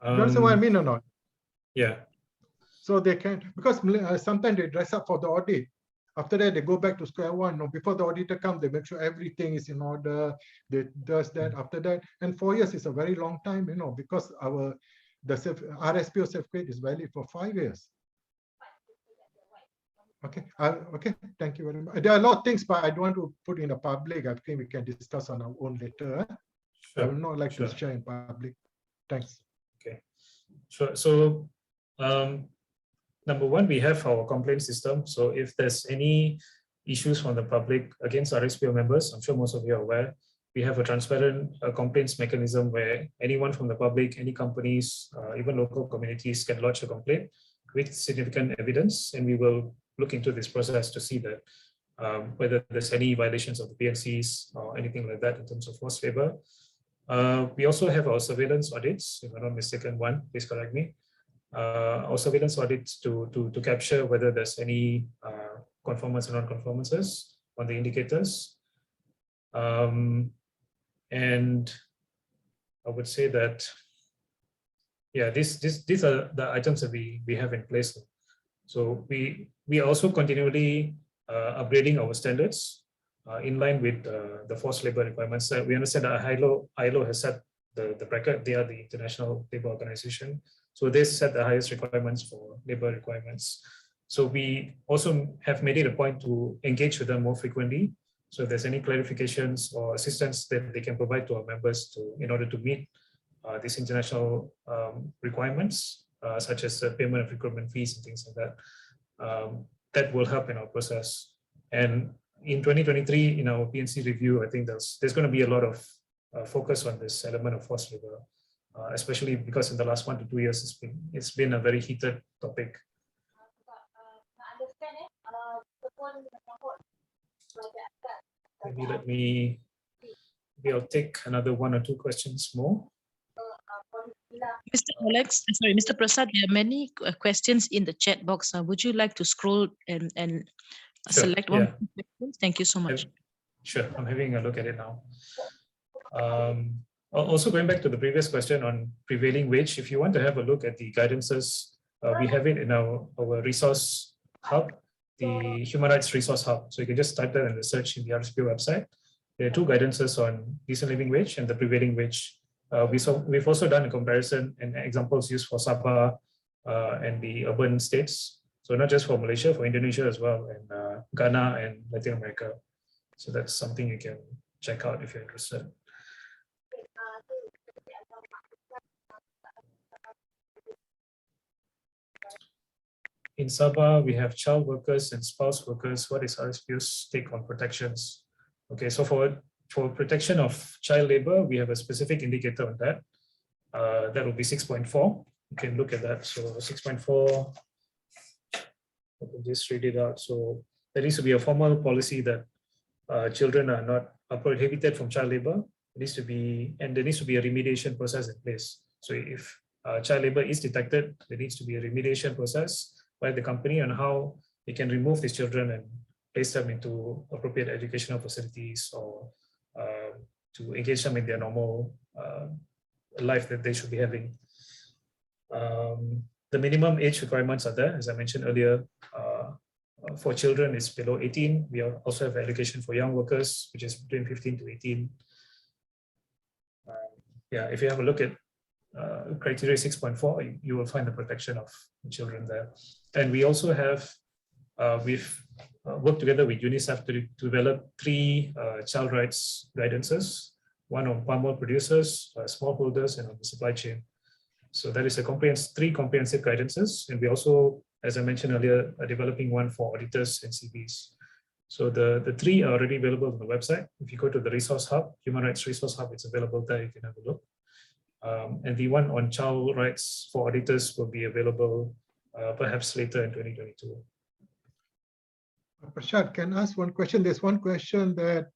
You understand what I mean or not? Yeah. So they can, because sometimes they dress up for the audit. After that, they go back to square one. No, before the auditor comes, they make sure everything is in order. They does that after that. And 4 years is a very long time, you know, because the RSPO certificate is valid for 5 years. Okay, okay, thank you very much. There are a lot of things, but I don't want to put in a public. I think we can discuss on our own later. Sure. I will not like to share in public. Thanks. Okay, sure. So, number one, we have our complaint system. So if there's any issues from the public against RSPO members, I'm sure most of you are aware, we have a transparent complaints mechanism where anyone from the public, any companies, even local communities can lodge a complaint with significant evidence, and we will look into this process to see that whether there's any violations of the PNCs or anything like that in terms of forced labor. We also have our surveillance audits, if I'm not mistaken, one, please correct me. Our surveillance audits to capture whether there's any conformance or non-conformances on the indicators. And I would say that, yeah, these are the items that we have in place. So we are also continually upgrading our standards in line with the forced labor requirements. We understand that ILO has set the bracket. They are the International Labour Organization. So they set the highest requirements for labor requirements. So we also have made it a point to engage with them more frequently. So if there's any clarifications or assistance that they can provide to our members in order to meet these international requirements, such as the payment of recruitment fees and things like that, that will help in our process. And in 2023, in our PNC review, I think there's going to be a lot of focus on this element of forced labor, especially because in the last 1 to 2 years, it's been a very heated topic. Maybe I'll take another 1 or 2 questions more. Mr. Alex, sorry, Mr. Prasad, there are many questions in the chat box. Would you like to scroll and Sure, select one? Yeah. Thank you so much. Sure, I'm having a look at it now. Also going back to the previous question on prevailing wage, if you want to have a look at the guidances, we have it in our resource hub, the Human Rights Resource Hub. So you can just type that in the search in the RSPO website. There are 2 guidances on decent living wage and the prevailing wage. We've also done a comparison and examples used for Sabah and the urban states. So not just for Malaysia, for Indonesia as well, and Ghana and Latin America. So that's something you can check out if you're interested. In Sabah, we have child workers and spouse workers. What is RSPO's take on protections? Okay, so for protection of child labor, we have a specific indicator on that. That will be 6.4. You can look at that. So 6.4, I can just read it out. So there needs to be a formal policy that children are prohibited from child labor. It needs to be, and there needs to be a remediation process in place. So if child labor is detected, there needs to be a remediation process by the company on how they can remove these children and place them into appropriate educational facilities or to engage them in their normal life that they should be having. The minimum age requirements are there, as I mentioned earlier. For children, it's below 18. We also have education for young workers, which is between 15 to 18. Yeah, if you have a look at criteria 6.4, you will find the protection of children there. And we also have, we've worked together with UNICEF to develop 3 child rights guidances, one on palm oil producers, smallholders, and on the supply chain. So that is a three comprehensive guidances. And we also, as I mentioned earlier, are developing one for auditors and CBs. So the three are already available on the website. If you go to the Resource Hub, Human Rights Resource Hub, it's available there, you can have a look. And the one on child rights for auditors will be available perhaps later in 2022. Prashad, can I ask one question? There's one question that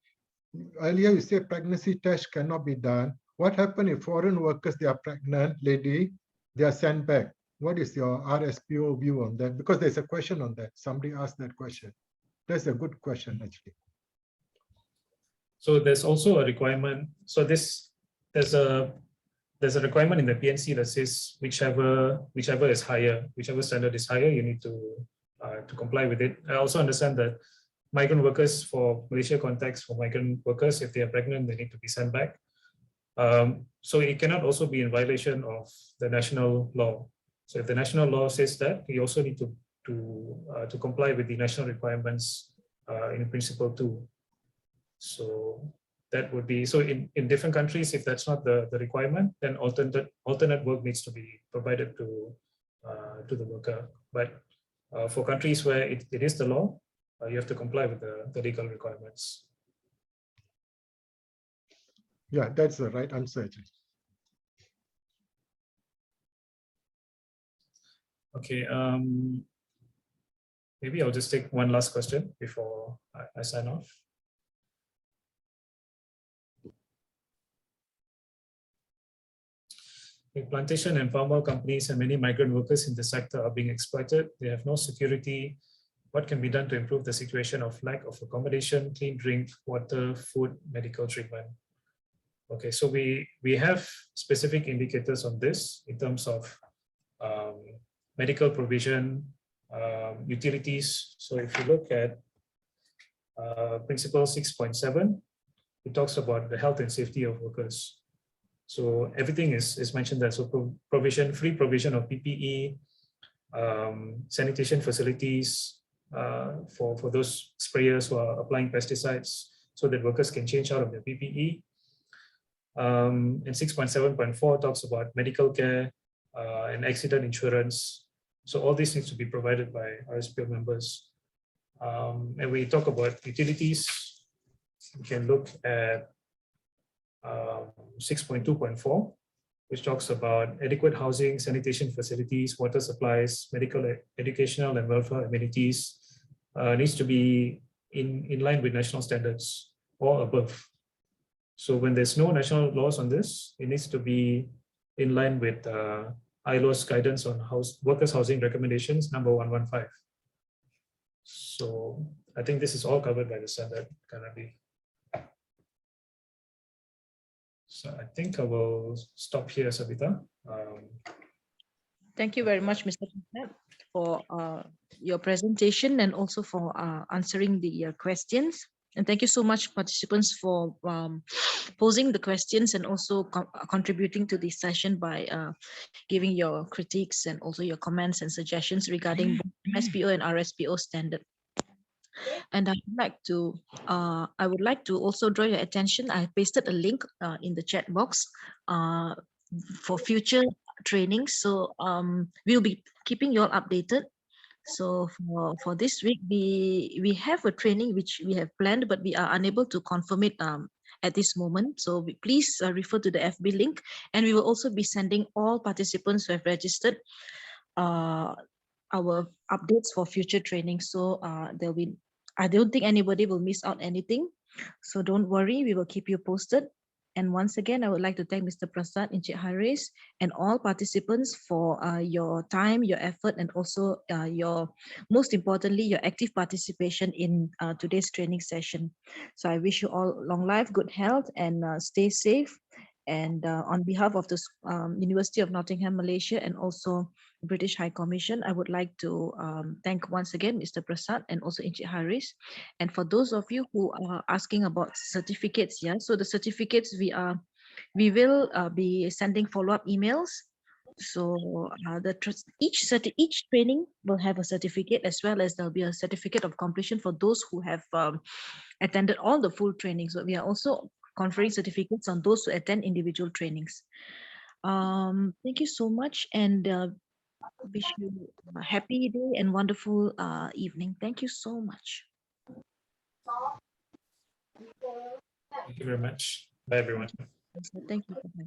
earlier you said pregnancy test cannot be done. What happens if foreign workers, they are pregnant, lady, they are sent back? What is your RSPO view on that? Because there's a question on that. Somebody asked that question. That's a good question, actually. So there's also a requirement. So there's a requirement in the PNC that says whichever is higher, whichever standard is higher, you need to comply with it. I also understand that migrant workers, for Malaysia context, for migrant workers, if they are pregnant, they need to be sent back. So it cannot also be in violation of the national law. So if the national law says that, we also need to comply with the national requirements in principle too. So that would be, so in different countries, if that's not the requirement, then alternate work needs to be provided to the worker. But for countries where it is the law, you have to comply with the legal requirements. Yeah, that's the right answer, actually. Okay, maybe I'll just take one last question before I sign off. Plantation and farm oil companies and many migrant workers in the sector are being exploited. They have no security. What can be done to improve the situation of lack of accommodation, clean drink, water, food, medical treatment? Okay, so we have specific indicators on this in terms of medical provision, utilities. So if you look at principle 6.7, it talks about the health and safety of workers. So everything is mentioned there. So free provision of PPE, sanitation facilities for those sprayers who are applying pesticides, so that workers can change out of their PPE. And 6.7.4 talks about medical care and accident insurance. So all this needs to be provided by RSPO members. And we talk about utilities. We can look at 6.2.4, which talks about adequate housing, sanitation facilities, water supplies, medical, educational, and welfare amenities needs to be in line with national standards or above. So when there's no national laws on this, it needs to be in line with ILO's guidance on workers' housing recommendations number 115. So I think this is all covered by the standard currently. So I think I will stop here, Savita. Thank you very much, Mr. Prasad, for your presentation and also for answering the questions. And thank you so much, participants, for posing the questions and also contributing to this session by giving your critiques and also your comments and suggestions regarding MSPO and RSPO standard. And I would like to also draw your attention. I pasted a link in the chat box for future training. So we'll be keeping you all updated. So for this week, we have a training which we have planned, but we are unable to confirm it at this moment. So please refer to the FB link, and we will also be sending all participants who have registered our updates for future training. So there'll be, I don't think anybody will miss out anything. So don't worry, we will keep you posted. And once again, I would like to thank Mr. Prasad, Encik Haris, and all participants for your time, your effort, and also most importantly, your active participation in today's training session. So I wish you all long life, good health, and stay safe. And on behalf of the University of Nottingham, Malaysia, and also British High Commission, I would like to thank once again Mr. Prasad and also Encik Haris. And for those of you who are asking about certificates, yeah, so the certificates we will be sending follow-up emails. So each training will have a certificate, as well as there'll be a certificate of completion for those who have attended all the full trainings. So we are also conferring certificates on those who attend individual trainings. Thank you so much, and wish you a happy day and wonderful evening. Thank you so much. Thank you very much. Bye, everyone. Thank you. Bye-bye.